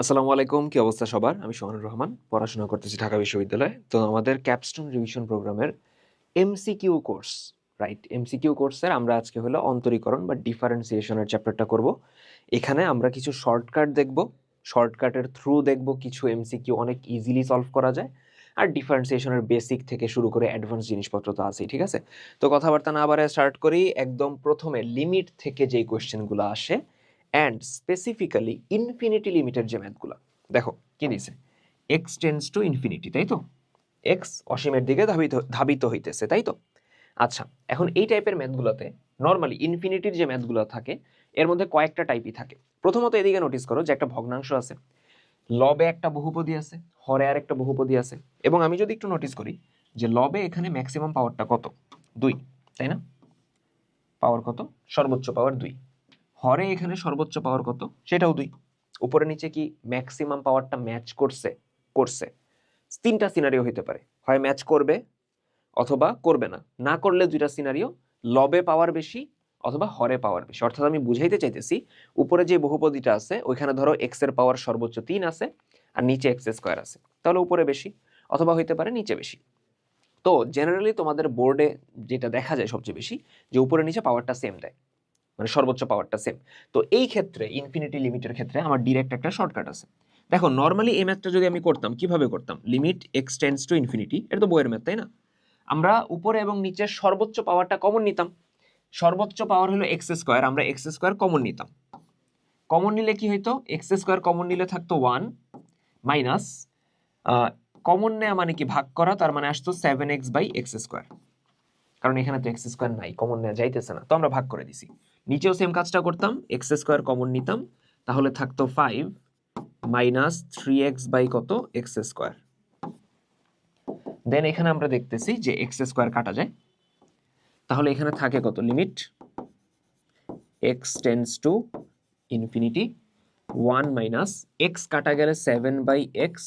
আসসালামু আলাইকুম, কি অবস্থা সবার? আমি সোহানুর রহমান, পড়াশোনা করতেছি ঢাকা বিশ্ববিদ্যালয়ে। তো আমাদের ক্যাপস্টোন রিভিশন প্রোগ্রামের এমসিকিউ কোর্স, রাইট? এমসিকিউ কোর্সের আমরা আজকে হলো অন্তরীকরণ বা ডিফারেন্সিয়েশনের চ্যাপ্টারটা করব। এখানে আমরা কিছু শর্টকাট দেখব, শর্টকাটের থ্রু দেখব কিছু এমসিকিউ অনেক ইজিলি সলভ করা যায়। আর ডিফারেন্সিয়েশনের বেসিক থেকে শুরু করে অ্যাডভান্স জিনিসপত্র তো আছেই, ঠিক আছে? তো কথাবার্তা না বাড়ায় স্টার্ট করি। একদম প্রথমে লিমিট থেকে যেই কোয়েশ্চেনগুলো আসে অ্যান্ড স্পেসিফিক্যালি ইনফিনিটি লিমিটের যে ম্যাথগুলো, দেখো কি দিছে, এক্স টেন্স টু ইনফিনিটি, তাই তো? এক্স অসীমের দিকে ধাবিত হইতেছে, তাই তো? আচ্ছা, এখন এই টাইপের ম্যাথগুলোতে নর্মালি ইনফিনিটির যে ম্যাথগুলো থাকে এর মধ্যে কয়েকটা টাইপই থাকে। প্রথমত এদিকে নোটিস করো যে একটা ভগ্নাংশ আছে, লবে একটা বহুপদী আছে, হরে আর একটা বহুপদী আছে। এবং আমি যদি একটু নোটিস করি যে লবে এখানে ম্যাক্সিমাম পাওয়ারটা কত, 2, তাই না? পাওয়ার কত? সর্বোচ্চ পাওয়ার 2। হরে এখানে সর্বোচ্চ পাওয়ার কত? সেটাও 2। উপরে নিচে কি ম্যাক্সিমাম পাওয়ারটা ম্যাচ করছে? করছে। তিনটা সিনারিও হইতে পারে, হয় ম্যাচ করবে অথবা করবে না। না করলে দুইটা সিনারিও, লবে পাওয়ার বেশি অথবা হরে পাওয়ার বেশি। অর্থাৎ আমি বুঝাইতে চাইতেছি, উপরে যে বহুপদীটা আছে ওইখানে ধরো এক্স এর পাওয়ার সর্বোচ্চ 3 আছে আর নিচে এক্স স্কোয়ার আছে, তাহলে উপরে বেশি অথবা হইতে পারে নিচে বেশি। তো জেনারেলি তোমাদের বোর্ডে যেটা দেখা যায় সবচেয়ে বেশি, যে উপরে নিচে পাওয়ারটা সেম দেয়, মানে সর্বোচ্চ পাওয়ারটা সেম। তো এই ক্ষেত্রে ইনফিনিটি লিমিটের ক্ষেত্রে আমার ডিরেক্ট একটা শর্টকাট আছে। দেখো নর্মালি এই ম্যাথটা যদি আমি করতাম, কিভাবে করতাম? Limit x tends to infinity, এটা তো বইয়ের ম্যাথ, তাই না? আমরা উপরে এবং নিচের সর্বোচ্চ পাওয়ারটা কমন নিতাম। সর্বোচ্চ পাওয়ার হলো এক্স স্কোয়ার, আমরা এক্স স্কোয়ার কমন নিতাম। কমন নিলে কি হইতো? এক্স স্কোয়ার কমন নিলে থাকতো 1 মাইনাস, কমন নেওয়া মানে কি ভাগ করা, তার মানে আসতো 7x বাই এক্স স্কোয়ার। কারণ এখানে তো এক্স স্কোয়ার নাই, কমন নেওয়া যাইতেছে না, তো আমরা ভাগ করে দিছি। নিচেও সেম কাজটা করতাম, এক্স স্কোয়ার কমন নিতাম, তাহলে থাকতো 5 মাইনাস 3x বাই কত? X square. দেন এখানে আমরা দেখতেছি যে এক্স স্কোয়ার কাটা যায়, তাহলে এখানে থাকে কত? Limit x tends to infinity 1 minus x কাটা গেলে 7 বাই এক্স,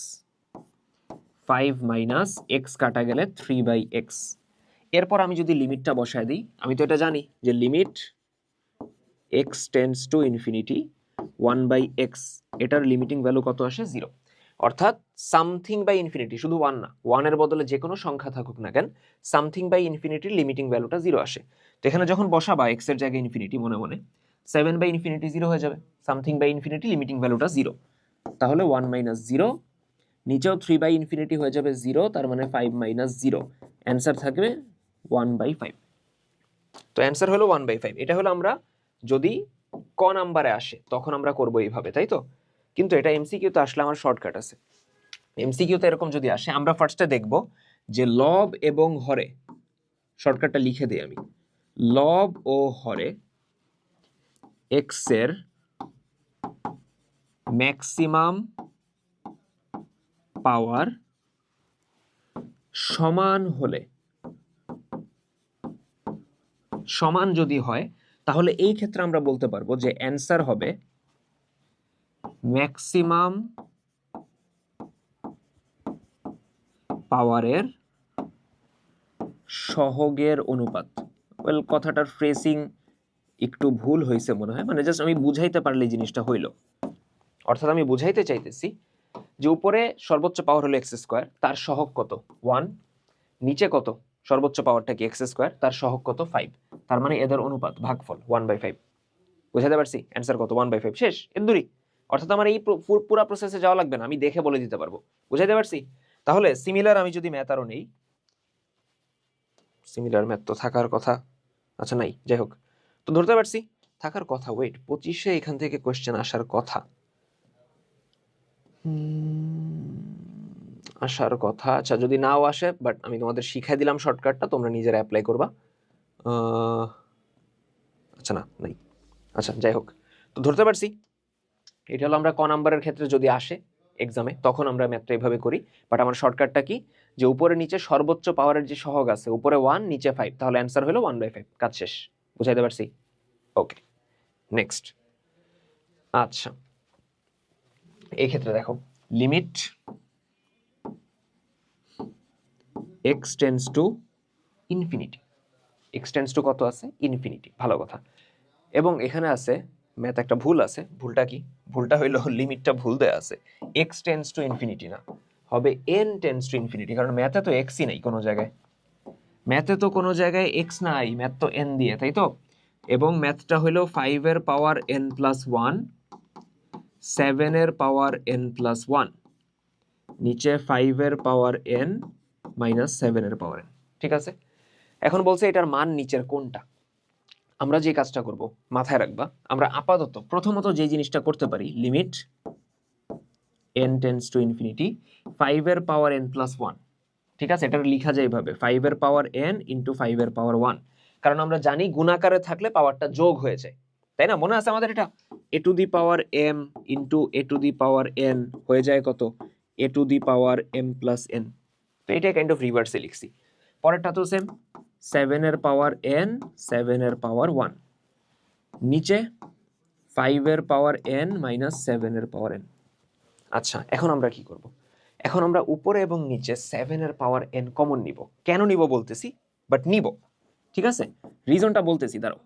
5 মাইনাস এক্স কাটা গেলে 3 বাই এক্স। এরপর আমি যদি লিমিটটা বসায় দিই, আমি তো এটা জানি যে limit x tends to infinity 1 by x, এটার লিমিটিং ভ্যালু কত আসে? 0। অর্থাৎ সামথিং বাই ইনফিনিটি, শুধু 1 না, 1 এর বদলে যে কোনো সংখ্যা থাকুক না কেন, সামথিং বাই ইনফিনিটির লিমিটিং ভ্যালুটা 0 আসে। তো এখানে যখন বসাবা এক্স এর জায়গায় ইনফিনিটি, মনে মনে 7 বাই ইনফিনিটি 0 হয়ে যাবে, সামথিং বাই ইনফিনিটি লিমিটিং ভ্যালুটা 0, তাহলে 1 মাইনাস 0, নিচেও 3 বাই ইনফিনিটি হয়ে যাবে 0, তার মানে 5 মাইনাস 0, অ্যান্সার থাকবে 1 বাই 5। তো অ্যান্সার হলো 1 বাই 5। এটা হলো আমরা যদি ক নাম্বারে আসে তখন আমরা করবো এইভাবে, তাই তো? কিন্তু এটা এমসিকিউতে আসলে আমার শর্টকাট আছে। এমসিকিউতে এরকম যদি আসে, আমরা ফার্স্টে দেখব যে লব এবং হরে, শর্টকাটটা লিখে দিই আমি, লব ও হরে এক্স এর ম্যাক্সিমাম পাওয়ার সমান হলে, সমান যদি হয়, তাহলে এই ক্ষেত্রে আমরা বলতে পারবো যে অ্যান্সার হবে ম্যাক্সিমাম পাওয়ারের সহগের অনুপাত। ওয়েল, কথাটার ফ্রেসিং একটু ভুল হয়েছে মনে হয়, মানে জাস্ট আমি বুঝাইতে পারলে জিনিসটা হইল। অর্থাৎ আমি বুঝাইতে চাইতেছি যে উপরে সর্বোচ্চ পাওয়ার হলো এক্স স্কোয়ার, তার সহগ কত? 1। নিচে কত? সর্বোচ্চ পাওয়ারটা কি? এক্স স্কোয়ার, তার সহগ কত? 5। তার মানে এদের অনুপাত, ভাগফল 1 বাই 5। বুঝাতে পারছি? অ্যান্সার কত? 1 বাই 5, শেষ, এর দূরই। অর্থাৎ আমার এই পুরো প্রসেসে যাওয়া লাগবে না, আমি দেখে বলে দিতে পারবো। বুঝাইতে পারছি? তাহলে সিমিলার আমি যদি ম্যাথ আরো নেই, সিমিলার ম্যাথ তো থাকার কথা, আচ্ছা নাই, যাই হোক, তো ধরতে পারছি থাকার কথা। ওয়েট, 25-এ এখান থেকে কোয়েশ্চেন আসার কথা, আসার কথা। আচ্ছা, যদি নাও আসে, বাট আমি তোমাদের শিখাই দিলাম শর্টকাটটা, তোমরা নিজেরা অ্যাপ্লাই করবা। আচ্ছা না, নাই। আচ্ছা, যাই হোক, তো ধরতে পারছি এটা হলো আমরা ক নাম্বারের ক্ষেত্রে যদি আসে এক্সামে, তখন আমরা ম্যাথটা এইভাবে করি। বাট আমার শর্টকাটটা কি? যে উপরে নিচে সর্বোচ্চ পাওয়ারের যে সহগ আছে, উপরে 1 নিচে 5, তাহলে অ্যান্সার হলো 1 বাই 5, কাজ শেষ। বুঝাইতে পারছি? ওকে, নেক্সট। আচ্ছা, এই ক্ষেত্রে দেখো limit x tends to infinity, x tends two কত আছে? ইনফিনিটি, ভালো কথা। এবং এখানে আছে ম্যাথ একটা ভুল আছে। ভুলটা কি? ভুলটা হইলো লিমিটটা ভুল দেয়া আছে, এক্স টেন্স টু ইনফিনিটি না, হবে এন টেন্স টু ইনফিনিটি, কারণ ম্যাথে তো এক্সই নেই কোনো জায়গায়, ম্যাথে তো কোনো জায়গায় এক্স নাই, ম্যাথ তো এন দিয়ে, তাই তো? এবং ম্যাথটা হলো 5 এর পাওয়ার n প্লাস 1, 7 এর পাওয়ার n প্লাস 1, নিচে 5 এর পাওয়ার n মাইনাস 7 এর পাওয়ার n। ঠিক আছে, এখন বলছে এটার মান নিচের কোনটা। আমরা যে কাজটা করব মাথায় রাখবা, আমরা আপাতত প্রথমত যে জিনিসটা করতে পারি, limit n tends to infinity 5 এর পাওয়ার n প্লাস 1। ঠিক আছে, এটা লেখা যায় এইভাবে 5 এর পাওয়ার n ইন্টু 5 এর পাওয়ার 1, কারণ আমরা জানি গুণাকারে থাকলে পাওয়ারটা যোগ হয়ে যায়, তাই না? মনে আছে আমাদের এটা a to the power m into a to the power n হয়ে যায় কত, a to the power m plus n। তো এটা কাইন্ড অফ রিভার্সে লিখছি। পরেরটা তো সেম, 7 এর পাওয়ার n 7 এর পাওয়ার 1, নিচে 5 এর পাওয়ার n মাইনাস 7 এর পাওয়ার n। আচ্ছা, এখন আমরা কি করব? এখন আমরা উপরে এবং নিচে 7 এর পাওয়ার n কমন নিব। কেন নিব বলতেছি, বাট নিব, ঠিক আছে? রিজনটা বলতেছি, দাঁড়াও।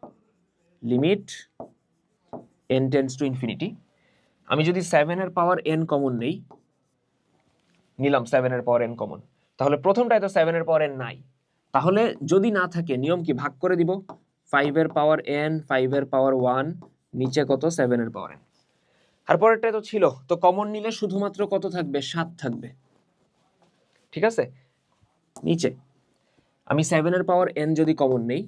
Limit n tends to infinity, আমি যদি 7 এর পাওয়ার n কমন নেই, নিলাম 7 এর পাওয়ার n কমন, তাহলে প্রথমটায় তো 7 এর পাওয়ার n নাই, তাহলে যদি না থাকে নিয়ম কি, ভাগ করে দিব, 5 এর পাওয়ার n 5 এর পাওয়ার 1, নিচে কত, 7 এর পাওয়ার n। আর পরেরটা তো ছিল, তো কমন নিলে শুধুমাত্র কত থাকবে, 7 থাকবে। ঠিক আছে, নিচে আমি 7 এর পাওয়ার n যদি কমন নেই,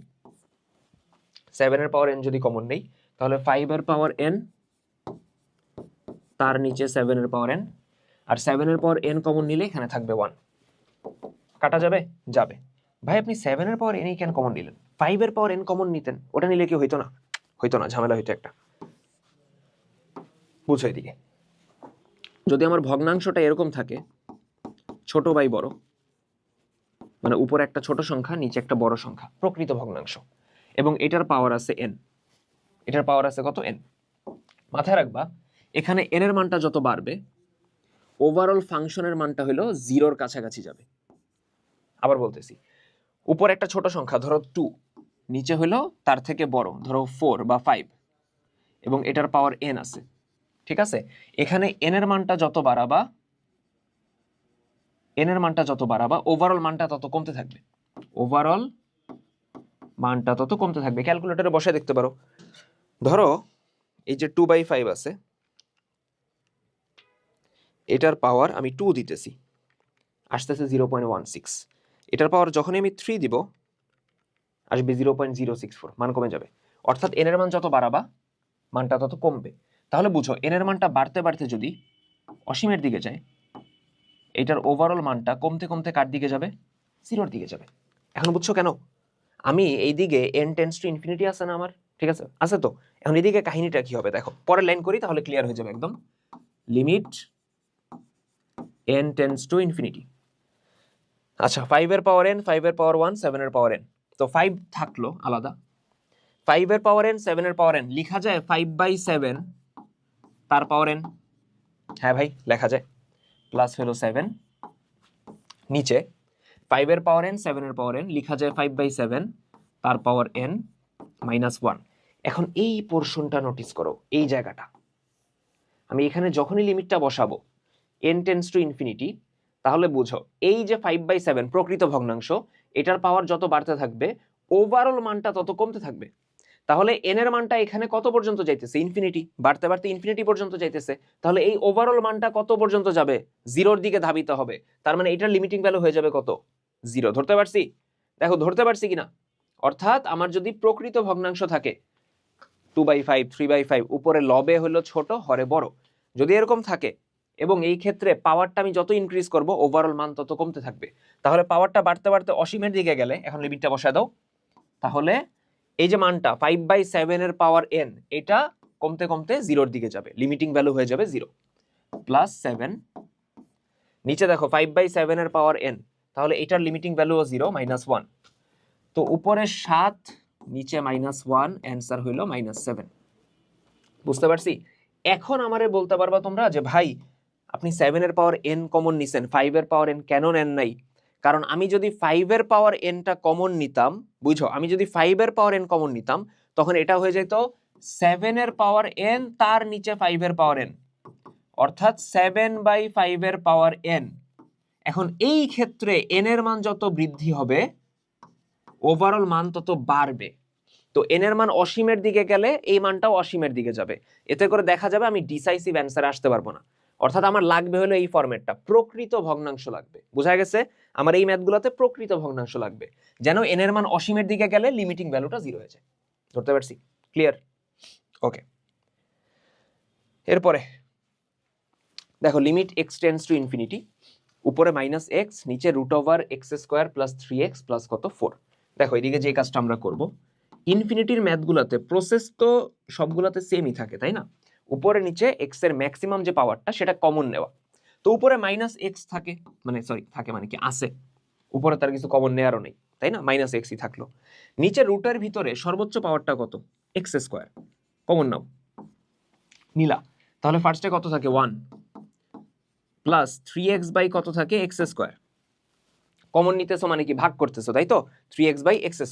7 এর পাওয়ার n যদি কমন নেই, তাহলে 5 এর পাওয়ার n, তার নিচে 7 এর পাওয়ার n, আর 7 এর পাওয়ার n কমন নিলে এখানে থাকবে 1। কাটা যাবে? যাবে। ভাই আপনি 7 এর পাওয়ার n কেন কমন নিলেন? 5 এর পাওয়ার n কমন নিতেন, ওটা নিলে কি হইতো না? হইতো না, ঝামেলা হইতো একটা। বুঝো এদিকে, যদি আমার ভগ্নাংশটা এরকম থাকে, ছোট বাই বড়, মানে উপরে একটা ছোট সংখ্যা নিচে একটা বড় সংখ্যা, প্রকৃত ভগ্নাংশ, এবং এটার পাওয়ার আছে n, এটার পাওয়ার আছে কত, n। মাথায় রাখবা, এখানে n এর মানটা যত বাড়বে, ওভারঅল ফাংশনের মানটা হলো 0-র কাছাকাছি যাবে। আবার বলতেছি, উপর একটা ছোট সংখ্যা ধরো 2, নিচে হলো তার থেকে বড় ধরো 4 বা 5, এবং এটার পাওয়ার n আছে। ঠিক আছে, এখানে n এর মানটা যত বাড়াবা, n এর মানটা যত বাড়াবা, ওভারঅল মানটা তত কমতে থাকবে, ওভারঅল মানটা তত কমতে থাকবে। ক্যালকুলেটরে বসে দেখতে পারো। ধরো এই যে 2/5 আছে, এটার পাওয়ার আমি 2 দিতেছি, আসতেছে 0.16, এটার পাওয়ার যখনই আমি 3 দিব আসবে 0.064, মান কমে যাবে। অর্থাৎ n এর মান যত বাড়াবা মানটা তত কমবে। তাহলে বুঝো, n এর মানটা বাড়তে বাড়তে যদি অসীমের দিকে যায়, এটার ওভারঅল মানটা কমতে কমতে কার দিকে যাবে, 0-র দিকে যাবে। এখন বুঝছো কেন? আমি এই দিকে n টেন্ডস টু ইনফিনিটি আছে না আমার, ঠিক আছে, আছে তো। এখন এদিকে কাহিনীটা কি হবে দেখো, পরে লাইন করি তাহলে ক্লিয়ার হয়ে যাবে একদম। Limit n tends to infinity, আচ্ছা 5 এর পাওয়ার n 5 এর পাওয়ার 1 7 এর পাওয়ার n, তো 5 থাকলো আলাদা, 5 এর পাওয়ার n 7 এর পাওয়ার n লেখা যায় 5/7 তার পাওয়ার n। হ্যাঁ ভাই লেখা যায়, প্লাস হলো 7, নিচে 5 এর পাওয়ার n 7 এর পাওয়ার n লেখা যায় 5/7 তার পাওয়ার n মাইনাস 1। এখন এই পোরশনটা নোটিস করো, এই জায়গাটা আমি এখানে যখনই লিমিটটা বসাবো n টেন্ডস টু ইনফিনিটি, তাহলে বুঝো এই যে 5/7 প্রকৃত ভগ্নাংশ, এটার পাওয়ার যত বাড়তে থাকবে ওভারঅল মানটা তত কমতে থাকবে। তাহলে n এর মানটা এখানে কত পর্যন্ত যাইতেছে, ইনফিনিটি, বাড়তে বাড়তে ইনফিনিটি পর্যন্ত যাইতেছে। তাহলে এই ওভারঅল মানটা কত পর্যন্ত যাবে, 0-র দিকে ধাবিত হবে। তার মানে এটার লিমিটিং ভ্যালু হয়ে যাবে কত, 0। ধরতে পারছি? দেখো ধরতে পারছি কিনা। অর্থাৎ আমার যদি প্রকৃত ভগ্নাংশ থাকে 2/5 3/5, উপরে লবে হলো ছোট হরে বড়, যদি এরকম থাকে, এবং এই ক্ষেত্রে পাওয়ারটা আমি যত ইনক্রিজ করব ওভারঅল মান তত কমতে থাকবে। তাহলে পাওয়ারটা বাড়তে বাড়তে অসীমের দিকে গেলে, এখন লিমিটটা বসায় দাও, তাহলে এই যে মানটা 5/7 এর পাওয়ার n, এটা কমতে কমতে 0-র দিকে যাবে, লিমিটিং ভ্যালু হয়ে যাবে 0 প্লাস 7। নিচে দেখো 5/7 এর পাওয়ার n, তাহলে এটার লিমিটিং ভ্যালুও 0 মাইনাস 1। তো উপরে 7 নিচে -1, অ্যান্সার হইল -7। বুঝতে পারছি? এখন আমারে বলতে পারবা তোমরা যে ভাই আপনি 7 এর পাওয়ার n কমন নিছেন, 5 এর পাওয়ার n কেন নেন নাই? কারণ আমি যদি 5 এর পাওয়ার n টা কমন নিতাম, বুঝো, আমি যদি 5 এর পাওয়ার n কমন নিতাম, তখন এটা হয়ে যেত 7 এর পাওয়ার n তার নিচে 5 এর পাওয়ার n, অর্থাৎ 7/5 এর পাওয়ার n। এখন এই ক্ষেত্রে n এর মান যত বৃদ্ধি হবে ওভারঅল মান তত বাড়বে। তো n এর মান অসীমের দিকে গেলে এই মানটাও অসীমের দিকে যাবে। এতে করে দেখা যাবে আমি ডিসাইসিভ অ্যান্সারে আসতে পারবো না। অর্থাৎ আমার লাগবে হলো এই ফরম্যাটটা, প্রকৃত ভগ্নাংশ লাগবে। বোঝা গেছে? আমার এই ম্যাথগুলোতে প্রকৃত ভগ্নাংশ লাগবে, যেন n এর মান অসীমের দিকে গেলে লিমিটিং ভ্যালুটা 0 হয়ে যায়। ধরতে পারছি? ক্লিয়ার? ওকে, এরপরে দেখো limit x tends to infinity, উপরে -x, নিচে √x² + 3x প্লাস কত 4। দেখো এদিকে যে কাজটা আমরা করব, ইনফিনিটির ম্যাথগুলোতে প্রসেস তো সবগুলোতে সেমই থাকে, তাই না? উপরে নিচে x এর ম্যাক্সিমাম যে পাওয়ারটা সেটা কমন নেওয়া। তো উপরে -x থাকে, থাকে মানে কি আছে, উপরে তার কিছু কমন নেওয়ারও নেই, তাই না? -xই থাকলো। নিচে রুটের ভিতরে সর্বোচ্চ পাওয়ারটা কত? x², কমন নাও, নিলা। তাহলে ফার্স্টে কত থাকে? 1 প্লাস 3x বাই কত থাকে? x²। কমন নিতেছো মানে কি? ভাগ করতেছো, তাই তো? 3x/x²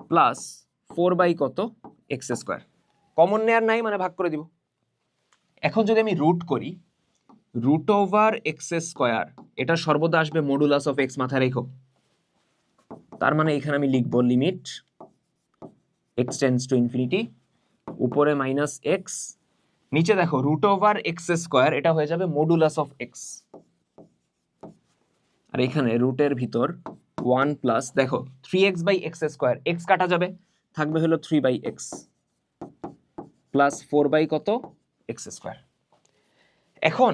প্লাস 4 বাই কত? x²। কমন নেয়ার নাই মানে ভাগ করে দিব। এখন যদি আমি রুট করি, √x², এটা সর্বদা আসবে মডুলাস অফ x, মাথায় রেখো। তার মানে এখানে আমি লিখবো limit x tends to infinity, উপরে -x, নিচে দেখো √x², এটা হয়ে যাবে মডুলাস অফ x, আর এখানে রুটের ভিতর 1 প্লাস দেখো 3x/x², x কাটা যাবে, থাকবে হলো 3/x প্লাস 4 বাই কত? x²। এখন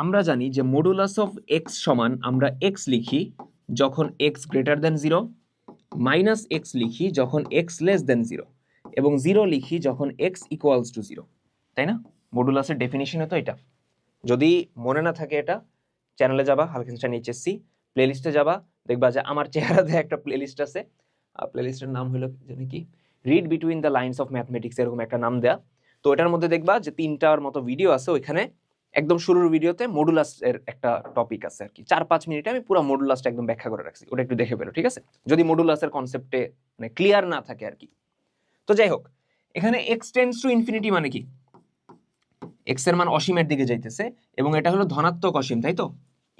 আমরা জানি যে মডুলাস অফ x সমান আমরা x লিখি যখন x গ্রেটার দেন 0, -x লিখি যখন x লেস দেন 0, এবং 0 লিখি যখন x ইকুয়ালস টু 0, তাই না? মডুলাসের ডেফিনিশন তো এটা। যদি মনে না থাকে এটা, চ্যানেলে যাবা, হালকেনস্টাইন এইচএসসি প্লেলিস্টে যাবা, দেখবা যে আমার চেহারাতে একটা প্লেলিস্ট আছে। প্লেলিস্টের নাম হলো জানি কি, read between the lines of mathematics, এরকম একটা নাম দেয়া। তো এটার মধ্যে দেখবা যে 3টার মতো ভিডিও আছে। ওইখানে একদম শুরুর ভিডিওতে মডুলাস এর একটা টপিক আছে আর কি, 4-5 মিনিটে আমি পুরো মডুলাসটা একদম ব্যাখ্যা করে রাখছি। ওটা একটু দেখে ফেলো, ঠিক আছে? যদি মডুলাসের কনসেপ্টে মানে ক্লিয়ার না থাকে আর কি। তো যাই হোক, এখানে x টেন্ডস টু ইনফিনিটি মানে কি? x এর মান অসীমের দিকে যাইতেছে, এবং এটা হলো ধনাত্মক অসীম, তাই তো?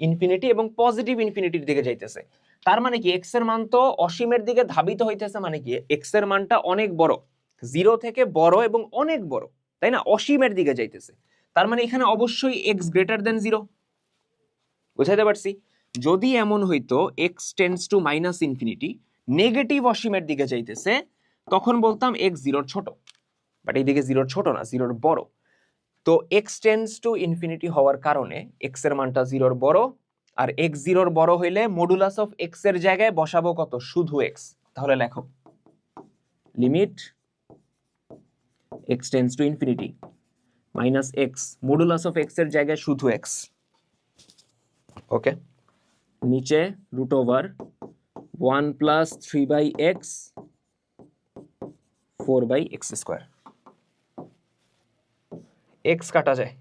ইনফিনিটি এবং পজিটিভ ইনফিনিটির দিকে যাইতেছে। তার মানে কি x এর মান তো অসীমের দিকে ধাবিত হইতেছে, মানে কি x এর মানটা অনেক বড়, 0 থেকে বড় এবং অনেক বড়, তাই না? অসীমের দিকে যাইতেছে। তার মানে এখানে অবশ্যই x গ্রেটার দেন 0। বুঝাইতে পারছি? যদি এমন হইতো x tends two -infinity, negative অসীমের দিকে যাইতেছে, তখন বলতাম x 0 ছোট। বাট এইদিকে 0 ছোট না, 0 বড়। তো x টেন্ডস টু ইনফিনিটি হওয়ার কারণে x এর মানটা 0 বড়, আর x 0 বড় হইলে মডুলাস অফ x এর জায়গায় বসাবো কত? শুধু x। তাহলে লেখো limit x tends to infinity -x, modulus of x এর জায়গায় শুধু x। ওকে, নিচে √1 প্লাস 3/x 4/x²। x কাটা যায়,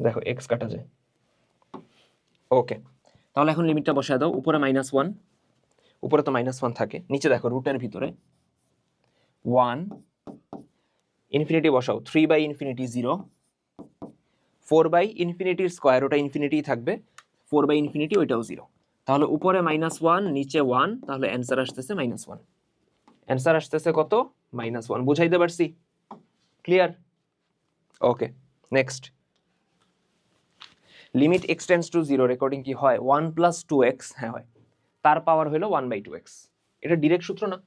দেখো x কাটা যায়। ওকে, তাহলে এখন লিমিটটা বসায় দাও। উপরে -1, উপরে তো -1 থাকে, নিচে দেখো রুটের ভিতরে 1, ইনফিনিটি বসাও, 3/∞ 0, 4/∞² ওটা ইনফিনিটি থাকবে, 4/∞ ওইটাও 0। তাহলে উপরে -1, নিচে 1, তাহলে অ্যান্সার আসতেছে -1। অ্যান্সার আসতেছে কত? -1। বুঝাইতে পারছি? Clear? Okay, next. Limit x tends to 0 recording কি হয়? 1 প্লাস 2x, হ্যাঁ হয়, তার পাওয়ার হলো 1/2x। এটা ডিরেক্ট সূত্র না?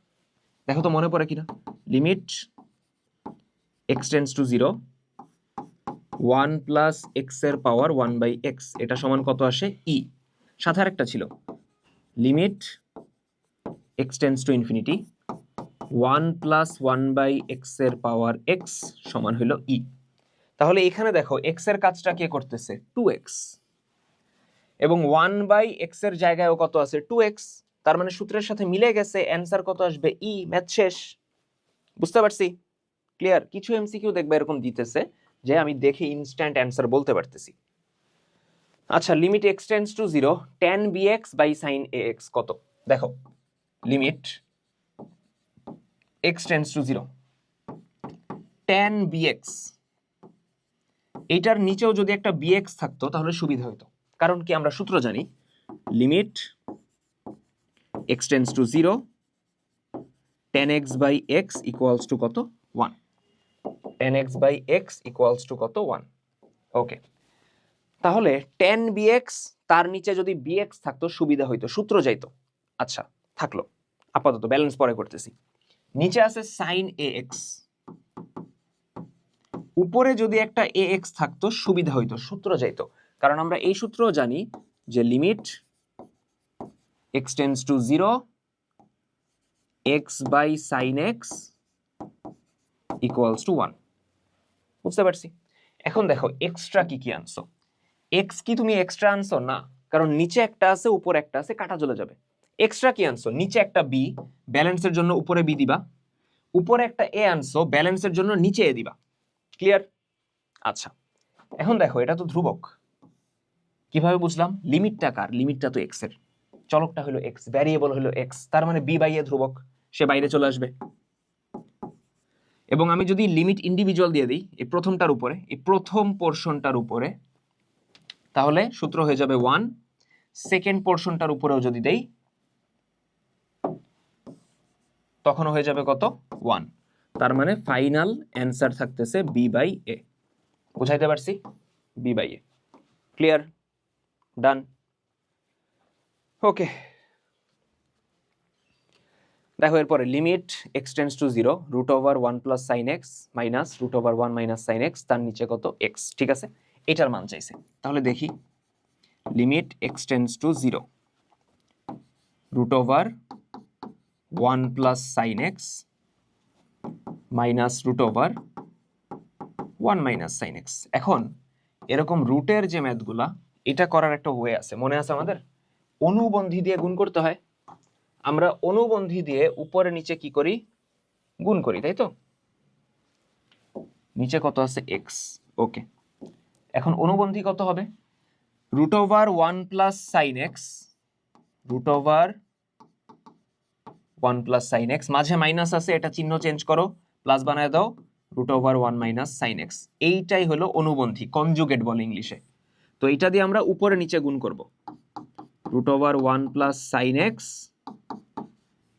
দেখো তো মনে পড়ে কিনা। Limit x tends to 0, 1 plus x এর পাওয়ার 1/x, এটা সমান কত আসে? e। সাথে আরেকটা ছিল, limit x tends two infinity, 1 plus 1/x এর পাওয়ার x সমান হলো e। তাহলে এখানে দেখো x এর কাজটা কে করতেছে? 2x, এবং 1/x এর জায়গায়ও কত আছে? 2x। তার মানে সূত্রের সাথে মিলে গেছে, অ্যান্সার কত আসবে? e। ম্যাথ শেষ। বুঝতে পারছি? ক্লিয়ার? কিছু এমসিকিউ দেখবে এরকম দিতেছে যে আমি দেখে ইনস্ট্যান্ট অ্যান্সার বলতে পারতেছি। আচ্ছা, limit x tends to 0, tan bx by sin ax কত? দেখো limit x tends to zero, tan bx, এইটার নিচেও যদি একটা bx থাকতো তাহলে সুবিধা হতো। কারণ কি, আমরা সূত্র জানি, limit x tends to zero tan x by x equals to কত? 1। tan x by x equals to কত? 1। ওকে, তাহলে tan bx, তার নিচে যদি bx থাকতো সুবিধা হইতো, সূত্র যাইতো। আচ্ছা, থাকলো, আপাতত ব্যালেন্স পরে করতেছি। নিচে আছে sin ax, উপরে যদি একটা ax থাকতো সুবিধা হইতো, সূত্র যাইতো। কারণ আমরা এই সূত্রও জানি যে limit x tends to zero x by sin x equals to 1। বুঝতে পারছি? এখন দেখো এক্সট্রা কি কি আনছো। এক্স কি তুমি এক্সট্রা আনছো? না, কারণ নিচে একটা আছে উপরে একটা আছে, কাটা চলে যাবে। এক্সট্রা কি আনছো? নিচে একটা বি, ব্যালেন্সের জন্য উপরে বি দিবা। উপরে একটা এ আনছো, ব্যালেন্সের জন্য নিচে এ দিবা। ক্লিয়ার? আচ্ছা, এখন দেখো এটা তো ধ্রুবক, কিভাবে বুঝলাম? লিমিটটা কার? লিমিটটা তো এক্স এর, চলকটা হলো এক্স, ভ্যারিয়েবল হলো এক্স, তার মানে বি বাই এ ধ্রুবক, সে বাইরে চলে আসবে। এবং আমি যদি লিমিট ইন্ডিভিজুয়াল দিয়ে দিই এই প্রথমটার উপরে, এই প্রথম পোর্শনটার উপরে, তাহলে সূত্র হয়ে যাবে 1। সেকেন্ড পোর্শনটার উপরেও যদি দেই তখন হয়ে যাবে কত? 1। তার মানে ফাইনাল অ্যান্সার থাকতেছে বি বাই এ। বুঝাইতে পারছি? B by A. Clear? Done? Okay, দেখো এরপরে limit x tends to zero root over 1 plus sine x minus root over 1 minus sine x, তার নিচে কত? এক্স। ঠিক আছে, এটার মান চাইছে। তাহলে দেখি, limit x tends to zero root over 1 plus sine x minus root over 1 minus sine x. এখন এরকম রুটের যে ম্যাথগুলা, এটা করার একটা ওয়ে আছে, মনে আছে আমাদের? অনুবন্ধী দিয়ে গুণ করতে হয়। আমরা অনুবন্ধী দিয়ে উপরে নিচে কি করি? গুণ করি, তাই তো? নিচে কত আছে? এক্স। ওকে, এখন অনুবন্ধী কত হবে? Root over 1 plus sine x, root over 1 plus sine x, মাঝে মাইনাস আছে, এটা চিহ্ন চেঞ্জ করো, প্লাস বানায় দাও, root over 1 minus sine x. এইটাই হলো অনুবন্ধী, কনজুগেট বলে ইংলিশে। তো এইটা দিয়ে আমরা উপরে নিচে গুণ করব, root over 1 plus sine x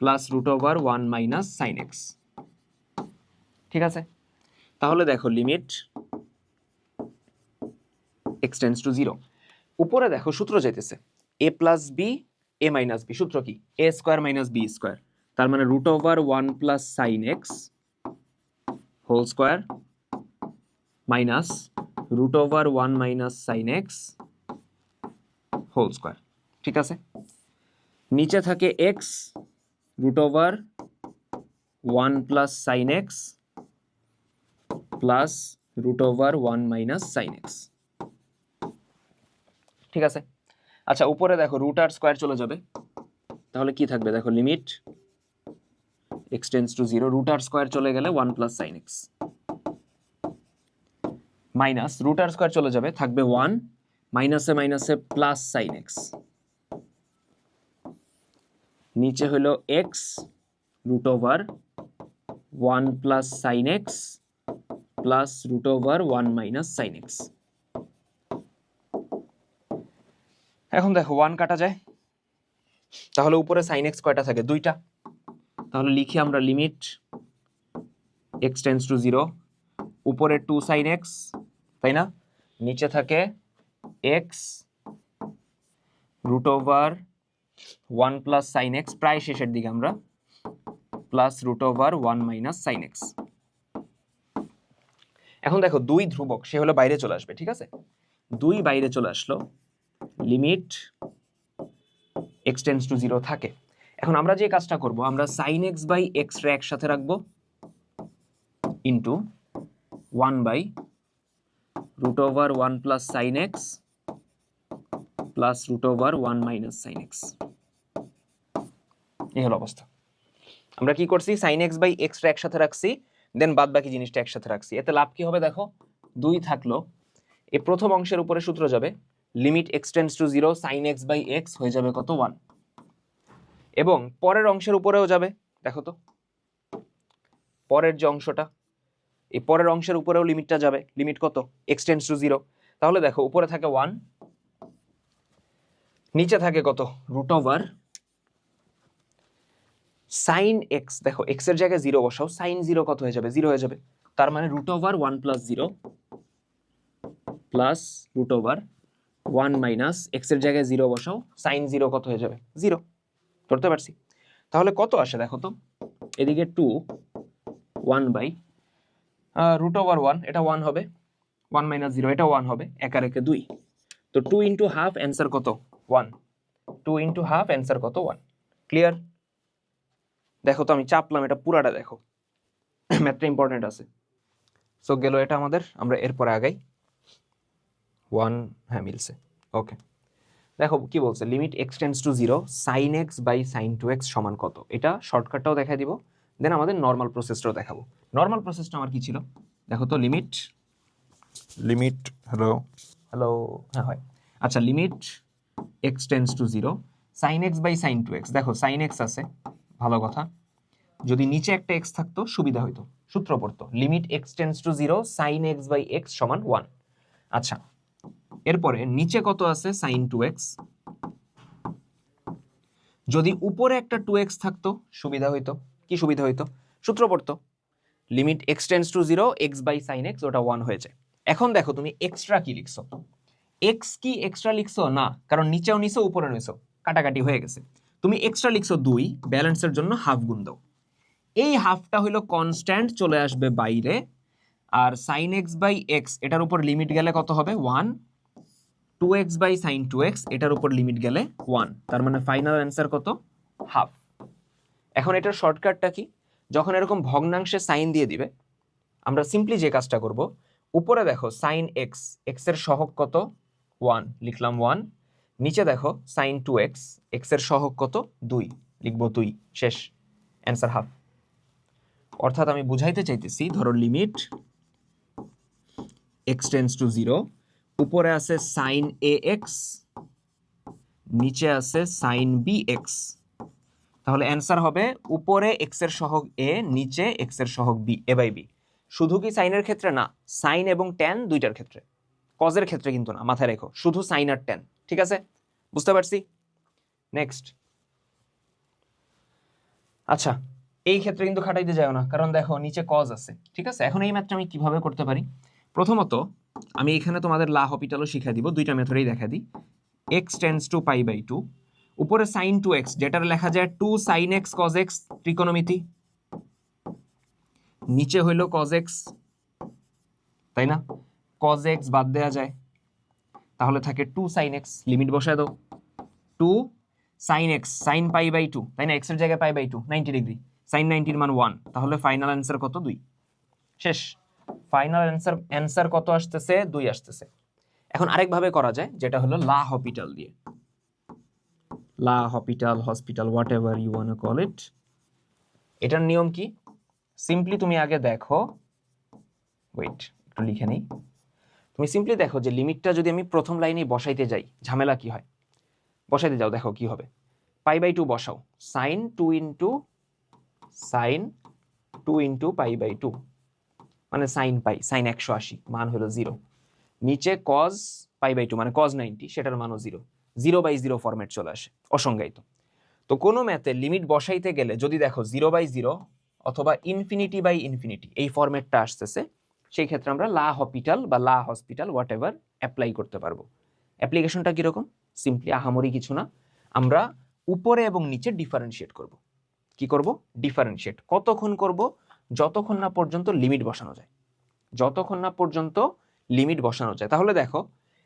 plus root over 1 minus sine x. ঠিক আছে, তাহলে দেখো limit x tends to zero, উপরে দেখো সূত্র যাইতেছে A plus B A minus B. সূত্র কি? A square minus B square. তার মানে root over 1 plus sine x whole square minus root over 1 minus sine x whole square. ঠিক আছে, নিচে থাকে x, root over 1 plus sine x plus root over 1 minus sine x. ঠিক আছে, আচ্ছা উপরে দেখো রুট আর স্কোয়ার চলে যাবে, তাহলে কি থাকবে? দেখো limit x tends to zero, root R square চলে গেলে 1 plus sine x minus root R square চলে যাবে, থাকবে 1, মাইনাসে মাইনাসে প্লাস সাইন এক্স, নিচে হলো x root over 1 plus sine x plus root over 1 minus sine x. এখন দেখো 1 কাটা যায়, তাহলে উপরে সাইন এক্স কয়টা থাকে? 2টা। তাহলে লিখি আমরা limit x tends to zero, উপরে 2 সাইন এক্স, তাই না? নিচে থাকে x root over 1 plus sine x, প্রায় শেষের দিকে আমরা, plus root over 1 minus sine x. এখন দেখো 2 ধ্রুবক, সে হলো বাইরে চলে আসবে। ঠিক আছে, 2 বাইরে চলে আসলো, limit x tends to zero থাকে। এখন আমরা যে কাজটা করব, আমরা সাইন এক্স বাই এক্স রে একসাথে রাখবো into 1 by root over 1 plus sine x plus root over 1 minus sine x. এই হলো অবস্থা। আমরা কি করছি? সাইন এক্স বাই এক্স রে একসাথে রাখছি, দেন বাদ বাকি জিনিসটা একসাথে রাখছি। এতে লাভ কি হবে? দেখো 2 থাকলো, এই প্রথম অংশের উপরে সূত্র যাবে limit x tends to zero sine x by x হয়ে যাবে কত? 1। এবং পরের অংশের উপরেও যাবে, দেখো তো পরের যে অংশটা, এই পরের অংশের উপরেও লিমিটটা যাবে। লিমিট কত? x tends to 0। তাহলে দেখো উপরে থাকে 1, নিচে থাকে কত? Root over sine x। দেখো x এর জায়গায় 0 বসাও, সাইন 0 কত হয়ে যাবে? 0 হয়ে যাবে। তার মানে root over 1 plus 0 plus root over 1 minus x এর জায়গায় 0 বসাও, সাইন 0 কত হয়ে যাবে? 0। ধরতে পারছি? তাহলে কত আসে দেখো তো, এদিকে 2 1 বাই রুট ওভার 1, এটা 1 হবে, 1 মাইনাস 0 এটা 1 হবে, 1 আর 1 2। তো 2 ইন্টু হাফ অ্যান্সার কত? 1। 2 ইন্টু হাফ অ্যান্সার কত? 1। ক্লিয়ার? দেখো তো আমি চাপলাম, এটা পুরাটা দেখো, ম্যাথটা ইম্পর্টেন্ট আছে। সো গেল এটা আমাদের, আমরা এরপরে আগাই। 1, হ্যাঁ মিলছে, ওকে। দেখো কি বলছে, limit x tends to 0 sine x by sine 2x সমান কত? এটা শর্টকাটটাও দেখা দিব, দেন আমাদের নর্মাল প্রসেসটাও দেখাবো। নর্মাল প্রসেসটা আমার কি ছিল দেখো তো, লিমিট হ্যালো হ্যালো, হ্যাঁ হয়, আচ্ছা, limit x tends to 0 sine x by sine 2x। দেখো সাইন x আছে, ভালো কথা, যদি নিচে একটা x থাকতো সুবিধা হইতো, সূত্র পড়তো, limit x tends to 0 sine x by x সমান 1। আচ্ছা, এরপরে নিচে কত আছে? Sign 2x। যদি উপরে একটা 2x থাকতো সুবিধা হইতো, কি সুবিধা হইতো? সূত্র পড়তো, limit x tends to 0 x by sine x, ওটা 1 হয়ে যায়। এখন দেখো তুমি এক্সট্রা কি লিখছো? x কি এক্সট্রা লিখছো? না, কারণ নিচেও নিছো উপরে নিছো, কাটাকাটি হয়ে গেছে। তুমি এক্সট্রা লিখছো 2, ব্যালেন্সের জন্য হাফ গুণ দাও। এই হাফটা হইলো কনস্ট্যান্ট, চলে আসবে বাইরে। আর সাইন x বাই x, এটার উপর লিমিট গেলে কত হবে? 1। 2x বাই সাইন 2x, এটার উপর লিমিট গেলে 1। তার মানে ফাইনাল অ্যান্সার কত? হাফ। এখন এটার শর্টকাটটা কি? যখন এরকম ভগ্নাংশে সাইন দিয়ে দিবে, আমরা সিম্পলি যে কাজটা করব, উপরে দেখো সাইন x, x এর সহগ কত? 1, লিখলাম 1। নিচে দেখো সাইন 2x, x এর সহগ কত? 2, লিখবো 2, শেষ, অ্যান্সার হাফ। অর্থাৎ আমি বুঝাইতে চাইতেছি, ধরো লিমিট x টেন্ডস টু 0, উপরে আছে সাইন ax, নিচে আছে সাইন bx। তাহলে অ্যান্সার হবে উপরে x এর সহগ a, নিচে x এর সহগ b, a বাই b। শুধু কি সাইনের ক্ষেত্রে? না, সাইন এবং ট্যান দুইটার ক্ষেত্রে, কজের ক্ষেত্রে কিন্তু না, মাথায় রেখো, শুধু সাইন আর ট্যান। ঠিক আছে, বুঝতে পারছি? নেক্সট। আচ্ছা, এই ক্ষেত্রে কিন্তু খাটাইতে যাও না, কারণ দেখো নিচে কজ আছে। ঠিক আছে, এখন এই ম্যাথটা আমি কিভাবে করতে পারি? প্রথমত আমি এখানে তোমাদের লা হপিটালও শিখিয়ে দিব, দুইটা মেথডেই দেখা দিই। x tends to pi by 2, উপরে সাইন 2x, যেটার লেখা যায় 2 সাইন x cos x, ত্রিকোণমিতি, নিচে হইল cos x, তাই না? cos x বাদ দেয়া যায়, তাহলে থাকে 2 সাইন x, লিমিট বসায় দাও, 2 sine x, sine pi by 2, তাই না? x এর জায়গায় পাই বাই 2, 90 ডিগ্রি, সাইন 90 এর মান 1, তাহলে ফাইনাল অ্যান্সার কত? 2, শেষ। ফাইনাল অ্যান্সার কত আসতেছে? 2 আসতেছে। এখন আরেকভাবে করা যায়, যেটা হলো লা হপিটাল দিয়ে, L'Hopital, hospital, whatever you want to call it. এটার নিয়ম কি? সিম্পলি তুমি আগে দেখো, ওয়েট একটু লিখে নেই। তুমি সিম্পলি দেখো যে লিমিটটা যদি আমি প্রথম লাইনে বসাইতে যাই, ঝামেলা কি হয়? বসাইতে যাও, দেখো কি হবে। পাই বাই 2 বসাও, সাইন 2 ইন্টু পাই বাই 2, মানে সাইন পাই, সাইন 180, মান হলো 0। নিচে কজ পাই বাই 2, মানে কজ 90, সেটার মানও 0। 0 বাই 0 ফরম্যাট চলে আসে, অসংজ্ঞায়িত। তো কোনো ম্যাথে লিমিট বসাইতে গেলে যদি দেখো 0 বাই 0 অথবা ইনফিনিটি বাই ইনফিনিটি এই ফরম্যাটটা আসতেছে, সেই ক্ষেত্রে আমরা লা হপিটাল বা লা হসপিটাল হোয়াট এভার অ্যাপ্লাই করতে পারবো। অ্যাপ্লিকেশনটা কিরকম? সিম্পলি আহামরি কিছু না, আমরা উপরে এবং নিচে ডিফারেন্সিয়েট করব। কি করব? ডিফারেন্সিয়েট। কতক্ষণ করব? যতক্ষণ না পর্যন্ত লিমিট বসানো যায়, যতক্ষণ না পর্যন্ত লিমিট বসানো যায়। তাহলে দেখো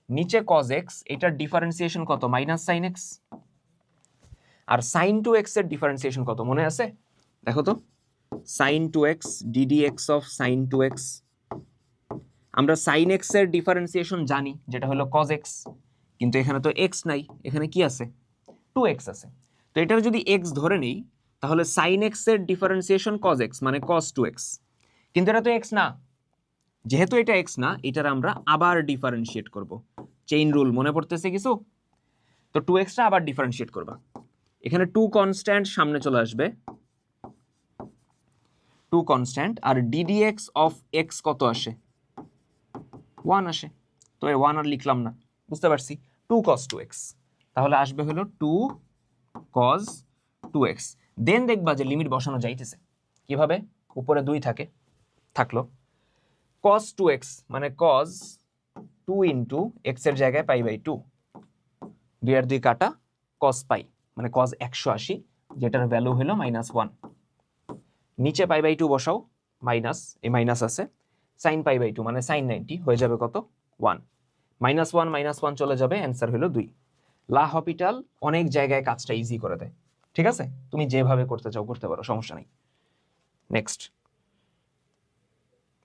নিচে cos x, এটার ডিফারেন্সিয়েশন কত? Minus sine x। আর সাইন 2x এর ডিফারেন্সিয়েশন কত মনে আছে? দেখো তো, sign 2x ddx of sign 2x। আমরা সাইন x এর ডিফারেন্সিয়েশন জানি, যেটা হলো cos x, কিন্তু এখানে তো x নাই, এখানে কি আছে? 2x আছে। তো এটার যদি x ধরে নেই, তাহলে সাইন x এর ডিফারেন্সিয়েশন cos x, মানে cos 2x। কিন্তু এটা তো x না, যেহেতু এটা x না, এটার আমরা আবার ডিফারেন্সিয়েট করব। চেইন রুল মনে পড়তেছে কিছু? তো 2x টা আবার ডিফারেন্সিয়েট করবা, এখানে 2 কনস্ট্যান্ট সামনে চলে আসবে, টু কনস্ট্যান্ট, আর ডিডিএক্স অফ এক্স কত আসে? 1 আসে। তো এই 1 আর লিখলাম না, বুঝতে পারছি। 2 cos 2x, তাহলে আসবে হলো 2 cos 2x। দেন দেখবা যে লিমিট বসানো যাইতেছে কিভাবে, উপরে 2 থাকলো cos 2x মানে cos 2 ইন্টু এক্স এর জায়গায় পাই বাই 2, 2 আর 2 কাটা, cos পাই মানে cos 180, যেটার ভ্যালু হলো -1। নিচে পাই বাই 2 বসাও, মাইনাস, এই মাইনাস আছে, sin পাই বাই 2 মানে sin 90 হয়ে যাবে কত? 1। -1 চলে যাবে, অ্যান্সার হলো 2। লা হপিটাল অনেক জায়গায় কাজটা ইজি করে দেয়, ঠিক আছে? তুমি যেভাবে করতে চাও করতে পারো, সমস্যা নেই। নেক্সট,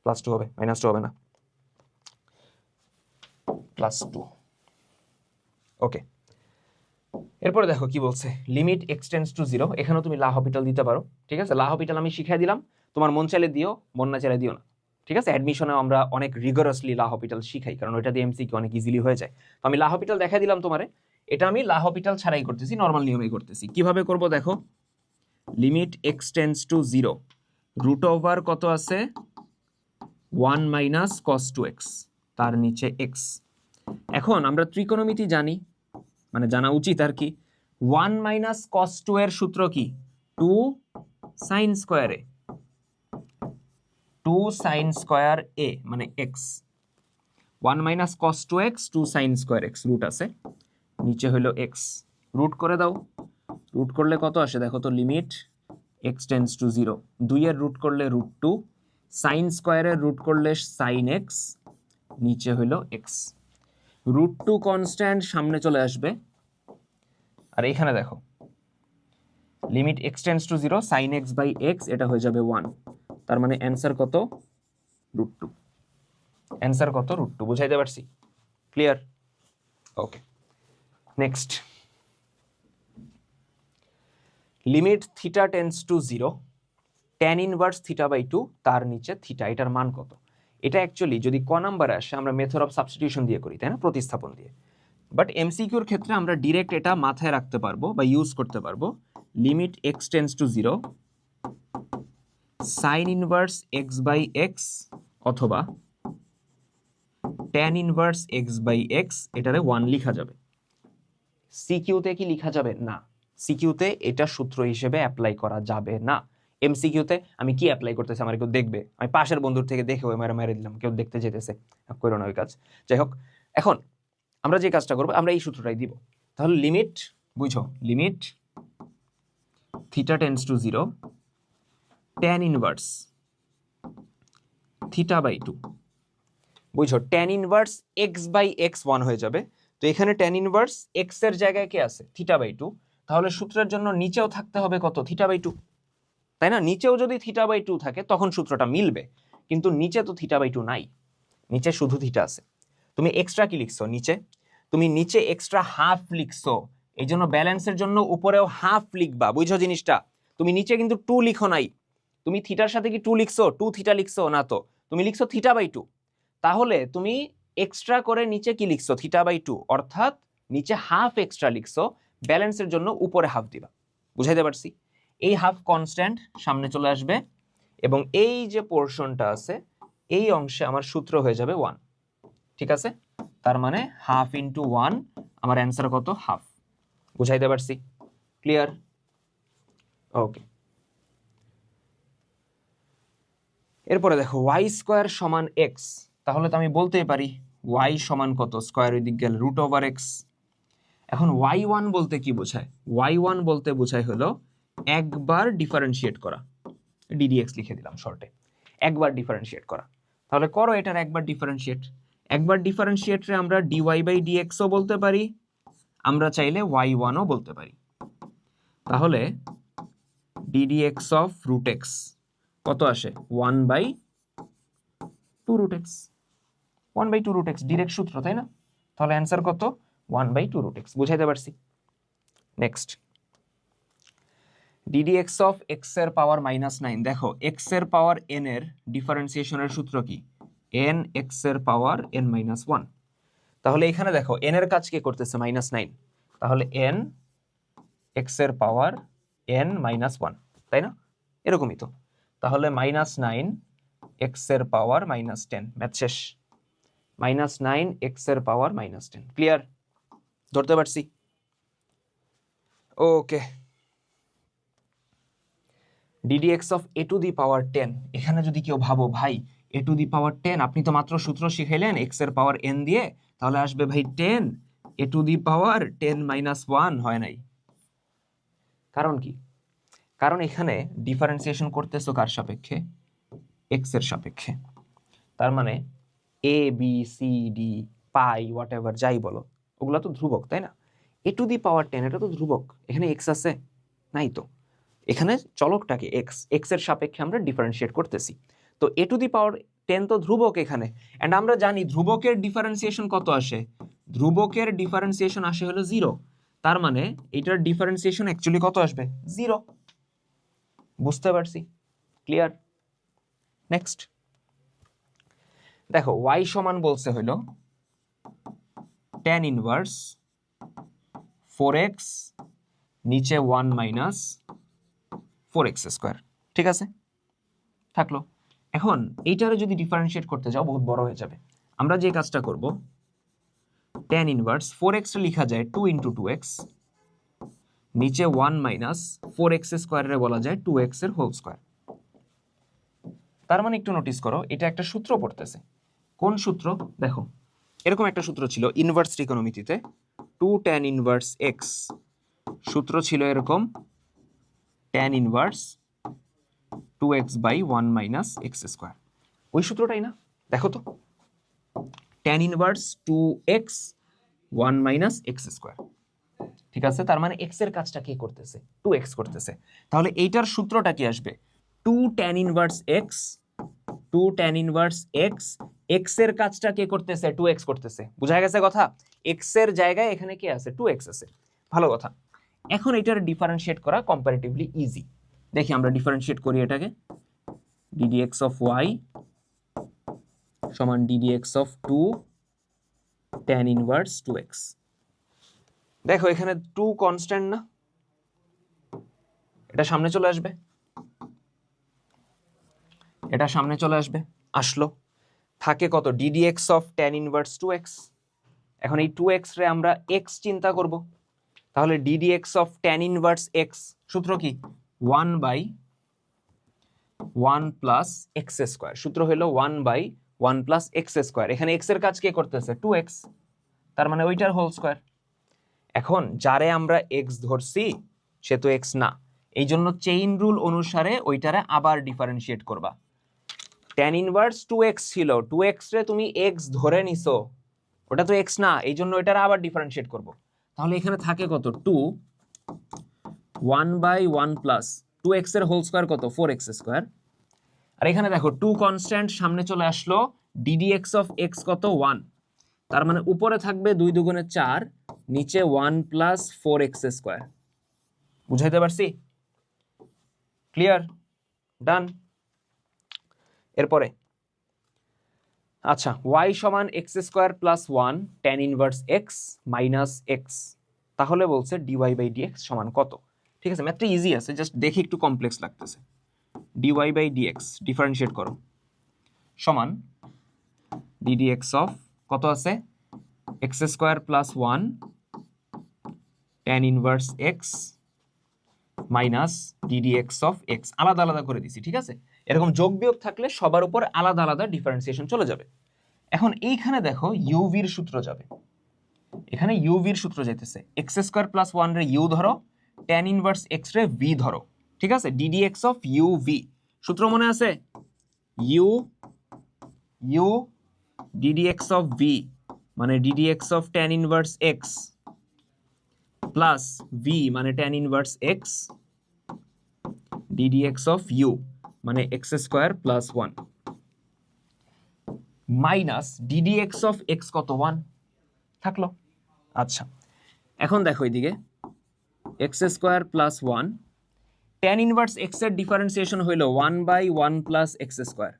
+2 হবে, -2 হবে না, +2। ওকে, এরপরে দেখো কি বলছে, লিমিট এক্সটেন্ডস টু 0। এখানেও তুমি লা হপিটাল দিতে পারো, ঠিক আছে? লা হপিটাল আমি শিখিয়ে দিলাম, তোমার মন চাইলে দিও, মন না চাইলে দিও না, ঠিক আছে? অ্যাডমিশনে আমরা অনেক রিগোরাসলি লা হপিটাল শিখাই, কারণ ওইটা দিয়ে এমসিকিউ অনেক ইজিলি হয়ে যায়। তো আমি লা হপিটাল দেখাই দিলাম তোমারে, এটা আমি লা হপিটাল ছাড়াই করতেছি, নর্মাল নিয়মেই করতেছি। কিভাবে করব দেখো, limit x tends to 0, root over কত আছে? 1 মাইনাস cos 2x, তার নিচে x। এখন আমরা ত্রিকোণমিতি জানি, মানে জানা উচিত আর কি। 1 মাইনাস cos 2 এর সূত্র কি? 2 sin square a, 2 sin square a মানে x। 1 minus cos 2x, 2 sin square x, root আছে, নিচে হলো x। রুট করে দাও, রুট করলে কত আসে দেখো তো, লিমিট x টেন্ডস টু 0, 2 এর রুট করলে √2, sin স্কয়ারের রুট করলে sin x, নিচে হলো x। √2 কনস্ট্যান্ট সামনে চলে আসবে, আর এখানে দেখো limit x tends to 0, sin x by x, এটা হয়ে যাবে 1। তার মানে অ্যান্সার কত? √2। অ্যান্সার কত? √2। বুঝাইতে পারছি? Clear? Okay, next, limit theta tends to 0, tan inverse theta by 2, তার নিচে থিটা, এটার মান কত? এটা অ্যাকচুয়ালি যদি ক নাম্বারে আসে আমরা মেথড অফ সাবস্টিটিউশন দিয়ে করি, তাই না, প্রতিস্থাপন দিয়ে। বাট এমসিকিউর ক্ষেত্রে আমরা ডিরেক্ট এটা মাথায় রাখতে পারবো বা ইউজ করতে পারবো। Limit x tends to 0, sine inverse x by x অথবা tan inverse x by x, এটারে 1 লিখা যাবে। সিকিউতে কি লিখা যাবে না? সিকিউতে এটা সূত্র হিসেবে অ্যাপ্লাই করা যাবে না। এমসিকিউতে আমি কি অ্যাপ্লাই করতেছি, আমার কেউ দেখবে, আমি পাশের বন্ধুর থেকে দেখে ওই মেরে দিলাম, কেউ দেখতে যেতেছে, করো না ওই কাজ। যাই হোক, এখন আমরা যে কাজটা করবো, আমরা এই সূত্রটাই দিব। তাহলে লিমিট, বুঝো, limit theta tends to 0, tan inverse theta by 2, বুঝো, tan inverse x by x 1 হয়ে যাবে। তো এখানে tan ইনভার্স x এর জায়গায় কে আছে? Theta by 2। তাহলে সূত্রের জন্য নিচেও থাকতে হবে কত? থিটা বাই 2, তাই না? নিচেও যদি থিটা বাই 2 থাকে তখন সূত্রটা মিলবে, কিন্তু নিচে তো থিটা বাই 2 নাই, নিচে শুধু থিটা আছে। তুমি এক্সট্রা কি লিখছো নিচে? তুমি নিচে এক্সট্রা হাফ লিখছো, এই জন্য ব্যালেন্সের জন্য উপরেও হাফ লিখবা, বুঝছো জিনিসটা? তুমি নিচে কিন্তু 2 লিখো নাই, তুমি থিটার সাথে কি 2 লিখছো? 2 থিটা লিখছো না তো, তুমি লিখছো থিটা বাই 2। তাহলে তুমি এক্সট্রা করে নিচে কি লিখছো? থিটা বাই 2, অর্থাৎ নিচে হাফ এক্সট্রা লিখছো, ব্যালেন্সের জন্য উপরে হাফ দিবা। বুঝাইতে পারছি? এই হাফ কনস্ট্যান্ট সামনে চলে আসবে, এবং এই যে পোর্শনটা আছে এই অংশে আমার সূত্র হয়ে যাবে 1, ঠিক আছে? তার মানে হাফ ইন্টু 1, আমার অ্যান্সার কত? হাফ। বুঝাইতে পারছি? ক্লিয়ার? ওকে, এরপরে দেখো y স্কয়ার সমান x, তাহলে তো আমি বলতেই পারি y সমান কত? স্কয়ার ওই দিক গেল √x। এখন y1 বলতে কি বোঝায়? y1 বলতে বোঝায় হলো একবার ডিফারেন্সিয়েট করা, ddx লিখে দিলাম শর্টে, একবার ডিফারেন্সিয়েট করা। তাহলে করো এটার একবার ডিফারেন্সিয়েট। একবার ডিফারেন্সিয়েটরে আমরা dy বাই dx ও বলতে পারি, আমরা চাইলে y1 ও বলতে পারি। তাহলে ddx অফ √x কত আসে? 1/2√x, 1/2√x, ডিরেক্ট সূত্র, তাই না? তাহলে অ্যান্সার কত? 1/2√x। বুঝাইতে পারছি? নেক্সট, ddx অফ x এর পাওয়ার -9। দেখো x এর পাওয়ার n এর ডিফারেন্সিয়েশনের সূত্র কি? n x এর পাওয়ার n-1। তাহলে এখানে দেখো n এর কাজ কে করতেছে? -9, তাহলে n x এর পাওয়ার n-1, তাই না? এরকমই তো। তাহলে -9 x এর পাওয়ার -10, ম্যাথ শেষ। -9 x এর পাওয়ার -10, ক্লিয়ার? ধরতে পারছি? Okay. ddx of a to the power 10, এখানে যদি কেউ ভাবো ভাই a টু দি পাওয়ার 10, আপনি তো মাত্র সূত্র শিখাইলেন x এর পাওয়ার n দিয়ে, তাহলে আসবে ভাই 10 a টু দি পাওয়ার 10 - 1, হয় নাই। কারণ কি? কারণ এখানে ডিফারেন্সিয়েশন করতেছো কার সাপেক্ষে? x এর সাপেক্ষে। তার মানে a b c d pi what ever যাই বলো, ওগুলা তো ধ্রুবক, তাই না? a টু দি পাওয়ার 10 এটা তো ধ্রুবক, এখানে x আছে নাই তো, এখানে চলকটাকে x এর সাপেক্ষে আমরা ডিফারেন্সিয়েট করতেছি। তো a টু দি পাওয়ার 10 তো ধ্রুবক এখানে, এন্ড আমরা জানি ধ্রুবকের ডিফারেন্সিয়েশন কত আসে? ধ্রুবকের ডিফারেন্সিয়েশন আসে হলো 0। তার মানে এটার ডিফারেন্সিয়েশন অ্যাকচুয়ালি কত আসবে? 0। বুঝতে পারছি? ক্লিয়ার? নেক্সট দেখো, y সমান বলছে হলো tan ইনভার্স 4x নিচে 1 মাইনাস 4x স্কোয়ার, ঠিক আছে? থাকলো। এখন এইটারে যদি ডিফারেন্সিয়েট করতে যাও বহুত বড় হয়ে যাবে। আমরা যে কাজটা করব, tan ইনভার্স 4x লেখা যায় 2 × 2x, নিচে 1 মাইনাস 4x স্কোয়ারে বলা যায় 2x এর হোল স্কোয়ার। তার মানে একটু নোটিস করো, এটা একটা সূত্র পড়তেছে। কোন সূত্র? দেখো, এরকম একটা সূত্র ছিল ইনভার্স ত্রিকোণমিতিতে, 2 tan ইনভার্স x, সূত্র ছিল এরকম tan inverse 2x by 1 minus x square. ওই সূত্রটাই না? দেখো তো, tan inverse 2x 1 minus x square, ঠিক আছে? তার মানে x এর কাজটা কে করতেছে? 2x করতেছে। তাহলে এইটার সূত্রটা কি আসবে? 2 tan inverse x, 2 tan inverse x, x এর কাজটা কে করতেছে? 2x করতেছে। বুঝা গেছে কথা? x এর জায়গায় এখানে কে আছে? 2x আছে। ভালো কথা। এখন এটার ডিফারেন্সিয়েট করা কম্পারেটিভলি ইজি। দেখি আমরা ডিফারেন্সিয়েট করি এটাকে। ddx অফ y সমান ddx of 2 tan inverse 2x। দেখো এখানে 2 কনস্ট্যান্ট না, এটা সামনে চলে আসবে, এটা সামনে চলে আসবে, আসলো। থাকে কত? ddx of tan inverse 2x। এখন এই 2x রে আমরা x চিন্তা করব, তাহলে ddx of tan inverse x সূত্র কি? 1 বাই 1 প্লাস x স্কোয়ার। সূত্র হলো 1 বাই 1 প্লাস x স্কোয়ার। এখানে x এর কাজ কে করতেছে? 2x, তার মানে ওইটার হোল স্কোয়ার। এখন যারে আমরা x ধরছি সে তো x না, এই জন্য চেইন রুল অনুসারে ওইটারে আবার ডিফারেন্সিয়েট করবা। tan ইনভার্স 2x ছিল, 2x রে তুমি x ধরে নিছো, ওটা তো x না, এই জন্য ওইটারে আবার ডিফারেন্সিয়েট করব। তাহলে এখানে থাকে কত? 2 1 বাই 1 প্লাস 2x এর হোল স্কোয়ার কত? 4x square. আর এখানে দেখো 2 কনস্ট্যান্ট সামনে চলে আসলো, ddx অফ x কত? 1। তার মানে উপরে থাকবে 2 দুগুণে 4, নিচে 1 প্লাস 4x স্কোয়ার। বুঝাইতে পারছি? ক্লিয়ার? ডান। এরপরে আচ্ছা, y সমান x square plus 1 tan inverse x minus x, তাহলে বলছে dy বাই dx সমান কত? ঠিক আছে, ম্যাথটা ইজি আছে, জাস্ট দেখি একটু কমপ্লেক্স লাগতেছে। dy বাই dx ডিফারেন্সিয়েট করো, সমান ddx অফ কত আছে? x square plus 1 tan inverse x minus ddx of x। আলাদা আলাদা করে দিছি, ঠিক আছে? এরকম যোগ বিয়োগ থাকলে সবার উপর আলাদা আলাদা ডিফারেন্সিয়েশন চলে যাবে। এখন এইখানে দেখো uv এর সূত্র যাবে, এখানে uv এর সূত্র যাইতেছে। x স্কয়ার প্লাস 1 রে u ধরো, tan ইনভার্স x রে v ধরো, ঠিক আছে? ddx অফ uv সূত্র মনে আছে? u ddx অফ v মানে ddx of tan inverse x plus v মানে tan inverse x ddx of u মানে x square plus 1 minus ddx of x কত? 1 থাকলো। আচ্ছা, এখন দেখো এইদিকে x square plus 1 tan inverse x এর ডিফারেন্সিয়েশন হইলো 1 বাই 1 প্লাস x স্কয়ার,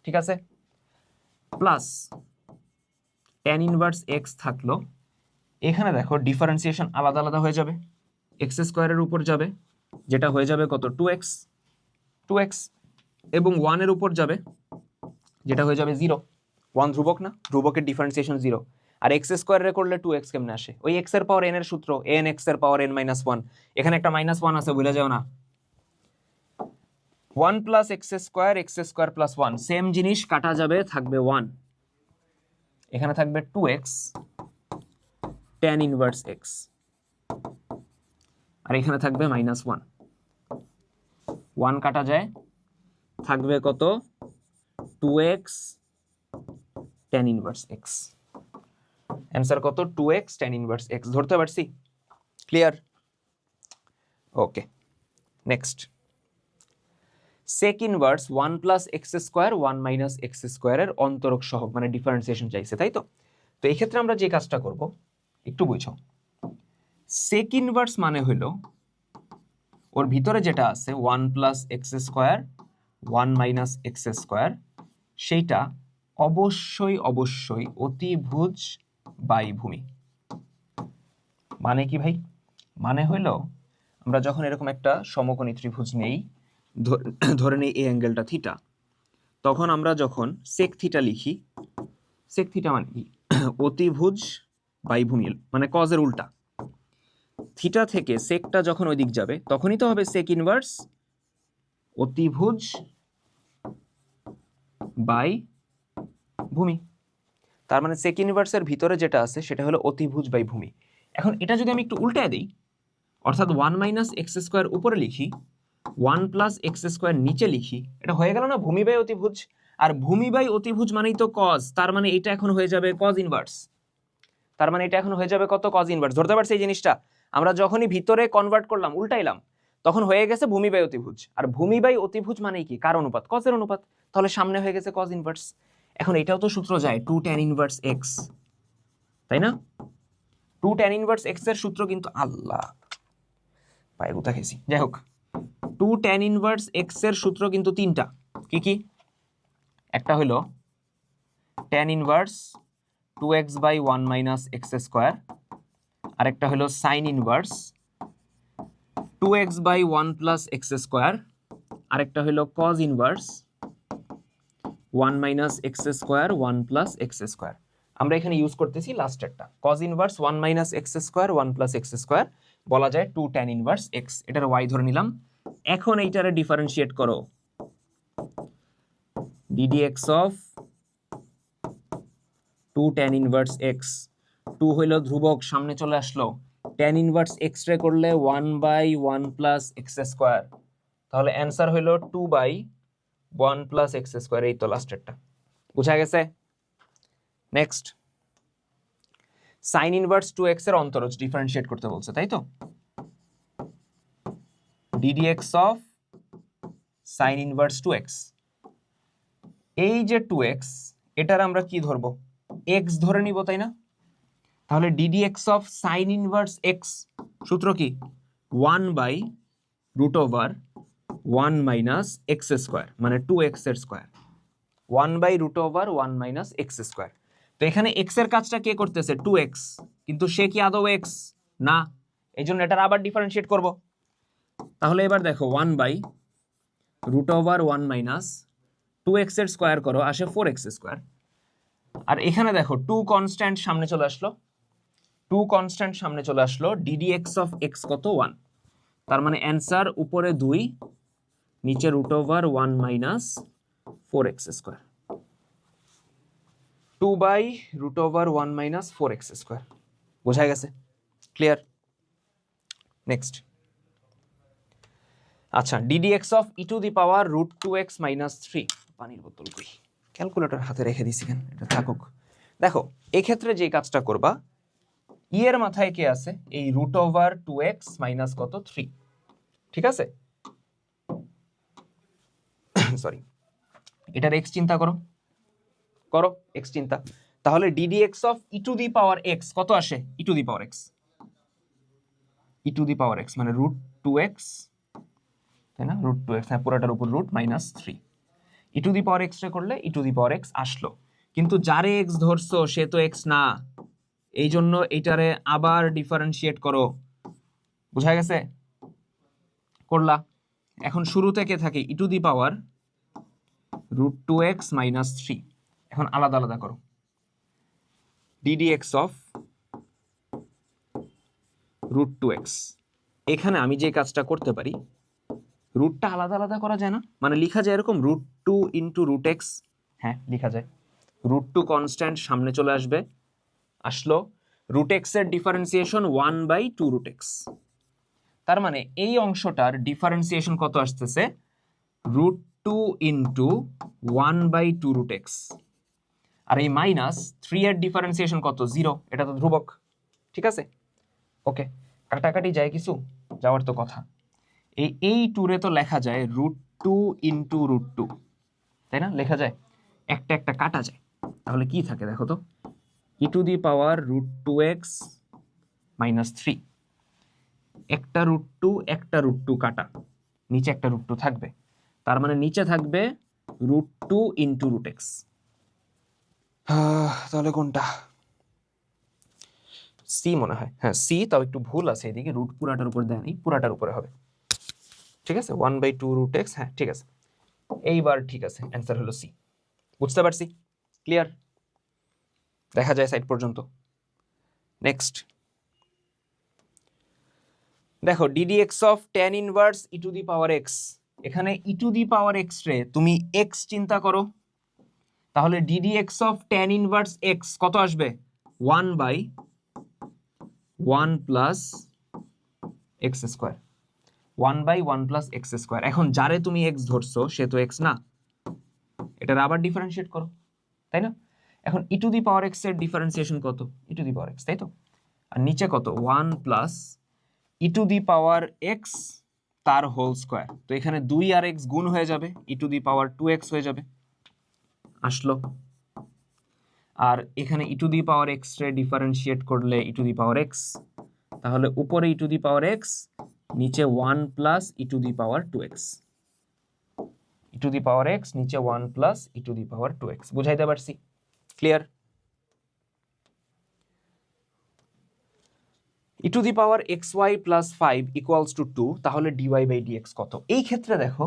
ঠিক আছে? প্লাস tan ইনভার্স x থাকলো, এখানে দেখো ডিফারেন্সিয়েশন আলাদা আলাদা হয়ে যাবে, x স্কয়ারের উপর যাবে, যেটা হয়ে যাবে কত? 2x। 2x এবং 1 এর উপর যাবে, যেটা হয়ে যাবে 0। 1 ধ্রুবক না, ধ্রুবকের ডিফারেন্সিয়েশন 0। আর x স্কয়ারে করলে 2x কেমনে আসে? ওই x এর পাওয়ার n এর সূত্র, n x এর পাওয়ার n - 1। এখানে একটা -1 আছে, ভুলে যাও না। 1 + x স্কয়ার প্লাস 1, সেম জিনিস কাটা যাবে, থাকবে 1। এখানে থাকবে 2x tan ইনভার্স x, আর এখানে থাকবে -1। 1 কাটা যায়, থাকবে কত? 2x tan inverse x। Answer কত? 2x tan inverse x। ধরতে পারছি? Clear? Okay, next. Sec inverse 1 + x square 1 - x স্কয়ারের অন্তরক সহগ, মানে ডিফারেন্সিয়েশন চাইছে, তাই তো? তো এই ক্ষেত্রে আমরা যে কাজটা করব একটু বুঝো। সেক ইনভার্স মানে হলো ওর ভিতরে যেটা আছে 1 + x স্কয়ার 1 - x স্কয়ার, সেইটা অবশ্যই অতিভুজ বাই ভূমি। মানে কি ভাই? মানে হইলো আমরা যখন এরকম একটা সমকোণী ত্রিভুজ নেই, ধরে নেই এই অ্যাঙ্গেলটা থিটা, তখন আমরা যখন সেক থিটা লিখি, সেক থিটা মানে কি? অতিভুজ বাই ভূমি, মানে কজের উল্টা। থিটা থেকে সেকটা যখন ওই দিক যাবে তখনই তো হবে সেক ইনভার্স অতিভুজ বাই ভূমি। তার মানে সেক ইনভার্সের ভিতরে যেটা আছে সেটা হলো অতিভুজ বাই ভূমি। এখন এটা যদি আমি একটু উল্টায় দিই, অর্থাৎ 1 - x স্কয়ার উপরে লিখি, 1 + x স্কয়ার নিচে লিখি, এটা হয়ে গেল না ভূমি বাই অতিভুজ। আর ভূমি বাই অতিভুজ মানেই তো কজ, তার মানে এটা এখন হয়ে যাবে কজ ইনভার্স। তার মানে এটা এখন হয়ে যাবে কত? Cos inverse. ধরতে পারছি এই জিনিসটা? আমরা যখনই ভিতরে কনভার্ট করলাম, উল্টাইলাম, তখন হয়ে গেছে ভূমি বাই অতিভুজ। আর ভূমি বাই অতিভুজ মানেই কি? কার অনুপাত? কজের অনুপাত। তাহলে সামনে হয়ে গেছে কজ ইনভার্স। এখন এটাও তো সূত্র যায় 2 tan ইনভার্স x, তাই না? 2 tan ইনভার্স x এর সূত্র কিন্তু, আল্লাহ পায়ে গুতা খেয়েছি, যাই হোক, 2 tan ইনভার্স x এর সূত্র কিন্তু তিনটা। কি কি? একটা হলো tan inverse 2x/1 - x square, আরেকটা হলো sin inverse 2x/1 + x square, আরেকটা হলো cos inverse 1 - x square 1 + x square. আমরা এখানে ইউজ করতেছি লাস্টেরটা, cos inverse 1 - x square 1 + x square, বলা যায় 2 tan ইনভার্স x। এটার y ধরে নিলাম। এখন এইটারে ডিফারেন্সিয়েট করো, ddx of 2 tan inverse x। 2 হইল ধ্রুবক, সামনে চলে আসলো। tan ইনভার্স x রে করলে 1/1 + x স্কয়ার, তাহলে অ্যান্সার হইল 2/1 + x স্কয়ার। এই তো লাস্টেরটা, বুঝা গেছে? নেক্সট, sin ইনভার্স 2x এর অন্তরজ ডিফারেন্সিয়েট করতে বলছে, তাই তো? ddx of sin inverse 2x। এই যে 2x, এটার আমরা কি ধরবো? x ধরে নিব, তাই না? তাহলে ddx of sin inverse x সূত্র কি? 1/√1 - x স্কয়ার, মানে 2x এর স্কয়ার। 1/√1 - x square. তো এখানে x এর কাজটা কে করতেছে? 2x, কিন্তু সে কি আদৌ x না, এই জন্য এটার আবার ডিফারেন্সিয়েট করব। তাহলে এবার দেখো 1/√1 - 2x এর স্কয়ার করো, আসে 4x স্কয়ার। আর এখানে দেখো 2 কনস্ট্যান্ট সামনে চলে আসলো, 2 কনস্ট্যান্ট সামনে চলে আসলো, ddx অফ x কত? 1। তার মানে অ্যান্সার উপরে 2, নিচে √1 - 4x স্কয়ার। 2/√1 - 4x square. বোঝা গেছে? ক্লিয়ার? নেক্সট, আচ্ছা, ddx অফ e⁻√2x - 3। পানির বোতল কই? ক্যালকুলেটর হাতে রেখে দিছি কেন? এটা থাকুক। দেখো, এই ক্ষেত্রে যে কাজটা করবা, ই এর মাথায় কে আছে? এই √2x মাইনাস কত? 3। ঠিক আছে? সরি, এটার x চিন্তা করো, করো x চিন্তা। তাহলে ddx অফ e⁻x কত আসে? e⁻x, e⁻x মানে √2x, তাই না? √2x, হ্যাঁ, পুরোটার উপর রুট -3। e⁻x রে করলে e⁻x আসলো, কিন্তু যারে x ধরছো সে তো x না, এই জন্য এটারে আবার ডিফারেন্সিয়েট করো। বুঝা গেছে? করলা? এখন শুরু থেকে থাকে ই টু দি পাওয়ার √2x - 3। এখন আলাদা আলাদা করো, ddx অফ √2x। এখানে আমি যে কাজটা করতে পারি, রুটটা আলাদা আলাদা করা যায় না, মানে লেখা যায় এরকম √2 ইন্টু √x। হ্যাঁ লেখা যায়, √2 কনস্ট্যান্ট সামনে চলে আসবে, আসলো √x এর ডিফারেন্সিয়েশন 1/2 √x। তার মানে এই অংশটার ডিফারেন্সিয়েশন কত আসতেছে, √2 ইন্টু 1/2 √x। আর এই -3 এর ডিফারেন্সিয়েশন কত, 0, এটা তো ধ্রুবক, ঠিক আছে। ওকে, কাটাকাটি যায় কিছু, যাওয়ার তো কথা। এই টুরে তো লেখা যায় √2 ইন্টু √2, তাই না, লেখা যায়, একটা একটা কাটা যায়, তাহলে কি থাকে দেখো তো, ই টু দি পাওয়ার √2x - 3, একটা √2 একটা √2 কাটা, নিচে একটা √2 থাকবে, তার মানে নিচে থাকবে √2 ইন্টু √x। তাহলে কোনটা, সি মনে হয়, হ্যাঁ সি, তাও একটু ভুল আছে এদিকে, রুট পুরাটার উপর দেয় নেই, পুরাটার উপরে হবে, ঠিক আছে, 1/2 √x, হ্যাঁ ঠিক আছে, এইবার ঠিক আছে, অ্যান্সার হলো সি। বুঝতে পারছি, ক্লিয়ার, দেখা যায় সাইড পর্যন্ত। নেক্সট দেখো, ddx of tan inverse E to the power x। এখানে ই টু দি পাওয়ার x রে তুমি x চিন্তা করো, তাহলে ddx of tan inverse x কত আসবে, 1/1 plus x square, 1/1 plus x square. এখন যারে তুমি x ধরছো সে তো x না, এটার আবার ডিফারেন্সিয়েট করো, তাই না। এখন ই টু দি পাওয়ার x এর ডিফারেন্সিয়েশন কত, ই টু দি পাওয়ার x, তাই তো, আর নিচে কত, 1 plus E to the power x তার হোল স্কোয়ার। তো এখানে 2 আর x গুণ হয়ে যাবে, ই টু দি পাওয়ার 2x হয়ে যাবে, আসলো। আর এখানে ই টু দি পাওয়ার x রে ডিফারেন্সিয়েট করলে ই টু দি পাওয়ার x, তাহলে উপরে ই টু দি পাওয়ার x, নিচে 1 plus E to the power 2x, E to the power x নিচে 1 plus E to the power 2x। বুঝাইতে পারছি, clear. E to the power xy plus 5 equals to 2, তাহলে dy/dx কত। এই ক্ষেত্রে দেখো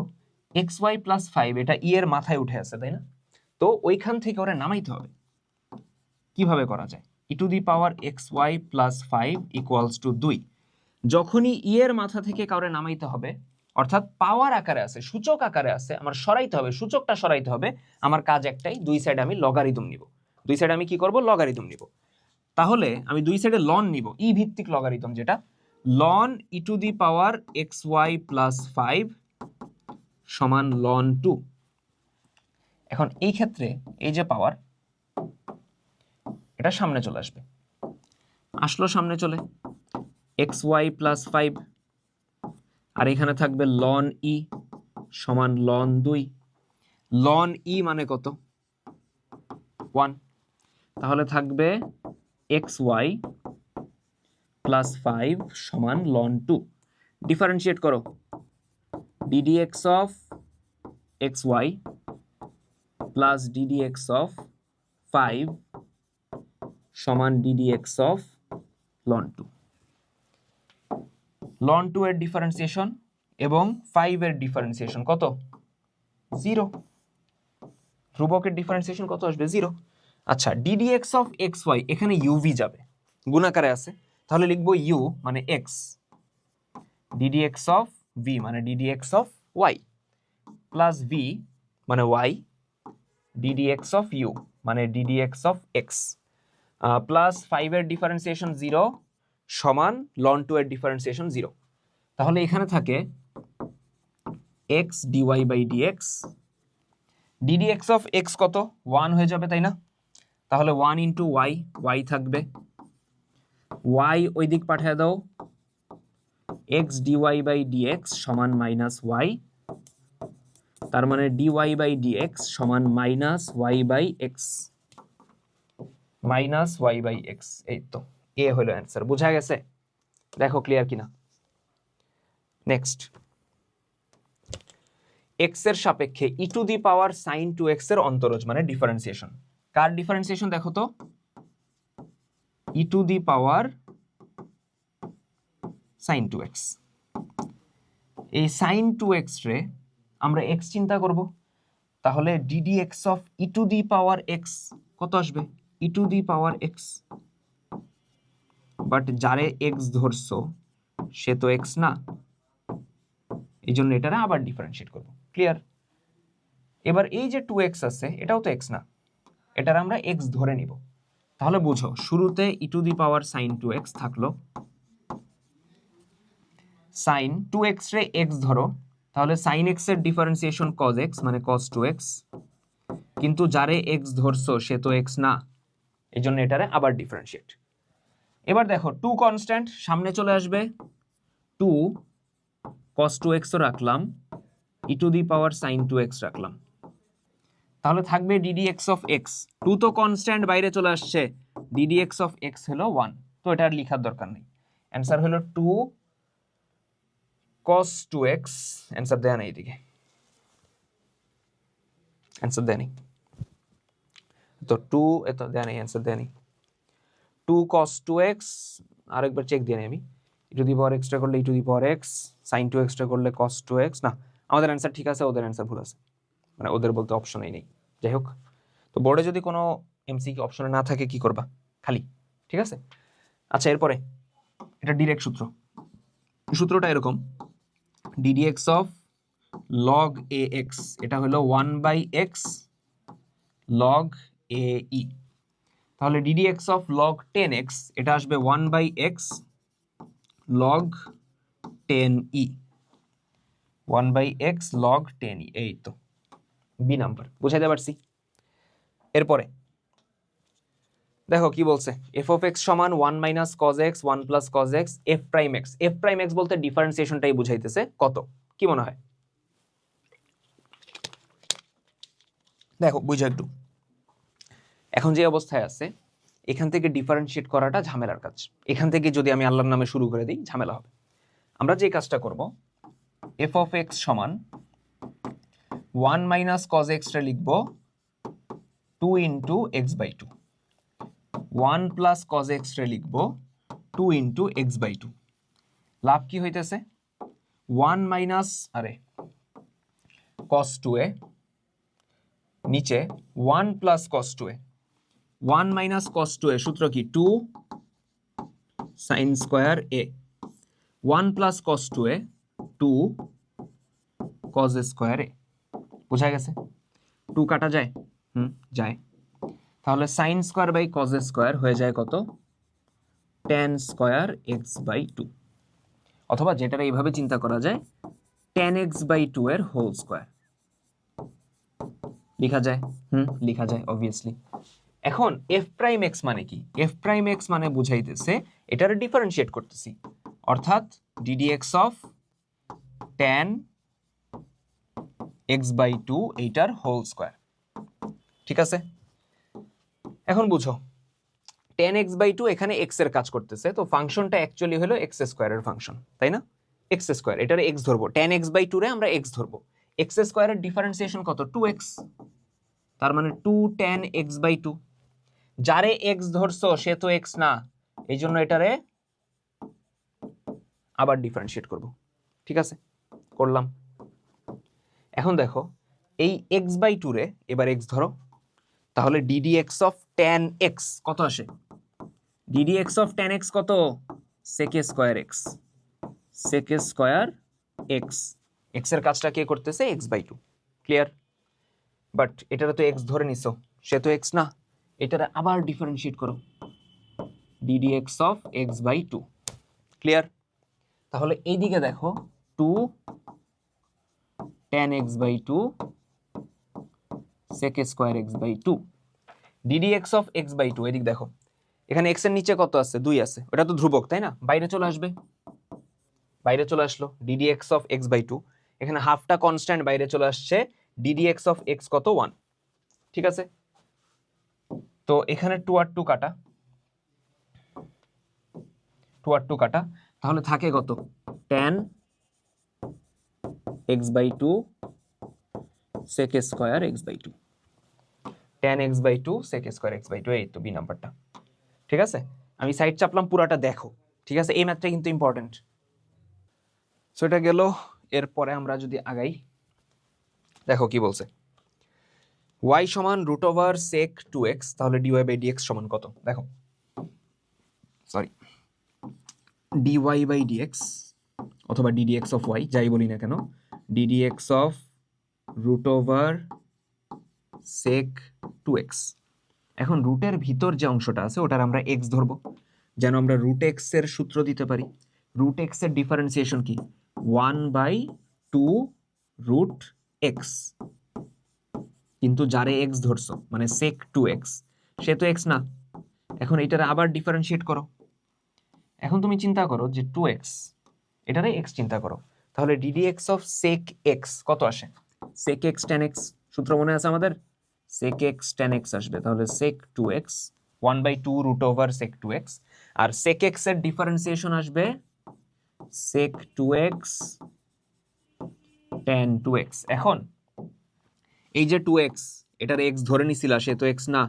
xy plus 5 এটা ই এর মাথায় উঠে আছে, তাই না, তো ওইখান থেকে ওরা নামাইতে হবে। কিভাবে করা যায়, E to the power xy plus 5 equals to 2, যখনই ই এর মাথা থেকে কাউরে নামাইতে হবে, অর্থাৎ পাওয়ার আকারে আছে, সূচক আকারে আছে, আমার সরাইতে হবে, সূচকটা সরাইতে হবে, আমার কাজ একটাই, দুই সাইডে আমি লগারিদম নিব, দুই সাইডে আমি কি করব, লগারিদম নিব। তাহলে আমি দুই সাইডে লন নিব, ই ভিত্তিক লগারিদম, যেটা ln e to the power xy plus 5 সমান লন 2। এখন এই ক্ষেত্রে এই যে পাওয়ার, এটা সামনে চলে আসবে, আসলো সামনে চলে, xy প্লাস 5, আর এখানে থাকবে লন ই সমান লন 2। লন ই মানে কত, 1, তাহলে থাকবে xy প্লাস 5 সমান লন 2। ডিফারেন্সিয়েট করো, ddx of xy plus ddx of 5 সমান ddx অফ লন 2। লন 2 এর ডিফারেন্সিয়েশন এবং 5 এর ডিফারেন্সিয়েশন কত, 0, ধ্রুবকের ডিফারেন্সিয়েশন কত আসবে, 0। আচ্ছা, ddx অফ xy, এখানে uv যাবে, গুণাকারে আছে, তাহলে লিখবো u মানে x, ddx অফ v মানে ddx of y, plus v মানে y, ddx অফ u মানে ddx অফ x, প্লাস 5 এর ডিফারেন্সিয়েশন 0 সমান লন 2 এর ডিফারেন্সিয়েশন 0। তাহলে এখানে থাকে x dy/dx, ddx of x কত, 1 হয়ে যাবে, তাই না, তাহলে 1 ইন্টু y, y থাকবে, y ওই দিক পাঠিয়ে দাও, x dy/dx সমান মাইনাস y, তার মানে dy/dx সমান মাইনাস y/x, মাইনাস y/x। এই তো এ হলো অ্যান্সার, বোঝা গেছে, দেখো ক্লিয়ার কিনা। নেক্সট, x এর সাপেক্ষে ই to the power sin 2x এর অন্তরজ মানে ডিফারেন্সিয়েশন। কার ডিফারেন্সিয়েশন দেখো তো, ই to the power sin 2x। এই সাইন 2x রে আমরা x চিন্তা করব, তাহলে ddx of e two the power x কত আসবে? e two the power x, but যারে x ধরছো সে তো x না, এই জন্য এটারে আবার ডিফারেন্সিয়েট করব। ক্লিয়ার? এবার এই যে 2x আছে এটাও তো x না, এটার আমরা x ধরে নিব। তাহলে বুঝো, শুরুতে e two the power sine 2x থাকলো, সাইন 2x রে x ধরো, তাহলে সাইন x এর ডিফারেন্সিয়েশন cos x মানে cos 2x, কিন্তু যারে x ধরছো সে তো x না, এই জন্য এটারে আবার ডিফারেন্সিয়েট। এবার দেখো 2 কনস্ট্যান্ট সামনে চলে আসবে, 2 cos 2x ও রাখলাম, e two the power sine 2x রাখলাম, তাহলে থাকবে ddx অফ x। 2 তো কনস্ট্যান্ট বাইরে চলে আসছে, ddx অফ x হলো 1, তো এটা আর লেখার দরকার নেই। অ্যান্সার হলো 2 cos 2x। অ্যান্সার দেয়া নেই এদিকে, অ্যান্সার দেয়া নেই, তো 2 এত দেয়া নেই, অ্যান্সার দেয়া নেই। 2 cos 2x আরেকবার চেক দিয়ে নেই আমি, e two the power x টা করলে e two the power x, sin 2x টা করলে cos 2x। না, আমাদের অ্যান্সার ঠিক আছে, ওদের অ্যান্সার ভুল আছে, মানে ওদের বলতে অপশনই নেই। যাই হোক, তো বোর্ডে যদি কোনো এমসিকিউ অপশনে না থাকে কি করবা? খালি। ঠিক আছে, আচ্ছা এরপরে এটা ডিরেক্ট সূত্র। সূত্রটা এরকম, ddx অফ log ax, এটা হলো 1/x log ae, তাহলে ddx অফ log 10x এটা আসবে 1/x log 10e, 1/x log 10e, এই তো বি নাম্বার, বুঝাইতে পারছি? এরপরে দেখো কি বলছে, f of x সমান 1 minus cos x 1 plus cos x f prime x। f prime x বলতে ডিফারেন্সিয়েশনটাই বুঝাইতেছে, কত কি মনে হয়? দেখো বুঝো একটু, এখন যে অবস্থায় আছে এখান থেকে ডিফারেন্সিয়েট করাটা ঝামেলার কাজ। এখান থেকে যদি আমি আল্লাহর নামে শুরু করে দিই ঝামেলা হবে। আমরা যে কাজটা করব, f of x সমান 1 minus cos x টা লিখব 2 into x by 2, 1 plus cos x রে লিখব 2 into x by 2। লাভ কি হইতেছে? 1 মাইনাস cos 2a, নিচে 1 plus cos 2a, 1 minus cos 2a সূত্র কি? 2 sin square a, 1 plus cos 2a 2 cos square a। বুঝা গেছে? 2 কাটা যায়? যায়। তাহলে sin square by cos square হয়ে যায় কত? tan square x by 2, অথবা যেটারে এইভাবে চিন্তা করা যায় tan x by 2 এর হোল স্কয়ার লেখা যায়। লেখা যায় অবভিয়াসলি। এখন f prime x মানে কি? f prime x মানে বুঝাইতেছে এটারে ডিফারেন্সিয়েট করতেছি, অর্থাৎ ddx of tan x by 2 এইটার হোল স্কয়ার। ঠিক আছে, এখন বুঝো tan x by 2 এখানে x এর কাজ করতেছে, তো ফাংশনটা অ্যাকচুয়ালি হলো x স্কয়ারের ফাংশন, তাই না? x স্কয়ার, এটারে x ধরবো, tan x by 2 রে আমরা x ধরবো। x স্কয়ারের ডিফারেন্সিয়েশন কত? 2x, তার মানে 2 tan x by 2। যারে x ধরছো সে তো x না, এই জন্য এটারে আবার ডিফারেন্সিয়েট করব। ঠিক আছে, করলাম। এখন দেখো এই x by 2 রে এবার x ধরো, তাহলে ddx of tan x কত আসে? ddx of tan x কত? sec square x, sec square x। x এর কাজটা কে করতেছে? x by 2। ক্লিয়ার? বাট এটারে তো x ধরে নিছো, সে তো x না, এটারে আবার ডিফারেন্সিয়েট করো, ddx of x by 2। Clear? তাহলে এইদিকে দেখো 2 tan x by 2 sec square x by 2, ddx of x by 2। এদিক দেখো, এখানে x এর নিচে কত আছে? 2 আছে, ওটা তো ধ্রুবক তাই না? বাইরে চলে আসবে, বাইরে চলে আসলো ddx of x by 2, এখানে হাফটা কনস্ট্যান্ট বাইরে চলে আসছে, ddx of x কত? 1। ঠিক আছে, তো এখানে 2 আর 2 কাটা, 2 আর 2 কাটা, তাহলে থাকে কত? tan x by 2 sec square x by 2, tan x by 2 sec square x by 2, এই তো বি নাম্বারটা। ঠিক আছে, আমি সাইড চাপলাম, পুরাটা দেখো। ঠিক আছে, এই ম্যাথটা কিন্তু ইম্পর্টেন্ট। সো এটা গেল এরপরে আমরা যদি আগাই, দেখো কি বলছে, y সমান রুট ওভার সেক 2x, তাহলে dy বাই dx সমান কত? দেখো সরি, dy বাই dx অথবা ddx অফ y, যাই বলি না কেন, ddx of root over sec 2x। এখন রুটের ভিতর যে অংশটা আছে ওটার আমরা x ধরবো, যেন আমরা রুট x এর সূত্র দিতে পারি। রুট x এর ডিফারেন্সিয়েশন কি? 1/2 রুট x, কিন্তু যারে x ধরছো মানে sec 2x, সে তো x না। এখন এটারে আবার ডিফারেন্সিয়েট করো। এখন তুমি চিন্তা করো যে 2x, এটারে x চিন্তা করো, তাহলে ddx অফ sec x কত আসে? sec x tan x, সূত্র মনে আছে আমাদের? sec x tan x আসবে, তাহলে sec 2x 1/2 root over sec 2x, আর sec x এর ডিফারেন্সিয়েশন আসবে sec 2x tan 2x। এখন এই যে 2x, এটার x ধরে নিছিলা, সে তো x না,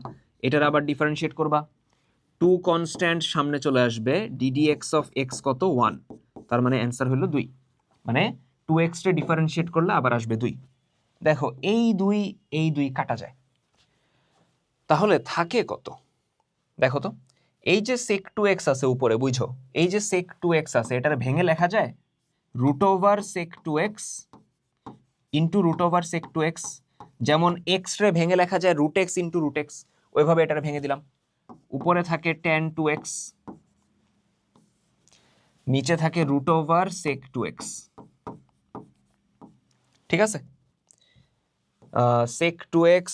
এটার আবার ডিফারেন্সিয়েট করবা, 2 কনস্ট্যান্ট সামনে চলে আসবে, ddx অফ x কত? 1, তার মানে অ্যান্সার হলো 2, মানে 2x কে ডিফারেন্সিয়েট করলে আবার আসবে 2। দেখো এই 2 কাটা যায়, তাহলে থাকে কত? দেখো তো, এই যে sec 2x আছে উপরে, বুঝো, এই যে sec 2x আছে, এটার ভেঙে লেখা যায় root over sec 2x into root over sec 2x, যেমন x রে ভেঙে লেখা যায় root x into root x, ওইভাবে এটারে ভেঙে দিলাম। উপরে থাকে tan 2x, নিচে থাকে রুট ওভার sec 2x, ঠিক আছে? sec 2x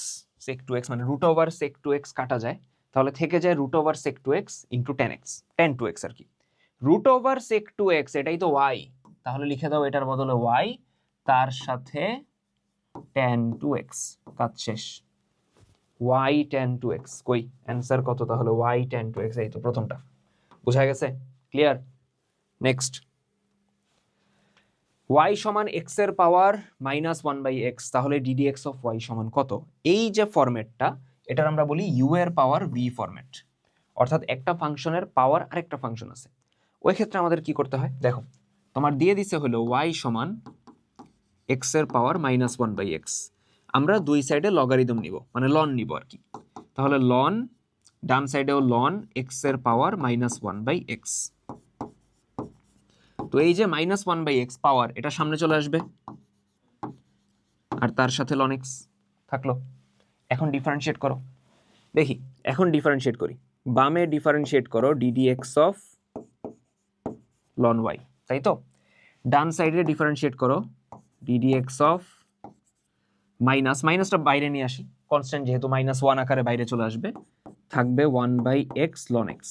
মানে রুট ওভার sec 2x কাটা যায়, তাহলে থেকে যায় root over sec 2x into tan 2x আর কি। রুট ওভার sec 2x এটাই তো y, তাহলে লিখে দাও এটার বদলে y, তার সাথে tan 2x, কাজ শেষ। y tan 2x কই? অ্যান্সার কত তাহলে? y tan 2x, এই তো প্রথমটা, বুঝা গেছে? ক্লিয়ার? নেক্সট, y সমান x এর পাওয়ার -1/x, তাহলে ddx অফ y সমান কত? এই যে ফরম্যাটটা, এটার আমরা বলি u এর পাওয়ার v ফরম্যাট, অর্থাৎ একটা ফাংশনের পাওয়ার আরেকটা ফাংশন আছে। ওই ক্ষেত্রে আমাদের কি করতে হয়? দেখো, তোমার দিয়ে দিছে হলো y সমান x এর পাওয়ার -1/x, আমরা দুই সাইডে লগারিদম নিব, মানে লন নিব আর কি। তাহলে লন, ডান সাইডেও লন x এর পাওয়ার -1/x, তো এই যে -1/x পাওয়ার, এটা সামনে চলে আসবে, আর তার সাথে ln x থাকলো। এখন ডিফারেন্সিয়েট করো, দেখি, এখন ডিফারেন্সিয়েট করি। বামে ডিফারেন্সিয়েট করো ddx অফ ln y, তাই তো? ডান সাইডে ডিফারেন্সিয়েট করো ddx অফ মাইনাসটা বাইরে নিয়ে আসি, কনস্ট্যান্ট যেহেতু -1 আকারে বাইরে চলে আসবে, থাকবে 1/x ln x।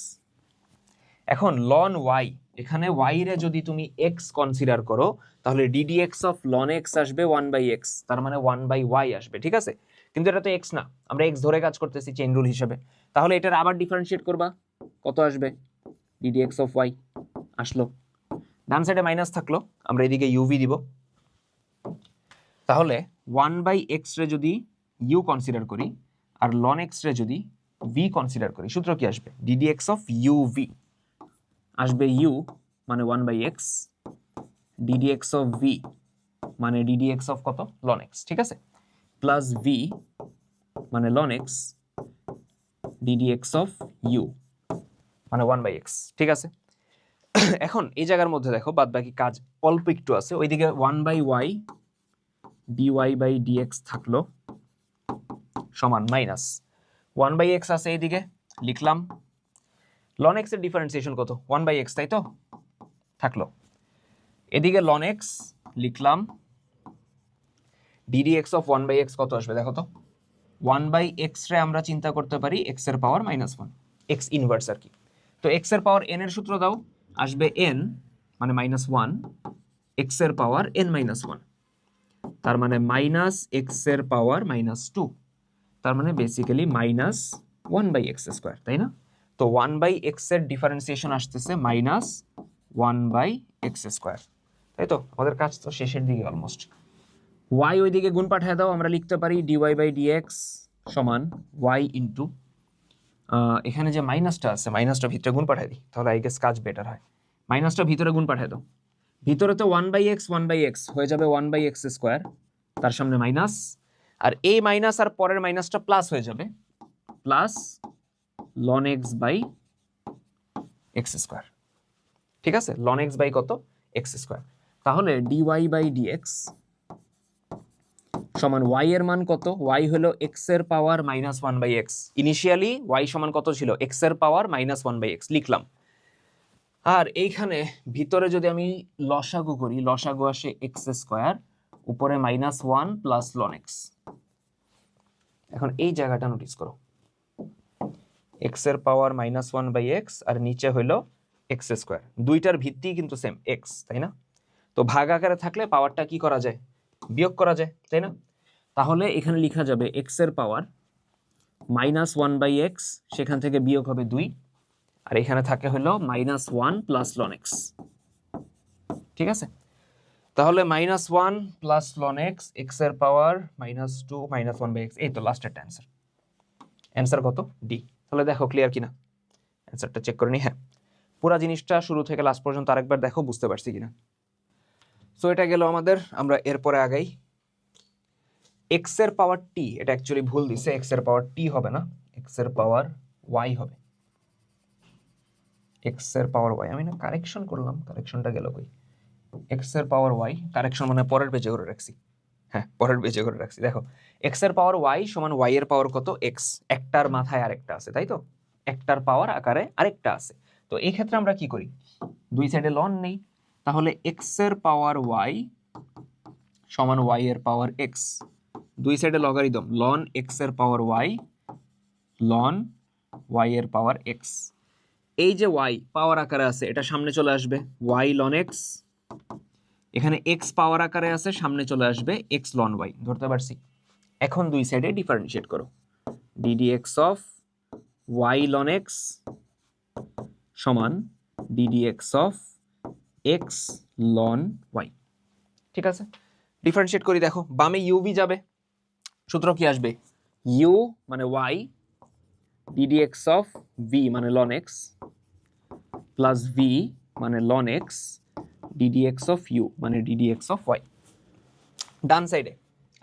এখন ln y, এখানে y রে যদি তুমি x কনসিডার করো, তাহলে ddx অফ ln x আসবে 1/x, তার মানে 1/y আসবে, ঠিক আছে? কিন্তু এটা তো x না, আমরা x ধরে কাজ করতেছি চেইন রুল হিসেবে, তাহলে এটার আবার ডিফারেন্সিয়েট করবা, কত আসবে? ddx অফ y আসলো, ডান সাইডে মাইনাস থাকলো, আমরা এদিকে uv দিব, তাহলে 1/x রে যদি u কনসিডার করি আর ln x রে যদি v কনসিডার করি, সূত্র কি আসবে? ddx অফ uv আসবে, u মানে 1/x, ddx অফ v মানে ddx অফ কত? ln x, ঠিক আছে? প্লাস v মানে ln x, ddx of u মানে 1/x, ঠিক আছে? এখন এই জায়গার মধ্যে দেখো বাদ বাকি কাজ অল্প একটু আছে, ওইদিকে 1/y dy বাই dx থাকলো সমান মাইনাস 1/x আছে, এইদিকে লিখলাম ln x এর ডিফারেন্সিয়েশন কত? 1/x, তাই তো? থাকলো, এদিকে ln x লিখলাম, ddx অফ 1/x কত আসবে দেখো তো? 1/x রে আমরা চিন্তা করতে পারি x এর পাওয়ার -1, x ইনভার্স আর কি। তো x এর পাওয়ার n এর সূত্র দাও, আসবে n মানে -1, x এর পাওয়ার n-1, তার মানে -x এর পাওয়ার -2, তার মানে বেসিক্যালি -1/x², তাই না? তো 1/x এর ডিফারেন্সিয়েশন আসতেছে -1/x², তাই তো? আমাদের কাজ তো শেষের দিকে অলমোস্ট। y ওইদিকে গুণ পাঠিয়ে দাও, আমরা লিখতে পারি dy বাই dx সমান y ইন্টু, এখানে যে মাইনাসটা আছে, মাইনাসটা ভিতরে গুণ পাঠিয়ে দিই, তাহলে আই গেস কাজ বেটার হয়। মাইনাসটা ভিতরে গুণ পাঠিয়ে দাও, ভিতরে তো 1/x হয়ে যাবে 1/x², তার সামনে মাইনাস, আর এই মাইনাস আর পরের মাইনাসটা প্লাস হয়ে যাবে, প্লাস ln x/x²। ঠিক আছে, ln x বাই কত, x²। তাহলে dy/dx সমান y এর মান কত, y হলো x এর পাওয়ার -1/x। ইনিশিয়ালি y সমান কত ছিল, x এর পাওয়ার -1/x লিখলাম। আর এইখানে ভিতরে যদি আমি লসাগু করি, লসাগু আসে x², উপরে -1 প্লাস ln x। এখন এই জায়গাটা নোটিস করো, x এর পাওয়ার -1/x আর নিচে হইলো x²। দুইটার ভিত্তি কিন্তু সেম x, তাই না? তো ভাগ আকারে থাকলে পাওয়ারটা কি করা যায়, বিয়োগ করা যায়, তাই না? তাহলে এখানে লেখা যাবে x এর পাওয়ার -1/x, সেখান থেকে বিয়োগ হবে 2, আর এখানে থাকে হলো -1 প্লাস ln x। ঠিক আছে, তাহলে -1 প্লাস ln x, x এর পাওয়ার -2 -1/x, এই তো লাস্টের অ্যান্সার। অ্যান্সার কত, ডি। তাহলে দেখো ক্লিয়ার কিনা, অ্যান্সারটা চেক করে নি। হ্যাঁ, পুরো জিনিসটা শুরু থেকে লাস্ট পর্যন্ত আরেকবার দেখো, বুঝতে পারছি কিনা। সো এটা গেল আমাদের, আমরা এরপরে আগাই। x এর পাওয়ার t, এটা অ্যাকচুয়ালি ভুল দিছে, x এর পাওয়ার t হবে না, x এর পাওয়ার y হবে। x এর পাওয়ার y, আমি না কারেকশন করলাম, কারেকশনটা গেল কই, x এর পাওয়ার y, কারেকশন মানে পরের পেজে করে রাখছি। হ্যাঁ, পরের পেজে করে রাখছি। দেখো x এর পাওয়ার y সমান y এর পাওয়ার কত, x, একটার মাথায় আরেকটা আছে, তাই তো, একটার পাওয়ার আকারে আরেকটা আছে। তো এই ক্ষেত্রে আমরা কি করি, দুই সাইডে লন নেই। তাহলে x এর পাওয়ার y সমান y এর পাওয়ার x, দুই সাইডে লগারিদম, ln x এর পাওয়ার y ln y এর পাওয়ার x। এই যে y পাওয়ার আকারে আছে, এটা সামনে চলে আসবে y ln x, এখানে x পাওয়ার আকারে আছে, সামনে চলে আসবে x ln y, ধরতে পারছি। এখন দুই সাইডে ডিফারেন্সিয়েট করো, ddx of y ln x সমান ddx of x ln y। ঠিক আছে, ডিফারেন্সিয়েট করি, দেখো বামে u v যাবে, সূত্র কি আসবে, u মানে y, ddx অফ v মানে ln x, প্লাস v মানে ln x, ddx of u মানে ddx অফ y। ডান সাইডে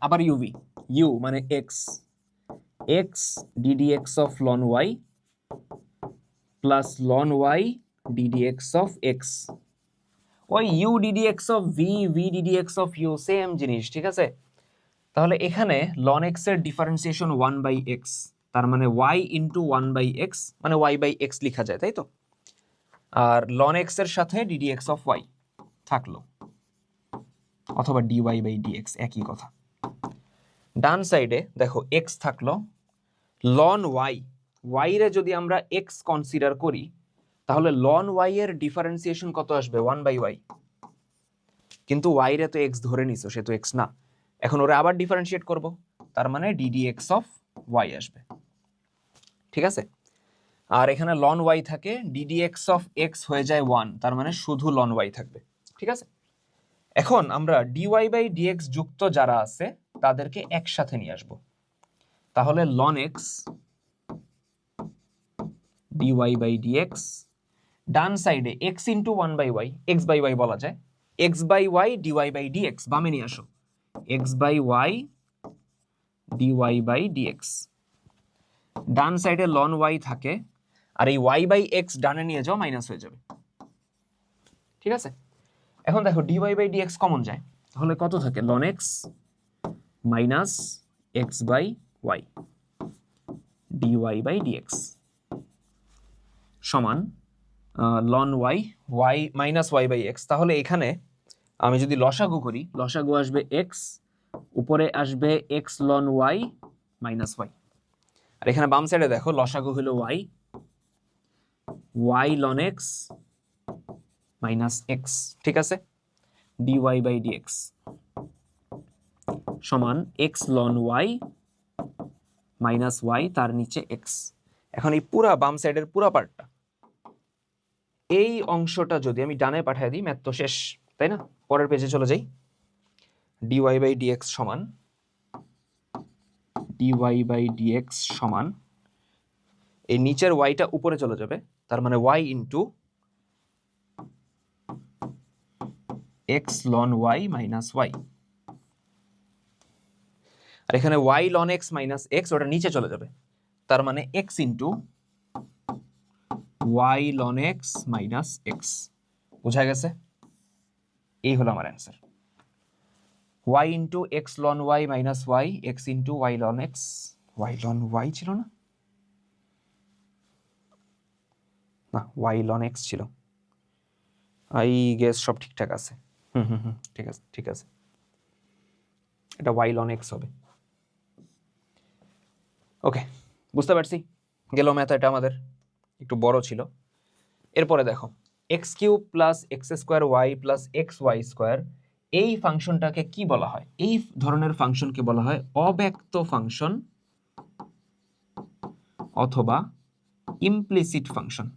আবার uv, u মানে x, x ddx of ln y plus ln y ddx of x। ওই u ddx of v, v ddx of u same জিনিস, ঠিক আছে। তাহলে এখানে ln x এর ডিফারেন্সিয়েশন 1/x, তার মানে y ইন্টু 1/x মানে y/x লেখা যায়, তাই তো। আর ln x এর সাথে ddx অফ y থাকলো, অথবা dy/dx, একই কথা। ডান সাইডে দেখো x থাকলো, ln y, y রে যদি আমরা x কনসিডার করি, তাহলে ln y এর ডিফারেন্সিয়েশন কত আসবে, 1/y। কিন্তু y রে তো x ধরে নিছো, সে তো x না। এখন ওরা আবার ডিফারেন্সিয়েট করব, তার মানে ddx অফ y আসবে। ঠিক আছে, আর এখানে ln y থাকে, ddx অফ x হয়ে যায় 1, তার মানে শুধু ln y থাকবে। ঠিক আছে, এখন আমরা dy/dx যুক্ত যারা আছে তাদেরকে একসাথে নিয়ে আসব। তাহলে ln x dy/dx, ডান সাইডে x ইন্টু 1/y, x/y বলা যায়, x/y dy/dx, বামে নিয়ে আসো, x/y dy/dx। ডান সাইডে ln y থাকে, আর এই y/x ডানে নিয়ে যাও, মাইনাস হয়ে যাবে। ঠিক আছে, এখন দেখো dy/dx কমন যায়, তাহলে কত থাকে, ln x minus x/y dy/dx সমান ln y, y minus y/x। তাহলে এখানে আমি যদি লসাগু করি, লসাগু আসবে x, উপরে আসবে x ln y minus y। আর এখানে বাম সাইডে দেখো লসাগু হলো y, y ln x minus x। ঠিক আছে, dy/dx সমান x ln y minus y, তার নিচে x। এখন এই পুরা বাম সাইডের পুরা পার্টটা, এই অংশটা যদি আমি ডানে পাঠিয়ে দিই, ম্যাথ তো শেষ, তাই না। পরের পেজে চলে যাই, dy/dx সমান dy/dx সমান, এই নিচের yটা উপরে চলে যাবে, তার মানে y into X ln Y minus Y, আর এখানে Y ln X minus X ওটা নিচে চলে যাবে, তার মানে X into Y ln X minus X. বোঝা গেছে? এই হলো আমার answer. Y into X ln Y minus Y, X into Y ln X, Y ln Y ছিল না, না ওয়াই লন এক্স ছিল, আই গেস সব ঠিকঠাক আছে। ঠিক আছে ঠিক আছে, এটা ওয়াই লন এক্স হবে। ওকে, বুঝতে পারছি, গেল ম্যাথ। এটা আমাদের একটু বড় ছিল। এরপরে দেখো x cube plus x square y plus x y square, এই ফাংশনটাকে কি বলা হয়? এই ধরনের ফাংশনকে বলা হয় অব্যক্ত ফাংশন অথবা ইমপ্লিসিট ফাংশন।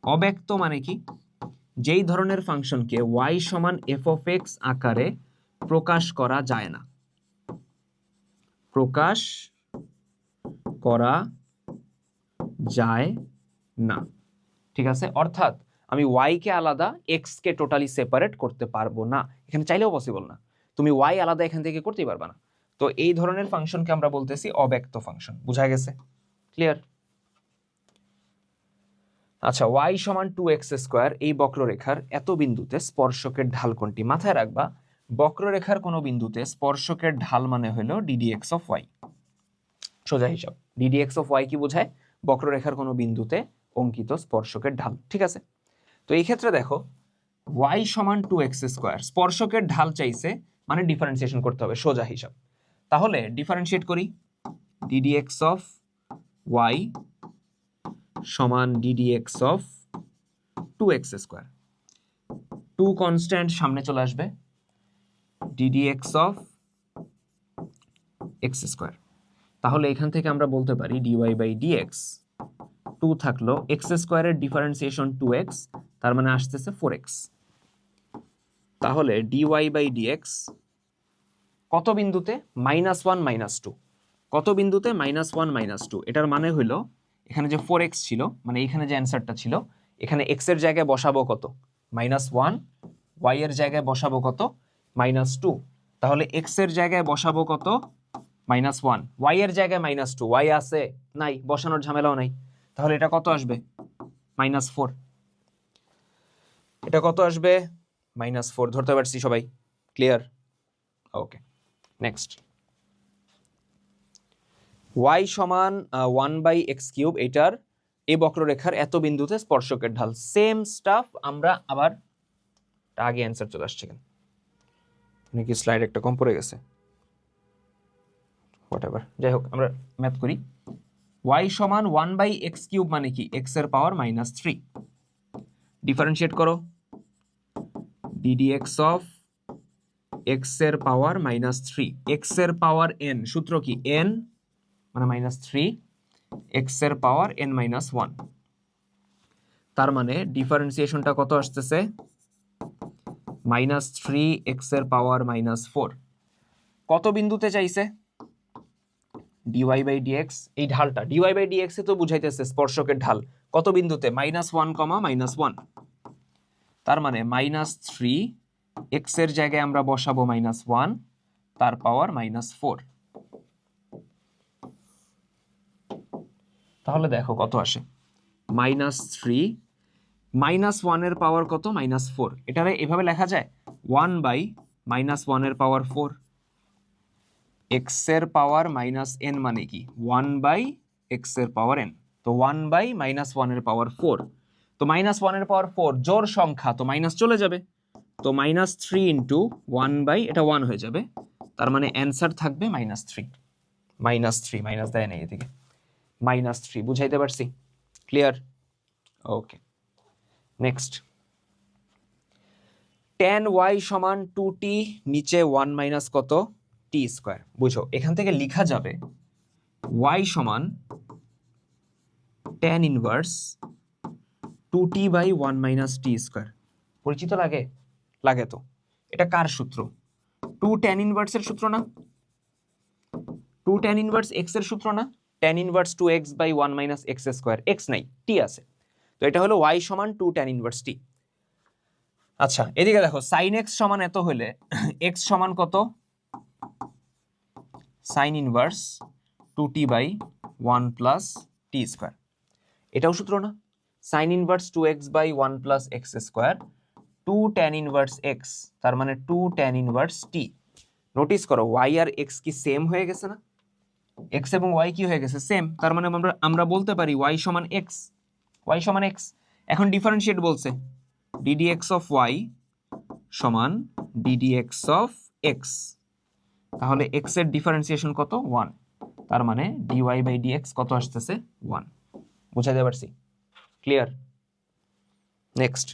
অব্যক্ত মানে কি? যেই ধরনের ফাংশনকে y সমান এফ অফ এক্স আকারে প্রকাশ করা যায় না, প্রকাশ করা যায় না, ঠিক আছে? অর্থাৎ আমি y কে আলাদা x কে টোটালি সেপারেট করতে পারবো না, এখানে চাইলেও পসিবল না, তুমি y আলাদা এখান থেকে করতেই পারবে না। তো এই ধরনের ফাংশনকে আমরা বলতেছি অব্যক্ত ফাংশন। বুঝা গেছে? ক্লিয়ার? আচ্ছা, y সমান 2x স্কোয়ার এই বক্ররেখার এত বিন্দুতে স্পর্শকের ঢাল কোনটি? মাথায় রাখবা, বক্ররেখার কোনো বিন্দুতে স্পর্শকের ঢাল মানে হলো ddx অফ y। সোজা হিসাব, ddx অফ y কি বোঝায়? বক্ররেখার কোনো বিন্দুতে অঙ্কিত স্পর্শকের ঢাল, ঠিক আছে? তো এই ক্ষেত্রে দেখো y সমান 2x স্কোয়ার, স্পর্শকের ঢাল চাইছে মানে ডিফারেন্সিয়েশন করতে হবে, সোজা হিসাব। তাহলে ডিফারেন্সিয়েট করি, ddx অফ y সমান ddx of 2x square, 2 constant সামনে চলে আসবে, ddx অফ x স্কোয়ার। তাহলে এখান থেকে আমরা বলতে পারি dy বাই dx, 2 থাকলো, x স্কোয়ারের ডিফারেন্সিয়েশন 2x, তার মানে আসতেছে 4x। তাহলে dy বাই dx কত বিন্দুতে? -1 -2। কত বিন্দুতে? -1 -2। এটার মানে হইলো এখানে যে 4x ছিল, মানে এখানে যে অ্যান্সারটা ছিল, এখানে x এর জায়গায় বসাবো কত? -1, y এর জায়গায় বসাবো কত? -2। তাহলে x এর জায়গায় বসাবো কত? -1, y এর জায়গায় -2, y আছে নাই, বসানোর ঝামেলাও নাই। তাহলে এটা কত আসবে? -4। এটা কত আসবে? -4। ধরতে পারছি সবাই? ক্লিয়ার? Okay, next. y সমান 1/x³ এটার এই বক্ররেখার এত বিন্দুতে স্পর্শকের ঢাল। সেম স্টাফ আমরা আবার আগে অ্যান্সার চলে আসছে কেন? নাকি স্লাইড একটা কম পড়ে গেছে? হোয়াটএভার, যাই হোক আমরা ম্যাথ করি। y সমান 1/x³ মানে কি? x এর পাওয়ার -3। ডিফারেন্সিয়েট করো, ddx অফ x এর পাওয়ার -3, x এর পাওয়ার n, সূত্র কি? n মানে -3, x এর পাওয়ার n-1। তার মানে ডিফারেন্সিয়েশনটা কত আসতেছে? -3x এর পাওয়ার -4। কত বিন্দুতে চাইছে? dy বাই dx, এই ঢালটা dy বাই dx এ তো বুঝাইতেছে স্পর্শকের ঢাল। কত বিন্দুতে? -1, -1। তার মানে -3, x এর জায়গায় আমরা বসাবো -1, তার পাওয়ার -4। তাহলে দেখো কত আসে, -3, -1 এর পাওয়ার কত? -4। এটারে এভাবে লেখা যায় 1/-1 এর পাওয়ার 4। x এর পাওয়ার -n মানে কি? 1/x এর পাওয়ার n। তো 1/-1 এর পাওয়ার 4। তো -1 এর পাওয়ার 4 জোড় সংখ্যা, তো মাইনাস চলে যাবে। তো -3 ইন্টু 1/, এটা 1 হয়ে যাবে, তার মানে অ্যান্সার থাকবে -3। -3 মাইনাস দেয় নেই এদিকে, -3। বুঝাইতে পারছি? Clear? Okay, next. tan y সমান 2t, নিচে 1 মাইনাস কত? t square. বুঝো, এখান থেকে লেখা যাবে y সমান tan inverse 2t by 1 minus t square. পরিচিত লাগে? লাগে তো। এটা কার সূত্র? 2 tan ইনভার্সের সূত্র না? 2 tan ইনভার্স x এর সূত্র না? tan inverse 2x by 1 minus x square, x নাই, t আছে। তো এটা হলো y সমান 2 tan ইনভার্স t। আচ্ছা এদিকে দেখো সাইন এক্স সমান এত হলে এক্স সমান কত, sine inverse 2t by 1 plus t square, এটাও সূত্র না? Sine inverse 2x by 1 plus x square 2 tan inverse x, তার মানে 2 ট্যান ইনভার্স টি। নোটিস করো y আর x কি সেম হয়ে গেছে না? x এবং y কি হয়ে গেছে সেম, তার মানে আমরা বলতে পারি y সমান x, y সমান x। এখন ডিফারেন্সিয়েট বলছে ddx অফ y সমান ddx অফ x, তাহলে x এর ডিফারেন্সিয়েশন কত 1, তার মানে dy বাই dx কত আসতেছে 1। বুঝাইতে পারছি? ক্লিয়ার? নেক্সট।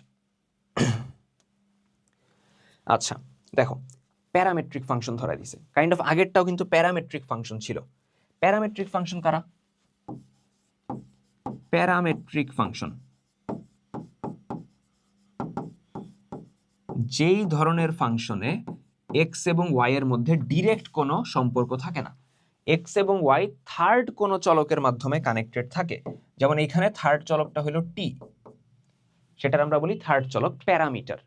আচ্ছা দেখো প্যারামেট্রিক ফাংশন ধরা দিছে, কাইন্ড অফ আগেরটাও কিন্তু প্যারামেট্রিক ফাংশন ছিল। প্যারামেট্রিক ফাংশন কারা? প্যারামেট্রিক ফাংশন যেই ধরনের ফাংশনে এক্স এবং ওয়াই এর মধ্যে ডিরেক্ট কোনো সম্পর্ক থাকে না, এক্স এবং ওয়াই থার্ড কোনো চলকের মাধ্যমে কানেক্টেড থাকে। যেমন এইখানে থার্ড চলকটা হলো টি, সেটার আমরা বলি থার্ড চলক প্যারামিটার।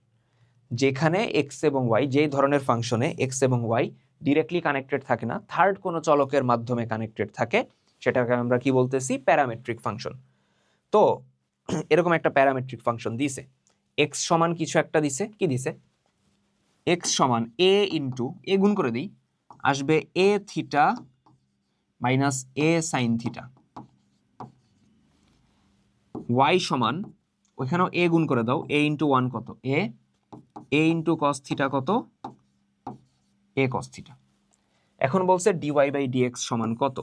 যেখানে এক্স এবং ওয়াই, যেই ধরনের ফাংশনে এক্স এবং ওয়াই ডিরেক্টলি কানেক্টেড থাকে না, থার্ড কোনো চলকের মাধ্যমে কানেক্টেড থাকে, সেটাকে আমরা কি বলতেছি? Parametric function. তো এরকম একটা প্যারামেট্রিক ফাংশন দিছে, এক্স সমান কিছু একটা দিছে, কি দিছে? এক্স সমান এ ইন্টু, এ গুণ করে দিই, আসবে এ theta minus A sine theta. Y সমান, ওইখানেও এ গুণ করে দাও, এ ইন্টু ওয়ান কত এ, এ ইন্টু কস থিটা কত এ কস থিটা। এখন বলছে ডিওয়াই বাই ডিএক্স সমান কত?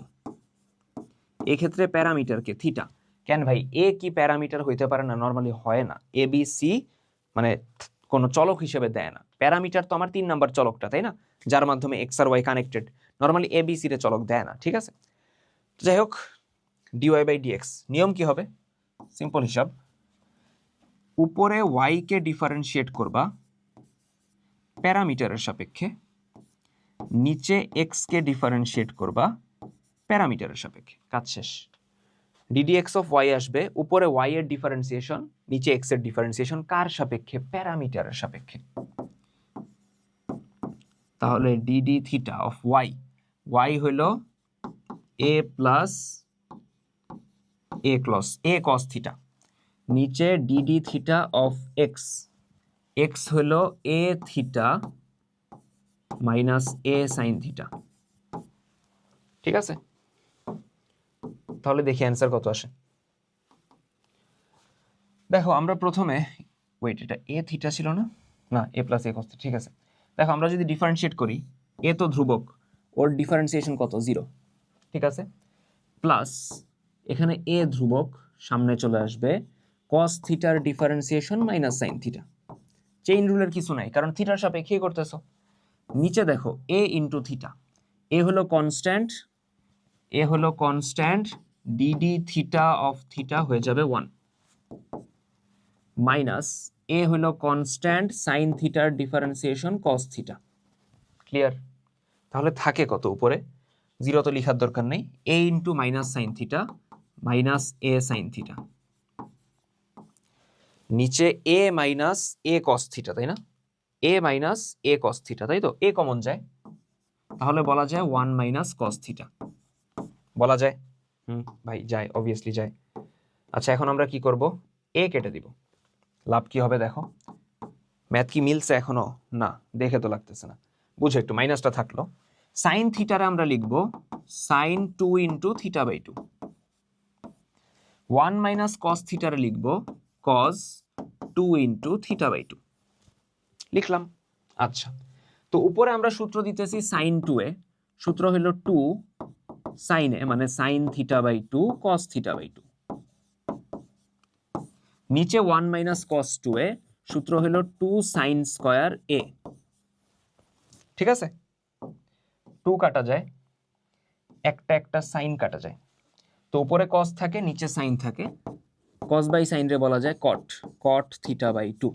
এক্ষেত্রে প্যারামিটারকে থিটা। কেন ভাই, এ কি প্যারামিটার হইতে পারে না? নর্মালি হয় না, এ বি সি মানে কোনো চলক হিসেবে দেয় না। প্যারামিটার তো আমার 3 নাম্বার চলকটা, তাই না, যার মাধ্যমে x R Y connected. Normally A B C রে চলক দেয় না, ঠিক আছে? যাই হোক, ডিওয়াই বাই ডিএক্স নিয়ম কি হবে? সিম্পল হিসাব, উপরে ওয়াই কে ডিফারেন্সিয়েট করবা প্যারামিটারের সাপেক্ষে, নিচে এক্স কে ডিফারেন্সিয়েট করবা প্যারামিটারের সাপেক্ষে, কাজ শেষ। ddx অফ y আসবে উপরে y এর ডিফারেন্সিয়েশন, নিচে x এর ডিফারেন্সিয়েশন, কার সাপেক্ষে? প্যারামিটারের সাপেক্ষে। তাহলে dd theta of y, y হইল a plus a cos theta, নিচে dd theta of x, x হইল a theta minus a sine theta. ঠিক আছে, তাহলে দেখি অ্যান্সার কত আসে। দেখো আমরা প্রথমে, ওয়েট, এটা এ থিটা ছিল না? না, এ প্লাস এ কস, ঠিক আছে। দেখো আমরা যদি ডিফারেন্সিয়েট করি, এ তো ধ্রুবক, ওর ডিফারেন্সিয়েশন কত? 0, ঠিক আছে। প্লাস এখানে এ ধ্রুবক, সামনে চলে আসবে কস থিটার differentiation minus sine theta. Chain রুলের কিছু নাই, কারণ থিটার সাপেক্ষেই করতেছো। নিচে দেখো এ ইন্টু থিটা, এ হলো কনস্ট্যান্ট, এ হলো constant, d d theta of theta হয়ে যাবে 1, মাইনাস এ হলো কনস্ট্যান্ট সাইন থিটার ডিফারেন্সিয়েশন কস থিটা। ক্লিয়ার? তাহলে থাকে কত উপরে? 0 তো লেখার দরকার নেই, A into minus sine theta minus A sine theta, নিচে A minus A cos theta, তাই না? এ মাইনাস এ কস থিটা, তাই তো? এ কমন যায়, তাহলে বলা যায় 1 মাইনাস কস থিটা। বলা যায়? ভাই যায়, অবভিয়াসলি যায়। আচ্ছা এখন আমরা কি করব? এ কেটে দিব। লাভ কি হবে দেখো? ম্যাথ কি মিলছে এখনো? না, দেখে তো লাগতেছে না। বুঝো একটু, মাইনাসটা থাকলো। সাইন থিটারে আমরা লিখব sine 2 into theta by 2। 1 minus cos থিটারে লিখব কস 2 ইন্টু থিটা বাই 2। লিখলাম। আচ্ছা, তো উপরে আমরা সূত্র দিতেছি সাইন 2 এ, সূত্র হলো 2 সাইন এ, মানে sine theta by 2 cos theta by 2। নিচে 1 মাইনাস কস 2 এ, সূত্র হলো 2 সাইন স্কয়ার এ। ঠিক আছে, 2 কাটা যায়, একটা একটা সাইন কাটা যায়, তো উপরে কস থাকে নিচে সাইন থাকে, কস বাই সাইন রে বলা যায় কট, কট থিটা বাই 2।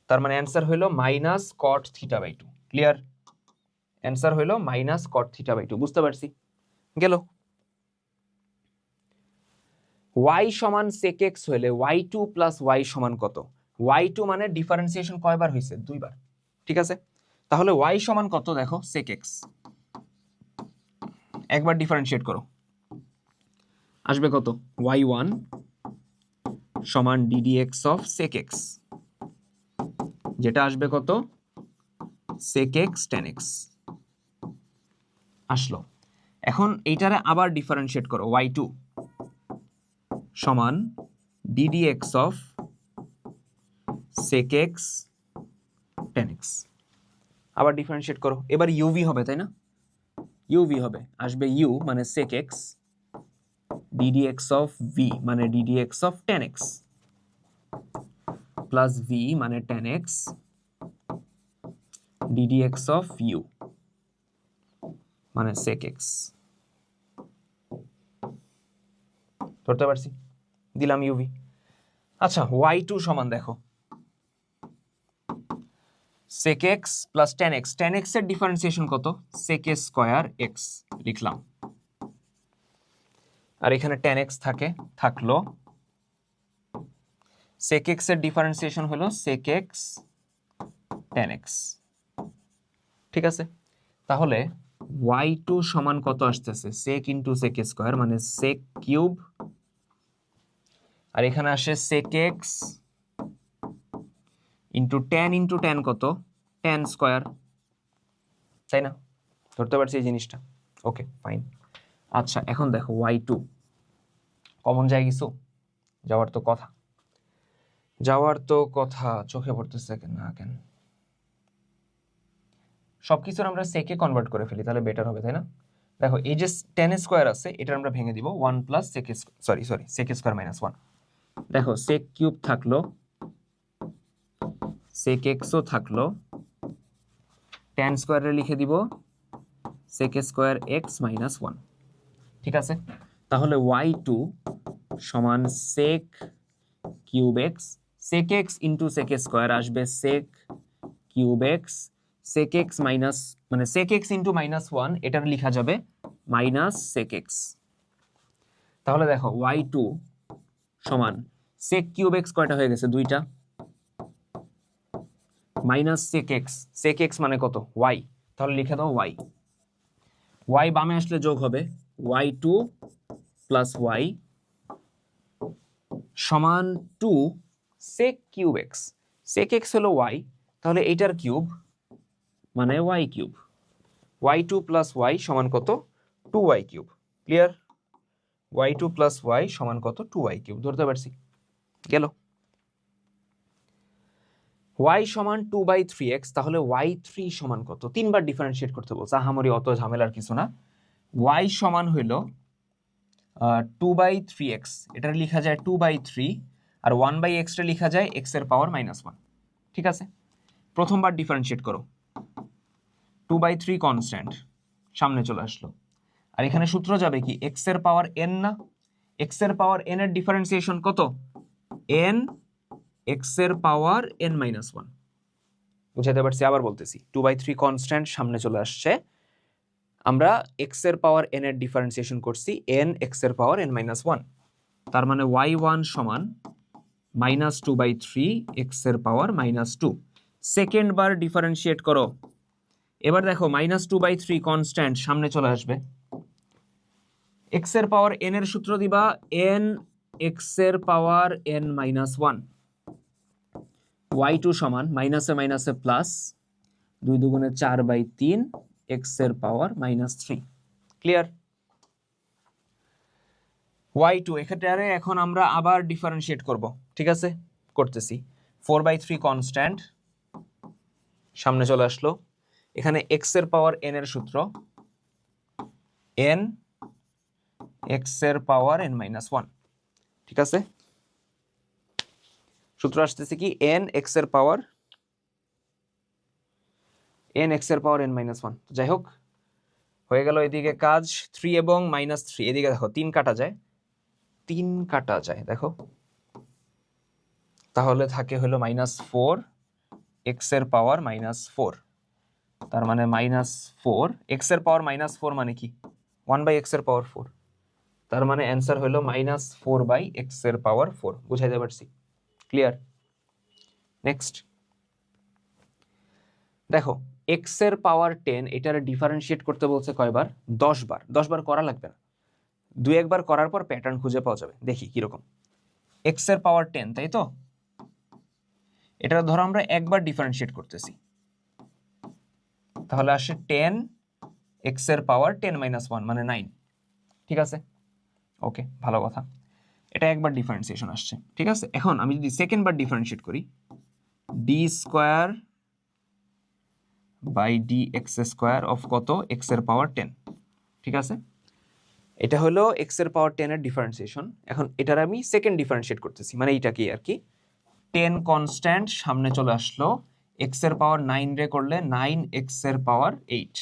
তার মানে অ্যান্সার হইলো minus cot theta by 2। Clear? Answer হইলো মাইনাস কট থিটা বাই 2। বুঝতে পারছি? গেল। y সমান sec x হইলে y2 প্লাস y সমান কত? y2 মানে ডিফারেন্সিয়েশন কয়বার হয়েছে? 2বার। ঠিক আছে, তাহলে y সমান কত দেখো sec x, একবার ডিফারেন্সিয়েট করো, আসবে কত? y1 সমান ddx অফ sec x, যেটা আসবে কত? sec x tan x আসলো। এখন এইটারে আবার ডিফারেন্সিয়েট করো, y2 সমান ddx of sec x tan x, আবার ডিফারেন্সিয়েট করো, এবার uv হবে তাই না? uv হবে, আসবে u মানে sec x ddx of v মানে ddx of tan x plus v মানে tan x ddx of u মানে sec x। ধরতে পারছি? দিলাম uv। আচ্ছা, y2 সমান দেখো sec x plus tan x, tan x এর ডিফারেন্সিয়েশন কত? sec a স্কয়ার x লিখলাম, আর এখানে tan x থাকলো, sec x এর ডিফারেন্সিয়েশন হলো sec x tan x। ঠিক আছে, তাহলে y2 সমান কত আসতেছে? sec into sec a square মানে sec কিউব, আর এখানে আসে sec x ইন্টু tan কত? tan স্কয়ার, তাই না? ধরতে পারছি এই জিনিসটা? Okay fine. আচ্ছা, এখন দেখো y2 কমন যায় কিছু? যাওয়ার তো কথা চোখে পড়তেছে না কেন? সবকিছুর আমরা সেকে কনভার্ট করে ফেলি, তাহলে বেটার হবে তাই না? দেখো এই যে tan স্কয়ার আছে, এটা আমরা ভেঙে দিব 1 plus sec sorry sec square minus 1। দেখো sec কিউব থাকলো, sec x ও থাকলো, tan স্কয়ারে লিখে দিব sec স্কয়ার x মাইনাস 1। ঠিক আছে, তাহলে y2 সমান sec cube x, sec x into sec square আসবে sec cube x, sec x minus মানে sec x ইন্টু মাইনাস 1, এটার লিখা যাবে মাইনাস sec x। তাহলে দেখো y2 সমান sec কিউব x কয়টা হয়ে গেছে? 2টা, মাইনাস sec x মানে কত? y, তাহলে লিখে দাও y। y বামে আসলে যোগ হবে, y2 প্লাস y সমান 2 sec cube x, sec x হলো y, তাহলে এইটার কিউব মানে y cube, y2 plus y সমান কত? 2y cube. Clear? y2 plus y সমান কত? 2y cube. ধরতে পারছি? গেল। y সমান 2/3x, তাহলে y3 সমান কত? 3বার ডিফারেন্সিয়েট করতে বলছে, আহামরি অত ঝামেলার কিছু না। y সমান হইল 2/3x, এটা লিখা যায় 2/3, আর 1/x টা লিখা যায় x এর পাওয়ার -1। ঠিক আছে, প্রথমবার ডিফারেন্সিয়েট করো, 2/3 কনস্ট্যান্ট সামনে চলে আসলো, আর এখানে সূত্র যাবে কি? x এর পাওয়ার n না? x এর পাওয়ার n এর ডিফারেন্সিয়েশন কত? n x এর পাওয়ার n-1। বুঝাতে পারছি? আবার বলতেছি, 2/3 কনস্ট্যান্ট সামনে চলে আসছে, আমরা x এর পাওয়ার n এর ডিফারেন্সিয়েশন করছি n x এর পাওয়ার n-1, তার মানে y1 সমান -2/3 x এর পাওয়ার -2। সেকেন্ড বার ডিফারেন্সিয়েট করো, এবার দেখো -2/3 কনস্ট্যান্ট সামনে চলে আসবে, x এর পাওয়ার n এর সূত্র দিবা n x এর পাওয়ার n-1, y2 সমান মাইনাসে মাইনাসে প্লাস 2 দুগুণে 4/3 x এর পাওয়ার -3। ক্লিয়ার? y2 এক্ষেত্রে এখন আমরা আবার ডিফারেন্সিয়েট করব। ঠিক আছে, করতেছি। 4/3 কনস্ট্যান্ট সামনে চলে আসলো, এখানে x এর পাওয়ার n এর সূত্র n x এর পাওয়ার n-1। ঠিক আছে, সূত্র আসতেছে কি? n x এর পাওয়ার n-1। যাই হোক, হয়ে গেল এদিকে কাজ। 3 এবং -3 এদিকে দেখো 3 কাটা যায়, 3 কাটা যায় দেখো, তাহলে থাকে হলো -4 x এর পাওয়ার -4, তার মানে -4 x এর পাওয়ার -4 মানে কি? 1/x এর পাওয়ার 4, তার মানে অ্যান্সার হলো -4/x এর পাওয়ার 4। বুঝাইতে পারছি? ক্লিয়ার? নেক্সট দেখো এক্স এর পাওয়ার 10 এটার ডিফারেন্সিয়েট করতে বলছে কয়বার? 10 বার। 10 বার করা লাগবে না, দুই একবার করার পর প্যাটার্ন খুঁজে পাওয়া যাবে। দেখি কিরকম। এক্স এর পাওয়ার 10, তাই তো? এটা ধরো আমরা একবার ডিফারেন্সিয়েট করতেছি, তাহলে আসে 10 এক্স এর পাওয়ার 10 - 1 মানে 9। ঠিক আছে, ওকে, ভালো কথা। এটা একবার ডিফারেন্সিয়েশন আসছে, ঠিক আছে। এখন আমি যদি সেকেন্ড বার ডিফারেন্সিয়েট করি, d square by d x square of কত? এক্স এর পাওয়ার 10। ঠিক আছে, এটা হলো এক্স এর পাওয়ার 10 এর ডিফারেন্সিয়েশন। এখন এটার আমি সেকেন্ড ডিফারেন্সিয়েট করতেছি, মানে এইটা কি আর কি, 10 কনস্ট্যান্ট সামনে চলে আসলো, এক্স এর পাওয়ার 9 রে করলে 9 এক্স এর পাওয়ার 8,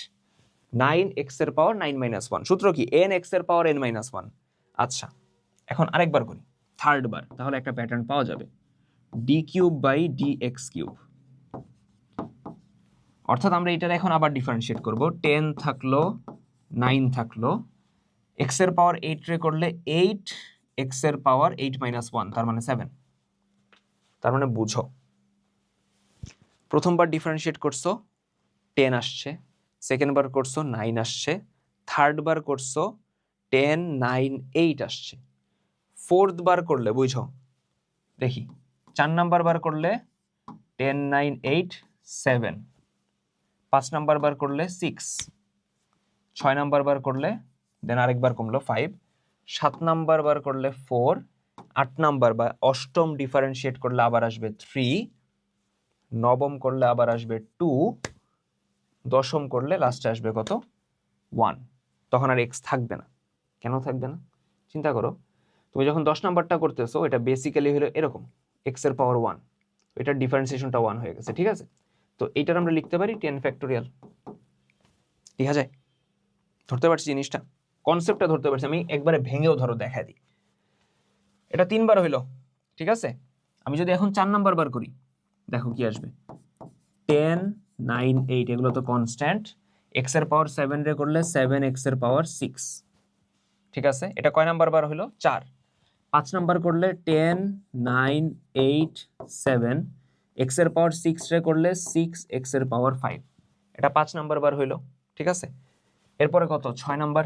9 এক্স এর পাওয়ার 9 - 1। সূত্র কি? n এক্স এর পাওয়ার n - 1। আচ্ছা, এখন আরেকবার করি, থার্ড বার, তাহলে একটা প্যাটার্ন পাওয়া যাবে, d cube by d x cube. অর্থাৎ আমরা এটার এখন আবার ডিফারেন্সিয়েট করব, 10 থাকলো 9 থাকলো, এক্স এর পাওয়ার 8 রে করলে 8 এক্স এর পাওয়ার 8 - 1, তার মানে 7। তার মানে বুঝো, প্রথমবার ডিফারেন্সিয়েট করছো 10 আসছে, সেকেন্ড বার করছো 9 আসছে, থার্ড বার করছো 10 9 8 আসছে, ফোর্থ বার করলে বুঝো, দেখি 4 নাম্বার বার করলে 10 9 8 7, 5 নাম্বার বার করলে 6, 6 নাম্বার বার করলে দেন আরেকবার কমলো 5, 7 নাম্বার বার করলে 4, 8 নাম্বার বা অষ্টম ডিফারেন্সিয়েট করলে আবার আসবে 3, নবম করলে আবার আসবে 2, দশম করলে লাস্টে আসবে কত? 1। তখন আর এক্স থাকবে না। কেন থাকবে না? চিন্তা করো, তুমি যখন 10 নাম্বারটা করতেছো এটা বেসিক্যালি হলো এরকম, এক্স এর পাওয়ার 1, এটার ডিফারেন্সিয়েশনটা 1 হয়ে গেছে। ঠিক আছে, তো এইটার আমরা লিখতে পারি 10 ফ্যাক্টোরিয়াল। ঠিক আছে, ধরতে পারছি জিনিসটা, কনসেপ্টটা ধরতে পারছি। আমি একবারে ভেঙেও ধরো দেখা দিই, এটা 3 বার হইলো। ঠিক আছে, আমি যদি এখন 4 নাম্বার বার করি, দেখো কি আসবে, 10 9 8, এগুলো তো কনস্ট্যান্ট, এক্স এর পাওয়ার 7 রে করলে 7 এক্স এর পাওয়ার 6। ঠিক আছে, এটা কয় নাম্বার বার হলো? 4। 5 নাম্বার করলে 10 9 8 7, এক্স এর পাওয়ার 6 রে করলে 6 এক্স এর পাওয়ার 5, এটা 5 নাম্বার বার হইলো। ঠিক আছে, এরপরে কত? 6 নাম্বার,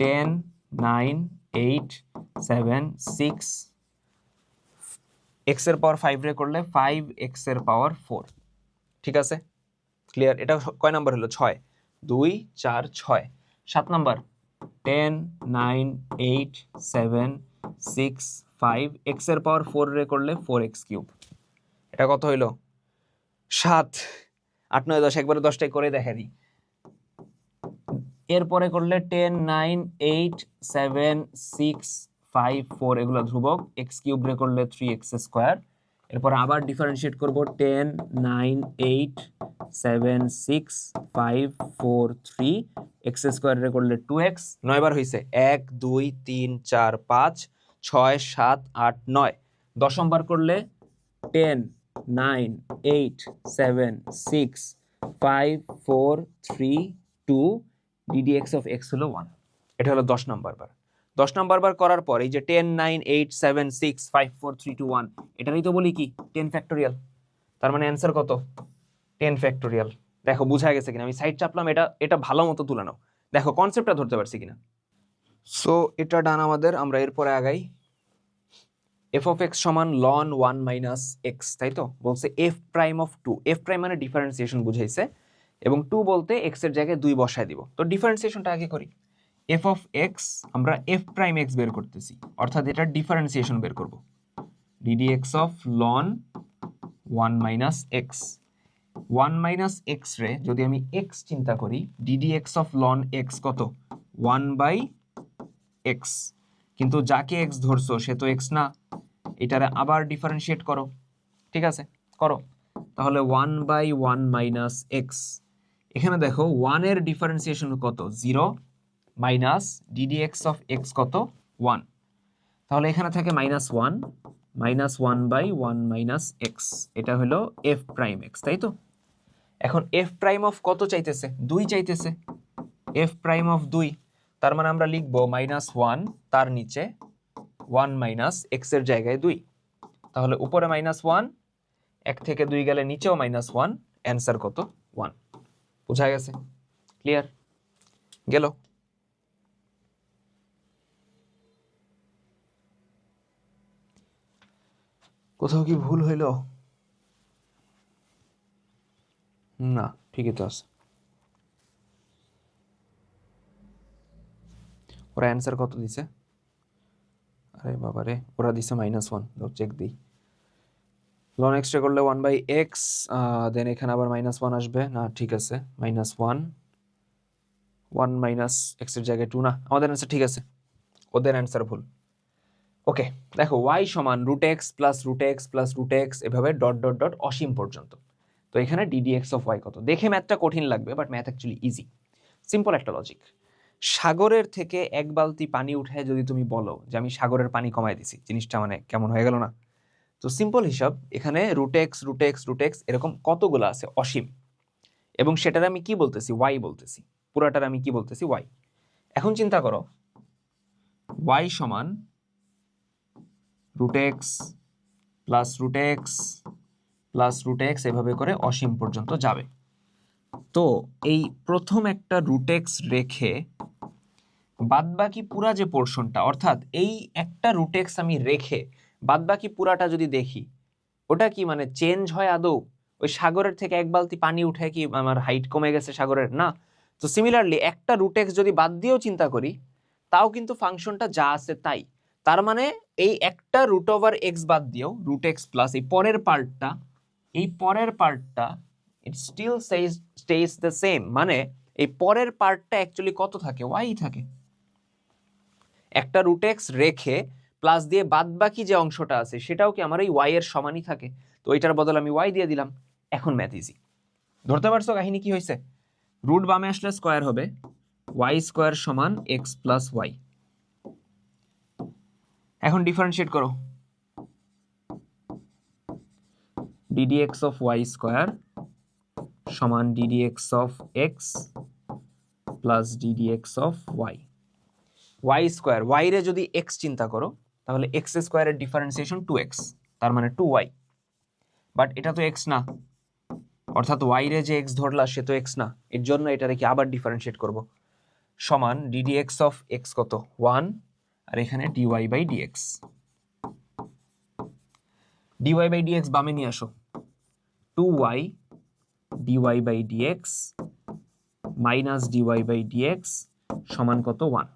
10 9 8 7 6, এক্স এর পাওয়ার 5 রে করলে 5 এক্স এর পাওয়ার 4। ঠিক আছে, ক্লিয়ার? এটা কয় নাম্বার হলো? 6, 2 4 6। 7 নাম্বার, 10 9 8 7 6 5, এক্স এর পাওয়ার 4 রে করলে 4x কিউব। এটা কত হইলো? 7। 8 9 10, একবারে 10টাই করে দেখা দিই। এরপরে করলে 10 9 8 7 6 5 4, এগুলো ধ্রুবক, এক্স কিউব রে করলে 3x স্কোয়ার। এরপর আবার ডিফারেন্সিয়েট করব, 10 9 8 7 6 5 4 3, এক্স স্কোয়ার রে করলে 2x। 9 বার হইছে, 1 2 3 4 5 6 7 8 9। দশম বার করলে 10 9 8 7 6 5 4 3 2, ddx of x হলো 1। এটা হলো 10 নাম্বার বার। 10 নাম্বার বার করার পর এই যে 10 9 8 7 6 5 4 3 2 1, এটারই তো বলি কি 10 ফ্যাক্টোরিয়াল। তার মানে অ্যান্সার কত? 10 ফ্যাক্টোরিয়াল। দেখো বুঝা গেছে কিনা? আমি সাইড চাপলাম, এটা ভালো মতো তুলে নাও, দেখো কনসেপ্টটা ধরতে পারছি কিনা। সো এটা ডান আমাদের। আমরা এরপরে আগাই, f of x সমান ln 1 মাইনাস x, তাই তো? বলছে f prime of 2, f prime মানে ডিফারেন্সিয়েশন বুঝাইছে, এবং 2 বলতে x এর জায়গায় 2 বসায় দিব। তো ডিফারেন্সিয়েশনটা আগে করি। f of x আমরা f প্রাইম x বের করতেছি, অর্থাৎ এটার ডিফারেন্সিয়েশন বের করব, ddx of ln 1 minus x। 1 minus x রে যদি আমি x চিন্তা করি, ddx of ln x কত? 1 বাই x, কিন্তু যাকে x ধরছো সে তো x না, এটারে আবার ডিফারেন্সিয়েট করো। ঠিক আছে, করো। তাহলে 1 বাই 1 মাইনাস এক্স, এখানে দেখো 1 এর ডিফারেন্সিয়েশন কত? 0, মাইনাস ddx অফ x কত? 1। তাহলে এখানে থাকে -1, -1 বাই 1 মাইনাস এক্স, এটা হলো f প্রাইম x, তাই তো? এখন f প্রাইম অফ কত চাইতেছে? 2 চাইতেছে, f প্রাইম অফ 2, তার মানে আমরা লিখবো -1, তার নিচে 1 মাইনাস x এর জায়গায় 2। তাহলে উপরে -1, 1 থেকে 2 গেলে নিচেও -1, অ্যান্সার কত? 1। বোঝা গেছে? ক্লিয়ার? গেল? কোথাও কি ভুল হইল? না, ঠিকই তো আছে। ওরা অ্যান্সার কত দিছে? আরে বাবা রে, ওরা দিছে -1। চেক দিই। লন এক্সট্রা করলে 1/x, দেন এখানে আবার -1 আসবে না, ঠিক আছে। -1, 1 মাইনাস এক্স এর জায়গায় 2 না, আমাদের অ্যান্সার ঠিক আছে, ওদের অ্যান্সার ভুল। ওকে, দেখো y সমান √x plus √x plus √x এভাবে ডট ডট ডট অসীম পর্যন্ত। তো এখানে ddx অফ y কত? দেখে ম্যাথটা কঠিন লাগবে, but math actually easy, simple একটা লজিক। সাগরের থেকে 1 বালতি পানি উঠে যদি তুমি বলো যে আমি সাগরের পানি কমাই দিছি, জিনিসটা মানে কেমন হয়ে গেল না? তো সিম্পল হিসাব, এখানে √x √x √x এরকম কতগুলো আছে অসীম, এবং সেটার আমি কি বলতেছি? y বলতেছি, পুরাটার আমি কি বলতেছি? y। এখন চিন্তা করো, y সমান √x plus √x plus √x এভাবে করে অসীম পর্যন্ত যাবে। তো এই প্রথম একটা √x রেখে বাদবাকি পুরা যে পোর্শনটা, অর্থাৎ এই একটা √x আমি রেখে বাদবাকি পুরাটা যদি দেখি, ওটা কি মানে চেঞ্জ হয় আদৌ? ওই সাগরের থেকে 1 বালতি পানি উঠে কি আমার হাইট কমে গেছে সাগরের? না। তো সিমিলারলি একটা √x যদি বাদ দিয়েও চিন্তা করি, তাও কিন্তু ফাংশনটা যা আছে তাই। তার মানে এই একটা √x বাদ দিয়েও √x প্লাস এই পরের পার্টটা it still stays the same. মানে এই পরের পার্টটা অ্যাকচুয়ালি কত থাকে? y থাকে। একটা √x রেখে প্লাস দিয়ে বাদবাকি যে অংশটা আছে সেটাও কি আমার এই y এর সমানই থাকে। তো এটার বদলে আমি y দিয়ে দিলাম। এখন ম্যাথ ইজি। ধরতে পারছো কাহিনী কি হয়েছে? রুট বামে আসলে স্কয়ার হবে, y স্কয়ার সমান x প্লাস y। এখন ডিফারেন্সিয়েট করো, ddx অফ y স্কয়ার সমান ddx of x plus ddx of y। y square, y রে যদি x চিন্তা করো তাহলে x স্কয়ারের ডিফারেন্সিয়েশন 2x, তার মানে 2y। বাট এটা তো x না, অর্থাৎ y রে যে x ধরলা সে তো x না, এর জন্য এটারে কি আবার ডিফারেন্সিয়েট করব। সমান ddx অফ x কত? 1, আর এখানে dy by dx। dy by dx বামে নিয়ে আসো, 2y dy by dx minus dy by dx সমান কত? 1।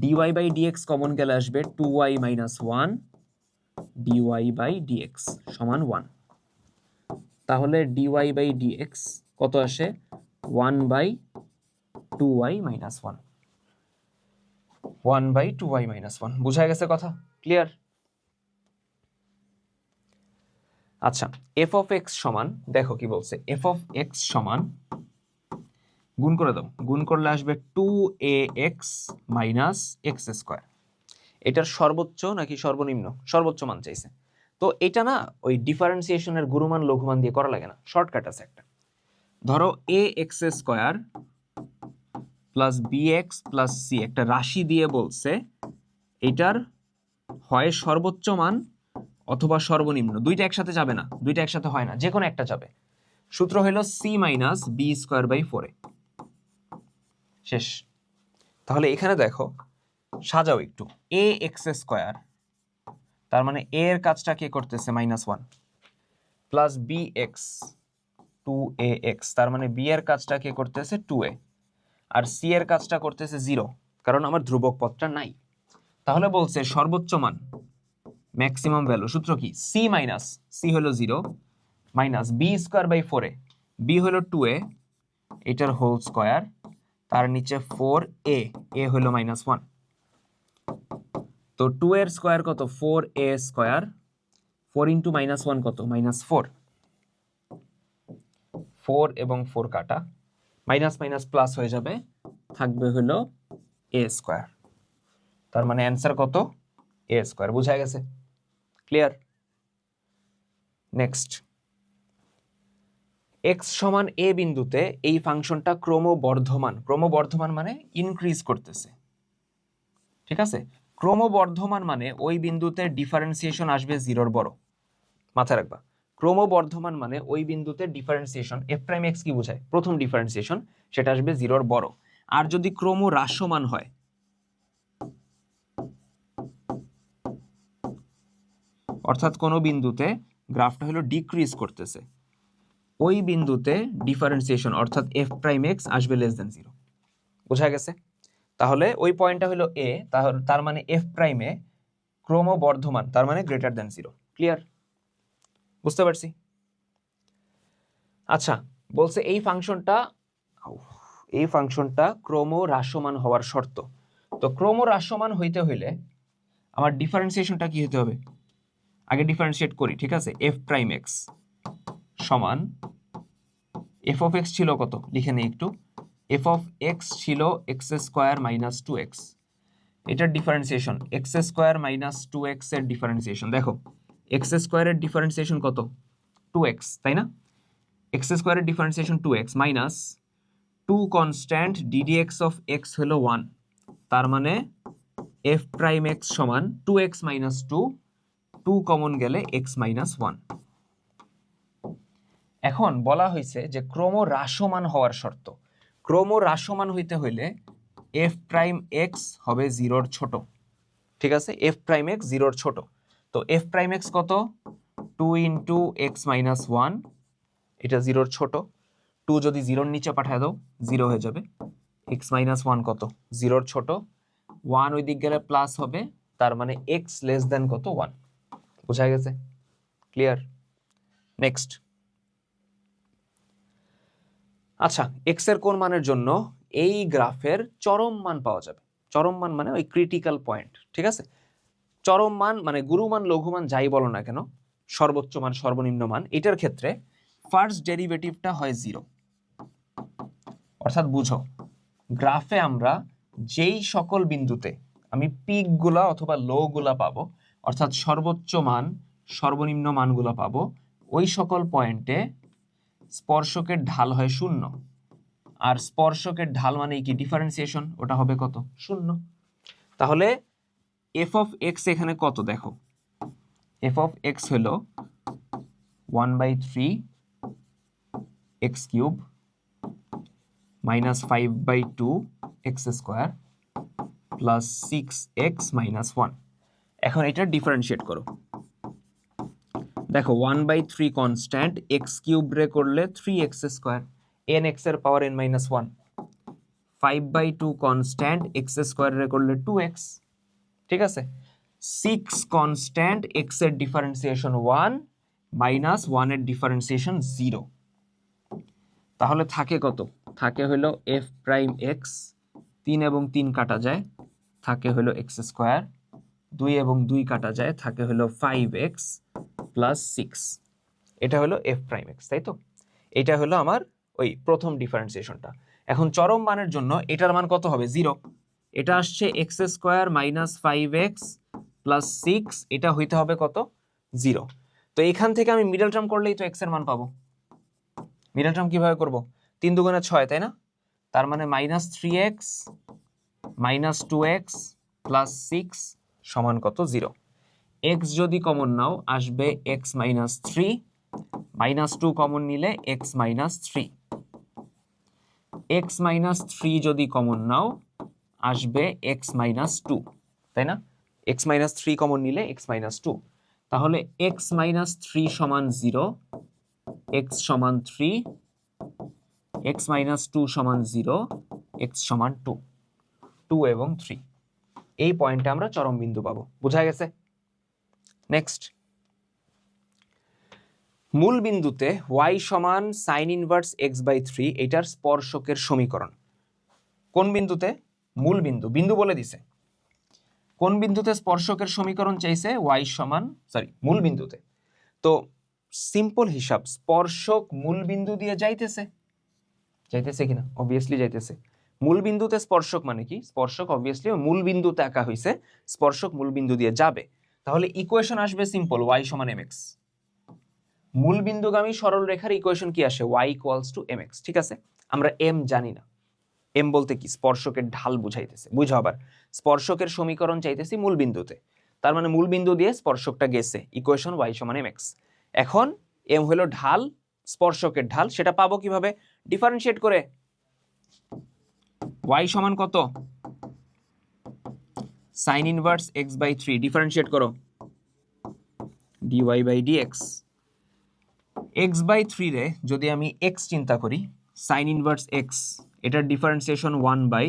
dy বাই dx কমন গেলে আসবে 2y minus 1 dy by dx সমান 1। তাহলে dy বাই dx কত আসে? 1/2y minus 1, 1/2y minus 1। বুঝা গেছে কথা? ক্লিয়ার? আচ্ছা, f অফ x সমান, দেখো কি বলছে, f অফ x সমান গুণ করে দাও, গুণ করলে আসবে 2ax মাইনাস x স্কয়ার। এটার সর্বোচ্চ নাকি সর্বনিম্ন? সর্বোচ্চ মান চাইছে। তো এটা না ওই ডিফারেন্সিয়েশনের গুরুমান লঘুমান দিয়ে করা লাগে না, শর্টকাট আছে একটা। ধরো ax square plus bx plus c একটা রাশি দিয়ে বলছে এটার হয় সর্বোচ্চ মান অথবা সর্বনিম্ন, দুইটা একসাথে যাবে না, দুইটা একসাথে হয় না, যে কোনো একটা যাবে। সূত্র হলো c minus b square by 4a। শেষ। তাহলে এখানে দেখো, সাজাও একটু, ax স্কয়ার তার মানে a এর কাজটা কে করতেছে? -1 প্লাস bx 2ax তার মানে b এর কাজটা কে করতেছে? 2a, আর c এর কাজটা করতেছে 0, কারণ আমার ধ্রুবক পদটা নাই। তাহলে বলছে সর্বোচ্চ মান, ম্যাক্সিমাম ভ্যালু, সূত্র কি? c মাইনাস c হলো 0 minus b square by 4a, b হলো 2a এটার হোল স্কয়ার, তার নিচে 4a, a হলো -1। তো 2 এর স্কয়ার কত? 4a স্কয়ার, 4 ইন্টু -1 কত? -4। 4 এবং 4 কাটা, মাইনাস মাইনাস প্লাস হয়ে যাবে, থাকবে হলো a স্কয়ার। তার মানে অ্যান্সার কত? a square. বুঝা গেছে? ক্লিয়ার? নেক্সট, x সমান a বিন্দুতে এই ফাংশনটা ক্রমবর্ধমান, ক্রমবর্ধমান মানে ইনক্রিজ করতেছে, ঠিক আছে? ক্রমবর্ধমান মানে ওই বিন্দুতে ডিফারেন্সিয়েশন আসবে জিরোর বড়, মাথায় রাখবা। ক্রমবর্ধমান মানে ওই বিন্দুতে ডিফারেন্সিয়েশন এফ প্রাইম এক্স কি বোঝায়, প্রথম ডিফারেন্সিয়েশন সেটা আসবে জিরোর বড়। আর যদি ক্রম হ্রাসমান হয়, অর্থাৎ কোনো বিন্দুতে গ্রাফটা হলো ডিক্রিজ করতেছে, ওই বিন্দুতে ডিফারেন্সিয়েশন অর্থাৎ এফ প্রাইম এক্স আসবে লেস দেন জিরো। বোঝা গেছে? তাহলে ওই পয়েন্টটা হলো এ, তার মানে এফ প্রাইমে ক্রমবর্ধমান, তার মানে গ্রেটার দেন জিরো। ক্লিয়ার? বুঝতে পারছি? আচ্ছা, বলছে এই ফাংশনটা ক্রম হ্রাসমান হওয়ার শর্ত। তো ক্রম হ্রাসমান হইতে হইলে আমার ডিফারেন্সিয়েশনটা কি হতে হবে, আগে ডিফারেন্সিয়েট করি, ঠিক আছে? এফ প্রাইম এক্স সমান এফ অফ এক্স ছিল কত, লিখে নেই একটু। এফ অফ এক্স ছিল X square minus two X, এটার differentiation X square minus two X এর ডিফারেন্সিয়েশন। দেখো এক্স স্কোয়ারের ডিফারেন্সিয়েশন কত, টু এক্স, তাই না? এক্স স্কোয়ারের differentiation two X minus two constant D D X of X হলো ওয়ান, তার মানে এফ প্রাইম এক্স সমান two X minus two, two common গেলে এক্স মাইনাস ওয়ান। এখন বলা হয়েছে যে ক্রম হ্রাসমান হওয়ার শর্ত, ক্রম হ্রাসমান হইতে হইলে এফ প্রাইম এক্স হবে জিরোর ছোট, ঠিক আছে? এফ প্রাইম এক্স জিরোর ছোট। তো এফ প্রাইম এক্স কত, two into x minus one, এটা জিরোর ছোট। টু যদি জিরোর নিচে পাঠায় দাও জিরো হয়ে যাবে। এক্স মাইনাস ওয়ান কত, জিরোর ছোট। ওয়ান ওই দিক গেলে প্লাস হবে, তার মানে এক্স লেস দেন কত, ওয়ান। বোঝা গেছে? ক্লিয়ার? নেক্সট। আচ্ছা, এক্স এর কোন মানের জন্য এই গ্রাফের চরম মান পাওয়া যাবে? চরম মান মানে ওই ক্রিটিক্যাল পয়েন্ট, ঠিক আছে? চরম মান মানে গুরুমান লঘুমান যাই বলো না কেন, সর্বোচ্চ মান সর্বনিম্ন মান, এটার ক্ষেত্রে ফার্স্ট ডেরিভেটিভটা হয় জিরো। অর্থাৎ বুঝো, গ্রাফে আমরা যেই সকল বিন্দুতে আমি পিক গুলা অথবা লো গুলা পাবো, অর্থাৎ সর্বোচ্চ মান সর্বনিম্ন মানগুলা পাবো, ওই সকল পয়েন্টে স্পর্শকের ঢাল হয় শূন্য। আর স্পর্শকের ঢাল মানে কি, ডিফারেন্সিয়েশন, ওটা হবে কত, শূন্য। তাহলে এফ অফ এক্স এখানে কত দেখো, এফ অফ এক্স হলো 1/3 x cube minus 5/2 x square plus 6x minus 1। এখন এটা ডিফারেন্সিয়েট করো, দেখো 1/3 কনস্ট্যান্ট, এক্স কিউব রে করলে 3x স্কোয়ার, এন এক্স এর পাওয়ার n minus 1, 5/2 constant, x square রে করলে 2x, ঠিক আছে? 6 কনস্ট্যান্ট, এক্স এর ডিফারেন্সিয়েশন 1 মাইনাস 1 এর ডিফারেন্সিয়েশন 0। তাহলে থাকে কত, থাকে হলো এফ প্রাইম এক্স, 3 এবং 3 কাটা যায়, থাকে হলো এক্স স্কোয়ার, 2 এবং 2 কাটা যায়, থাকে হলো 5x প্লাস 6। এটা হলো এফ প্রাইম এক্স, তাই তো? এটা হলো আমার ওই প্রথম ডিফারেন্সিয়েশনটা। এখন চরম মানের জন্য এটার মান কত হবে, জিরো। এটা আসছে x square minus 5x plus 6, এটা হইতে হবে কত, জিরো। তো এখান থেকে আমি মিডল টার্ম করলেই তো এক্স এর মান পাবো। মিডল টার্ম কিভাবে করব, 3 দুগুণে 6, তাই না? তার মানে minus 3x minus 2x plus 6 সমান কত, জিরো। এক্স যদি কমন নাও আসবে এক্স মাইনাস 3, মাইনাস 2 কমন নিলে এক্স মাইনাস 3, এক্স মাইনাস 3 যদি কমন নাও আসবে এক্স মাইনাস 2, তাই না? এক্স মাইনাস 3 কমন নিলে এক্স মাইনাস 2। তাহলে এক্স মাইনাস 3 সমান 0, এক্স সমান 3, এক্স মাইনাস 2 সমান 0, এক্স সমান 2, 2 এবং 3। এই পয়েন্টে আমরা চরম বিন্দু পাবো। বোঝা গেছে? নেক্সট, মূল বিন্দুতে y সমান সাইন ইনভার্স x/3, এটার স্পর্শকের সমীকরণ। কোন বিন্দুতে? মূল বিন্দু, বিন্দু বলে দিছে। কোন বিন্দুতে স্পর্শকের সমীকরণ চাইছে, y সমান, মূল বিন্দুতে। তো সিম্পল হিসাব, স্পর্শক মূল বিন্দু দিয়ে যাইতেছে, যাইতেছে কিনা? অবভিয়াসলি যাইতেছে। মূল বিন্দুতে স্পর্শক মানে কি, স্পর্শক অবভিয়াসলি মূল বিন্দুতে আঁকা হয়েছে, স্পর্শক মূল বিন্দু দিয়ে যাবে। তাহলে ইকুয়েশন আসবে সিম্পল, y সমান mx। মূল বিন্দুগামী সরল রেখার ইকুয়েশন কি আসে, y ইকুয়ালস টু mx, ঠিক আছে? আমরা m জানি না, এম বলতে কি স্পর্শকের ঢাল বুঝাইতেছে। বুঝো আবার স্পর্শকের সমীকরণ চাইতেছি মূল বিন্দুতে, তার মানে মূল বিন্দু দিয়ে স্পর্শকটা গেছে, ইকুয়েশন y সমান mx। এখন এম হলো ঢাল, স্পর্শকের ঢাল, সেটা পাবো কিভাবে? ডিফারেন্সিয়েট করে। y সমান কত? sin inverse x by 3, differentiate করো dy by dx। x by 3 রে যদি আমি x চিন্তা করি, sin ইনভার্স x, এটার differentiation 1 by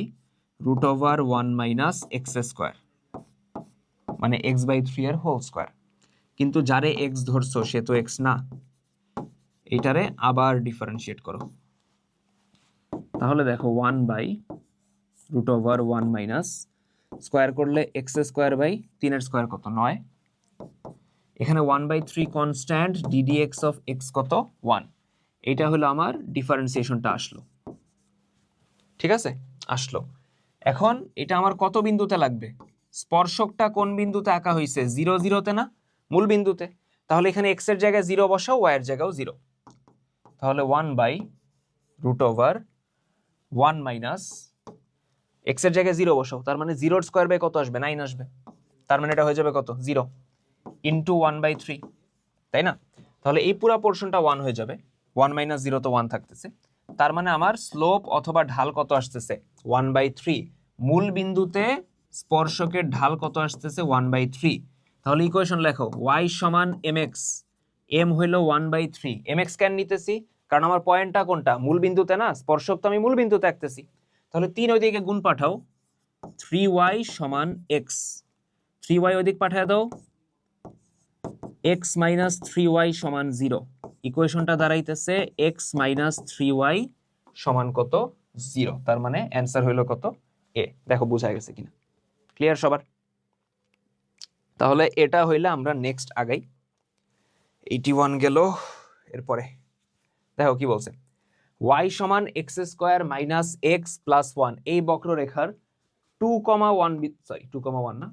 root over 1 minus x square, মানে x বাই 3 এর হোল স্কোয়ার। কিন্তু যারে x ধরছো সে তো x না, এটারে আবার ডিফারেন্সিয়েট করো, তাহলে দেখো 1 by root over 1 minus square করলে এক্স স্কোয়ার বাই 3 এর স্কোয়ার কত? 9। এখানে 1 by 3 constant, ddx of x কত? 1। এটা হলো আমার ডিফারেন্সিয়েশনটা আসলো, ঠিক আছে, আসলো। এখন এটা আমার কত বিন্দুতে লাগবে? স্পর্শকটা কোন বিন্দুতে আঁকা হয়েছে? 0 0তে না, মূল বিন্দুতে। তাহলে এখানে x এর জায়গায় 0 বসাও, y এর জায়গাও 0। তাহলে 1 by root over 1 minus x এর জায়গায় 0 বসাও, তার মানে 0 স্কোয়ার বাই কত আসবে? 9 আসবে। তার মানে এটা হয়ে যাবে কত? 0 ইন্টু 1 বাই 3, তাই না? তাহলে এই পুরো পোর্শনটা 1 হয়ে যাবে, 1 মাইনাস 0 তো 1 থাকতেছে। তার মানে আমার স্লোপ অথবা ঢাল কত আসতেছে? 1 বাই 3। মূল বিন্দুতে স্পর্শকের ঢাল কত আসতেছে? 1 বাই 3। তাহলে ইকুয়েশন লেখো y সমান mx, m হইল 1 বাই 3। mx কেন নিতেছি? কারণ আমার পয়েন্টটা কোনটা? মূল বিন্দুতে না, স্পর্শক তো আমি মূল বিন্দুতে আঁকতেছি। তাহলে 3 ওইদিকে গুণ পাঠাও, 3y সমান x, 3y ওইদিক পাঠিয়ে দাও, x মাইনাস 3y সমান 0। ইকুয়েশনটা দাঁড়াইতেছে x মাইনাস 3y সমান কত? 0। তার মানে অ্যান্সার হইল কত? এ। দেখো বোঝা গেছে কিনা, ক্লিয়ার সবার? তাহলে এটা হইলে আমরা নেক্সট আগাই। 81 গেল। এরপরে দেখো কি বলছে, y সমান x square minus x plus 1, এই বক্ররেখার 2,1 সরি 2,1 না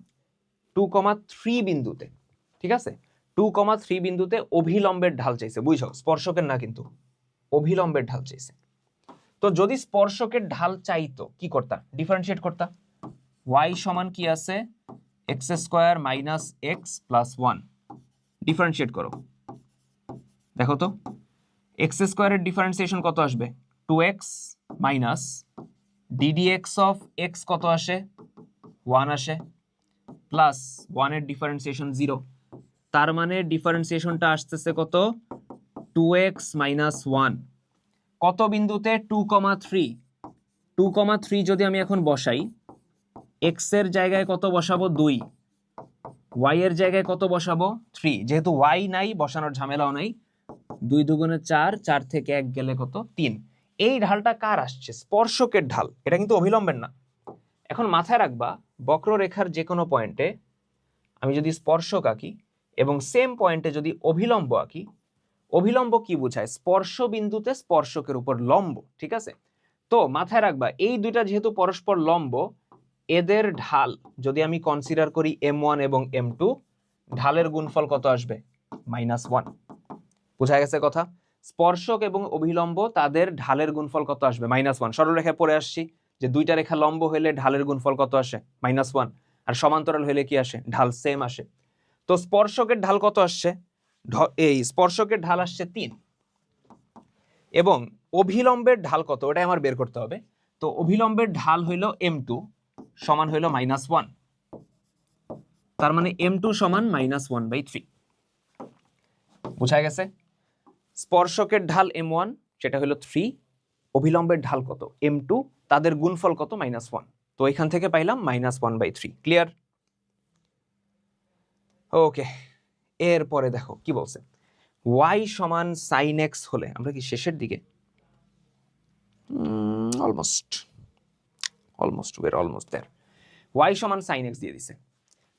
2,3 বিন্দুতে, ঠিক আছে, 2,3 বিন্দুতে অভিলম্বের ঢাল চাইছে। বুঝছো, স্পর্শকের না কিন্তু, অভিলম্বের ঢাল চাইছে। তো যদি স্পর্শকের ঢাল চাইতো কি করতা? ডিফারেন্সিয়েট করতা। y সমান কি আছে? X square minus x plus 1, differentiate করো। দেখো তো এক্স স্কোয়ারের ডিফারেন্সিয়েশন কত আসবে? 2x minus ddx of x কত আসে? 1 আসে, প্লাস 1 এর ডিফারেন্সিয়েশন 0। তার মানে ডিফারেন্সিয়েশনটা আসতেছে কত? 2x minus 1। কত বিন্দুতে? 2,3। 2,3 যদি আমি এখন বসাই, x এর জায়গায় কত বসাবো? 2, y এর জায়গায় কত বসাবো? 3। যেহেতু y নাই, বসানোর ঝামেলাও নাই, 2 দুগুণে 4, 4 থেকে 1 গেলে কত? 3। এই ঢালটা কার আসছে? স্পর্শকের ঢাল, এটা কিন্তু অভিলম্বের না। এখন মাথায় রাখবা, বক্ররেখার যে কোনো পয়েন্টে আমি যদি স্পর্শক আঁকি এবং সেম পয়েন্টে যদি অভিলম্ব আঁকি, অভিলম্ব কি বোঝায়? স্পর্শ বিন্দুতে স্পর্শকের উপর লম্ব, ঠিক আছে? তো মাথায় রাখবা এই দুইটা যেহেতু পরস্পর লম্ব, এদের ঢাল যদি আমি কনসিডার করি m1 এবং m2, ঢালের গুণফল কত আসবে? -1। বোঝা গেছে কথা? স্পর্শক এবং অভিলম্ব তাদের ঢালের গুণফল কত আসবে? -1। সরলরেখায় পড়ে আসছি যে দুইটা রেখা লম্ব হইলে ঢালের গুণফল কত আসে? -1। আর সমান্তরাল হইলে কি আসে? ঢাল সেম আসে। তো স্পর্শকের ঢাল কত আসছে? এই স্পর্শকের ঢাল আসছে 3, এবং অভিলম্বের ঢাল কত ওটা আমার বের করতে হবে। তো অভিলম্বের ঢাল হইল m2 সমান হইল -1, তার মানে m2 সমান -1/3। বুঝা গেছে? স্পর্শকের ঢাল m1, সেটা হলো 3, অভিলম্বের ঢাল কত? m2, তাদের গুণফল কত? -1। তো এখান থেকে পাইলাম -1/3। ক্লিয়ার? ওকে, এরপরে দেখো কি বলছে, y সমান sin x হলে, আমরা কি শেষের দিকে? Almost there. y সমান sin x দিয়ে দিছে,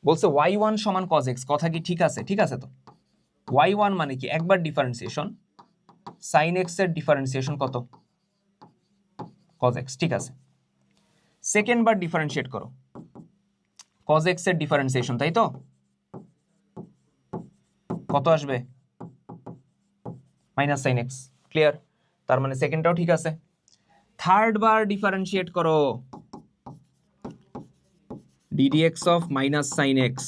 বলছে y1 সমান cos x। কথা কি ঠিক আছে? ঠিক আছে। তো y1 মানে কি? একবার ডিফারেন্সিয়েশন, sin x এর ডিফারেন্সিয়েশন কত? cos x, ঠিক আছে। সেকেন্ড বার ডিফারেন্সিয়েট করো, cos x এর ডিফারেন্সিয়েশন, তাই তো? কত আসবে? -sin x। ক্লিয়ার? তার মানে সেকেন্ডটাও ঠিক আছে। থার্ড বার ডিফারেন্সিয়েট করো, ddx of minus sine x,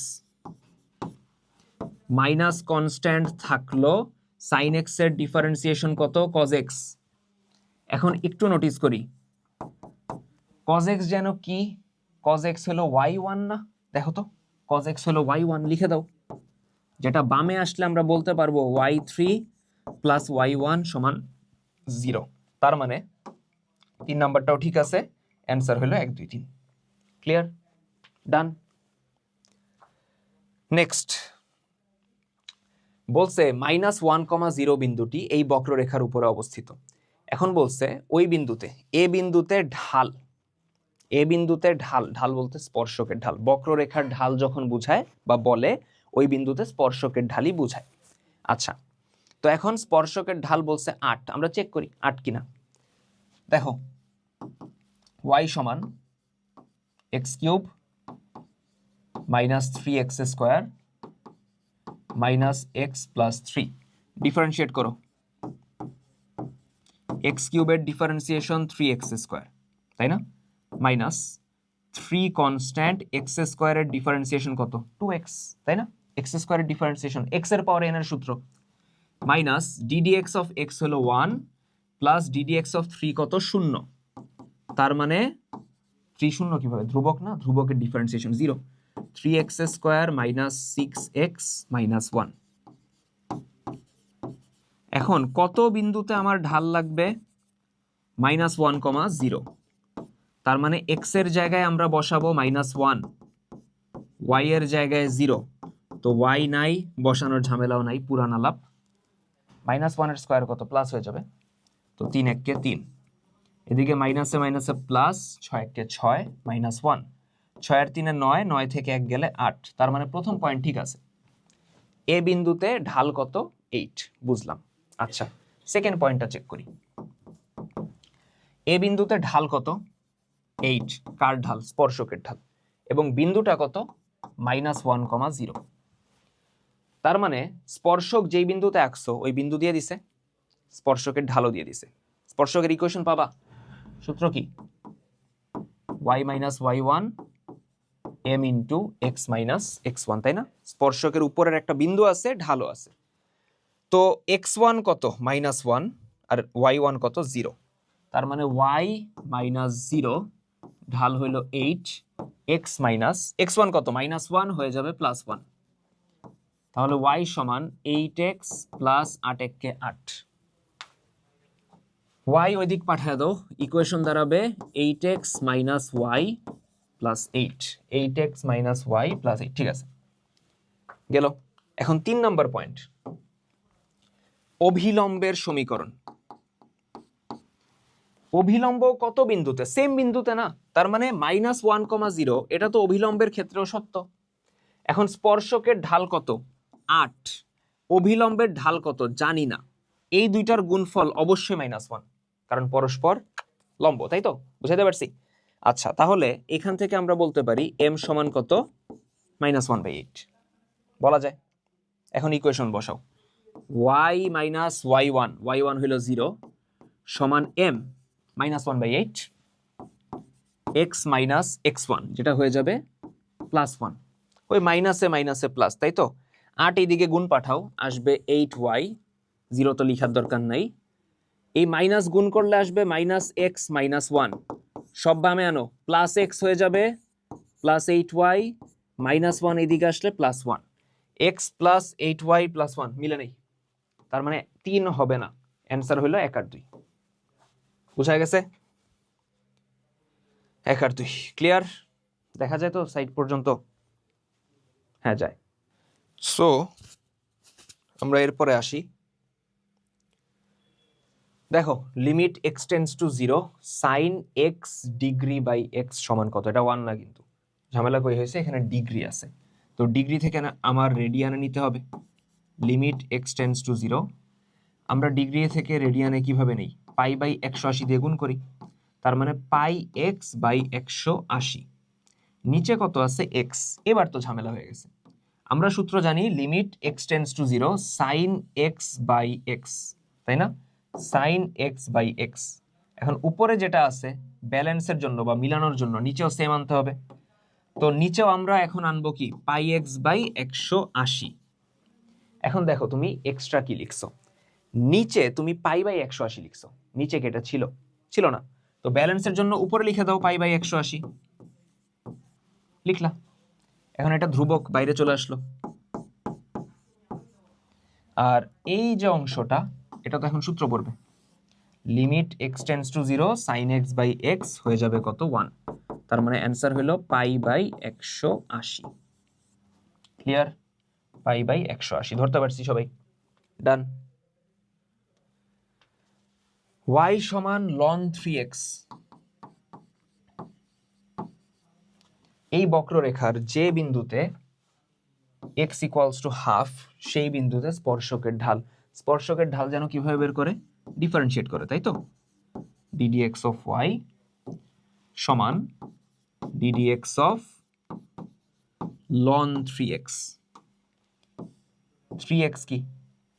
minus constant থাকলো, সাইন এক্স এর ডিফারেন্সিয়েশন কত, কজ এক্স। এখন একটু নোটিস করি, কজ এক্স যেন কি, কজ এক্স হলো y1 না, দেখো তো কজ এক্স হলো y1, লিখে দাও। যেটা বামে আসলে আমরা বলতে পারবো y3 প্লাস y1 সমান 0। তার মানে 3 নাম্বারটাও ঠিক আছে, অ্যান্সার হলো 1 2 3। ক্লিয়ার, ডান। নেক্সট বলছে -1,0 বিন্দুটি এই বক্ররেখার উপরে অবস্থিত। এখন বলছে ওই বিন্দুতে, এ বিন্দুতে ঢাল, এ বিন্দুতে ঢাল, ঢাল বলতে স্পর্শকের ঢাল, বক্ররেখার ঢাল যখন বুঝায় বা বলে ওই বিন্দুতে স্পর্শকের ঢালই বুঝায়। আচ্ছা, তো এখন স্পর্শকের ঢাল বলছে 8, আমরা চেক করি 8 কিনা। দেখো y সমান x³ minus 3x² minus x plus 3, differentiate করো। x³ এর ডিফারেন্সিয়েশন 3x², তাই না, মাইনাস 3 কনস্ট্যান্ট x² এর ডিফারেন্সিয়েশন কত, 2x, তাই না, x² এর ডিফারেন্সিয়েশন x এর পাওয়ার n এর সূত্র, মাইনাস ddx অফ x হলো 1 প্লাস ddx অফ 3 কত, 0। তার মানে 3 0 কিভাবে, ধ্রুবক না, ধ্রুবকের differentiation 0, 3x² minus 6x minus 1। এখন কত বিন্দুতে আমার ঢাল লাগবে, -1,0। তার মানে x এর জায়গায় আমরা বসাবো -1, y এর জায়গায় 0, তো y নাই, বসানোর ঝামেলাও নাই, পুরান আলাপ। -1 এর স্কয়ার কত, প্লাস হয়ে যাবে, তো 3 1 কে 3, এদিকে মাইনাসে মাইনাসে প্লাস, 6 1 কে 6 -1, 6 আর 3 এ 9, 9 থেকে 1 গেলে 8। তার মানে প্রথম পয়েন্ট ঠিক আছে, এ বিন্দুতে ঢাল কত, 8, বুঝলাম। আচ্ছা, সেকেন্ড পয়েন্টটা চেক করি, এ বিন্দুতে ঢাল কত, 8, কার ঢাল, স্পর্শকের ঢাল, এবং বিন্দুটা কত, -1,0। তার মানে স্পর্শক যেই বিন্দুতে আঁকছো ওই বিন্দু দিয়ে দিছে, স্পর্শকের ঢালও দিয়ে দিছে। স্পর্শকের ইকুয়েশন পাবা, সূত্র কি, y minus y1 m into x minus x1, তাই না, স্পর্শকের উপরের একটা বিন্দু আছে, ঢালও আছে। তো x1 কত, -1, আর y1 কত, 0। তার মানে y মাইনাস 0, ঢাল হইল 8, x মাইনাস x1 কত, -1 হয়ে যাবে +1, তাহলে y সমান 8x প্লাস 8 1 কে 8। y ওই দিক পাঠায় দাও, ইকুয়েশন দাঁড়াবে 8x minus y plus 8, 8x minus y plus 8, ঠিক আছে, গেল। এখন 3 নম্বর পয়েন্ট, অভিলম্বের সমীকরণ। অভিলম্ব কত বিন্দুতে, সেম বিন্দুতে না, তার মানে -1,0, এটা তো অভিলম্বের ক্ষেত্রেও সত্য। এখন স্পর্শকের ঢাল কত, 8, অভিলম্বের ঢাল কত জানি না, এই দুইটার গুণফল অবশ্যই -1, কারণ পরস্পর লম্ব, তাই তো, বুঝাতে পারছি। আচ্ছা, তাহলে এখান থেকে আমরা বলতে পারি m সমান কত, -1/8 বলা যায়। এখন ইকুয়েশন বসাও, y মাইনাস y1, y1 হলো 0, সমান m -1/8 x মাইনাস x1, যেটা হয়ে যাবে +1, ওই মাইনাসে মাইনাসে প্লাস, তাই তো। 8 এইদিকে গুণ পাঠাও, আসবে 8y, 0 তো লিখার দরকার নাই, এই মাইনাস গুণ করলে আসবে -x -1, সব বামে আনো, +x হয়ে যাবে +8y, -1 এইদিকে আসলে +1, x প্লাস 8y প্লাস 1 মিলে নেই, তার মানে 3 হবে না, অ্যান্সার হলো 1 আর 2, বুঝা গেছে, 1 আর 2, ক্লিয়ার, দেখা যায় তো সাইড পর্যন্ত, হ্যাঁ যায়। সো আমরা এরপরে আসি, দেখো limit x tends to 0, sin x degree by x সমান কত, এটা 1 না, কিন্তু ঝামেলা কই হয়েছে, এখানে ডিগ্রি আছে, তো ডিগ্রি থেকে না আমার রেডিয়ানে নিতে হবে। লিমিট x টেন্ডস টু 0, আমরা ডিগ্রি থেকে রেডিয়ানে কিভাবে নেই, পাই বাই 180 দিয়ে গুণ করি, তার মানে পাই x বাই 180, নিচে কত আছে x, এবার তো ঝামেলা হয়ে গেছে। আমরা সূত্র জানি limit x tends to 0, sin x by x, তাই না, sin x বাই x। এখন উপরে যেটা আছে ব্যালেন্সের জন্য বা মিলানোর জন্য নিচেও সেম আনতে হবে। তো নিচেও আমরা এখন আনবো কি পাই এক্স বাই 180। এখন দেখো তুমি এক্সট্রা কি লিখছো, নিচে তুমি পাই বাই 180 লিখছো, নিচে কি এটা ছিল? ছিল না। তো ব্যালেন্সের জন্য উপরে লিখে দাও পাই বাই 180, লিখলা। এখন এটা ধ্রুবক বাইরে চলে আসলো। আর এই যে অংশটা, এটা তো এখন সূত্র পড়বে, limit x tends to 0 sine x by x হয়ে যাবে কত 1। তার মানে অ্যান্সার হলো pi by 180। Clear? Pi by 180 ধরতে পারছি সবাই? ডান। y সমান ln 3x, এই বক্ররেখার যে বিন্দুতে x ইকুয়ালস টু হাফ, সেই বিন্দুতে স্পর্শকের ঢাল। স্পর্শকের ঢাল যেন কিভাবে বের করে? ডিফারেন্সিয়েট করে, তাই তো? ddx অফ y সমান ddx of ln 3x। 3x কি?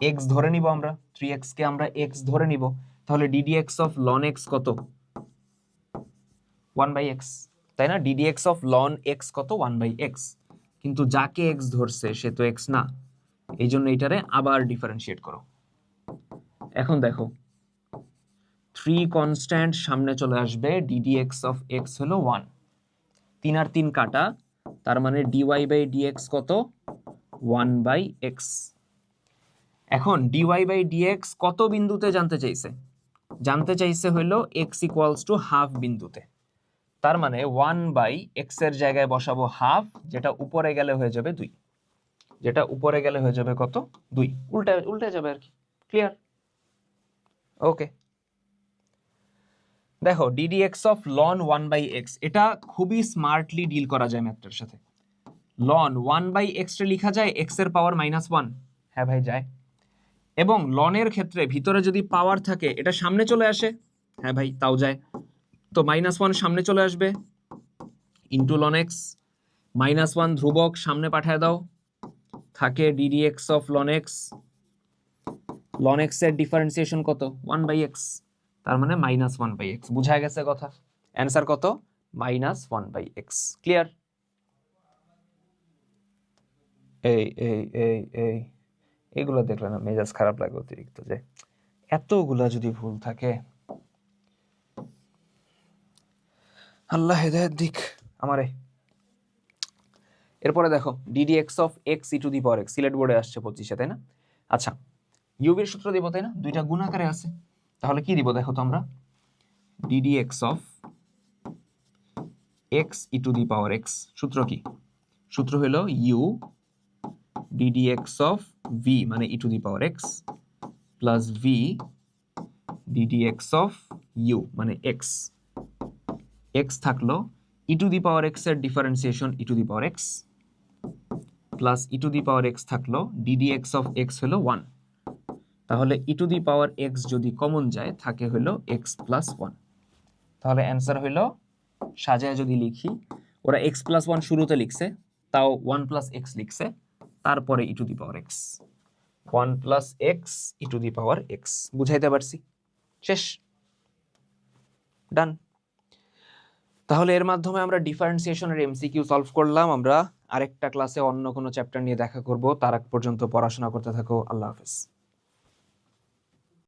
x ধরে নিব আমরা, 3x কে আমরা x ধরে নিব, তাহলে ddx অফ ln x কত? 1/x, তাই না? ddx অফ ln x কত? 1/x। কিন্তু যাকে x ধরছে সে তো x না, এই জন্য এটারে আবার ডিফারেন্সিয়েট করো। এখন দেখো 3 কনস্ট্যান্ট সামনে চলে আসবে, ddx অফ x হলো 1, 3 আর 3 কাটা, তার মানে dy বাই dx কত? 1/x। এখন dy বাই dx কত বিন্দুতে জানতে চাইছে? জানতে চাইছে হইলো x ইকুয়ালস টু হাফ বিন্দুতে। তার মানে 1/x এর জায়গায় বসাবো হাফ, যেটা উপরে গেলে হয়ে যাবে 2, যেটা উপরে গেলে হয়ে যাবে কত? 2, উল্টে যাবে আর কি। ক্লিয়ার? ওকে। দেখো ddx অফ ln 1/x, এটা খুবই স্মার্টলি ডিল করা যায় ম্যাথটার সাথে। ln 1/x টা লেখা যায় x এর পাওয়ার -1। হ্যাঁ ভাই যায়। এবং ln এর ক্ষেত্রে ভিতরে যদি পাওয়ার থাকে এটা সামনে চলে আসে। হ্যাঁ ভাই তাও যায়। তো -1 সামনে চলে আসবে, ইন্টু ln x, -1 ধ্রুবক সামনে পাঠায় দাও, থাকে ddx of ln x। ln x এর ডিফারেন্সিয়েশন কত? 1/x, তার মানে -1/x। বুঝা গেছে কথা? অ্যান্সার কত? -1/x। ক্লিয়ার? এই এগুলো দেখলে না মেজাজ খারাপ লাগে অতিরিক্ত, যে এতগুলা যদি ভুল থাকে। আল্লাহ হেদায়েত দিক আমারে। এরপরে দেখো ddx of x e two the power x, Sylhet বোর্ডে আসছে 25-এ, তাই না? আচ্ছা, ইউভির সূত্র দিব, তাই না? দুইটা গুণ আকারে আছে, তাহলে কি দিব দেখো তো আমরা? ddx of x e two the power x, সূত্র কি? সূত্র হলো u ddx অফ v মানে e two the power x plus v ddx of u মানে x। x থাকলো e two the power x এর differentiation e two the power x plus e two the power x থাকলো ddx of x হলো 1, তাহলে e two the power x যদি common যায় থাকে হলো x প্লাস 1। তাহলে অ্যান্সার হলো, সাজায় যদি লিখি, ওরা x প্লাস 1 শুরুতে লিখছে, তাও 1 প্লাস x লিখছে, তারপরে e two the power x, 1 plus x e two the power x। বুঝাইতে পারছি? শেষ? ডান। তাহলে এর মাধ্যমে আমরা ডিফারেন্সিয়েশনের এমসিকিউ সলভ করলাম। আমরা আরেকটা ক্লাসে অন্য কোনো চ্যাপ্টার নিয়ে দেখা করব। তার আগ পর্যন্ত পড়াশোনা করতে থাকো। আল্লাহ হাফেজ।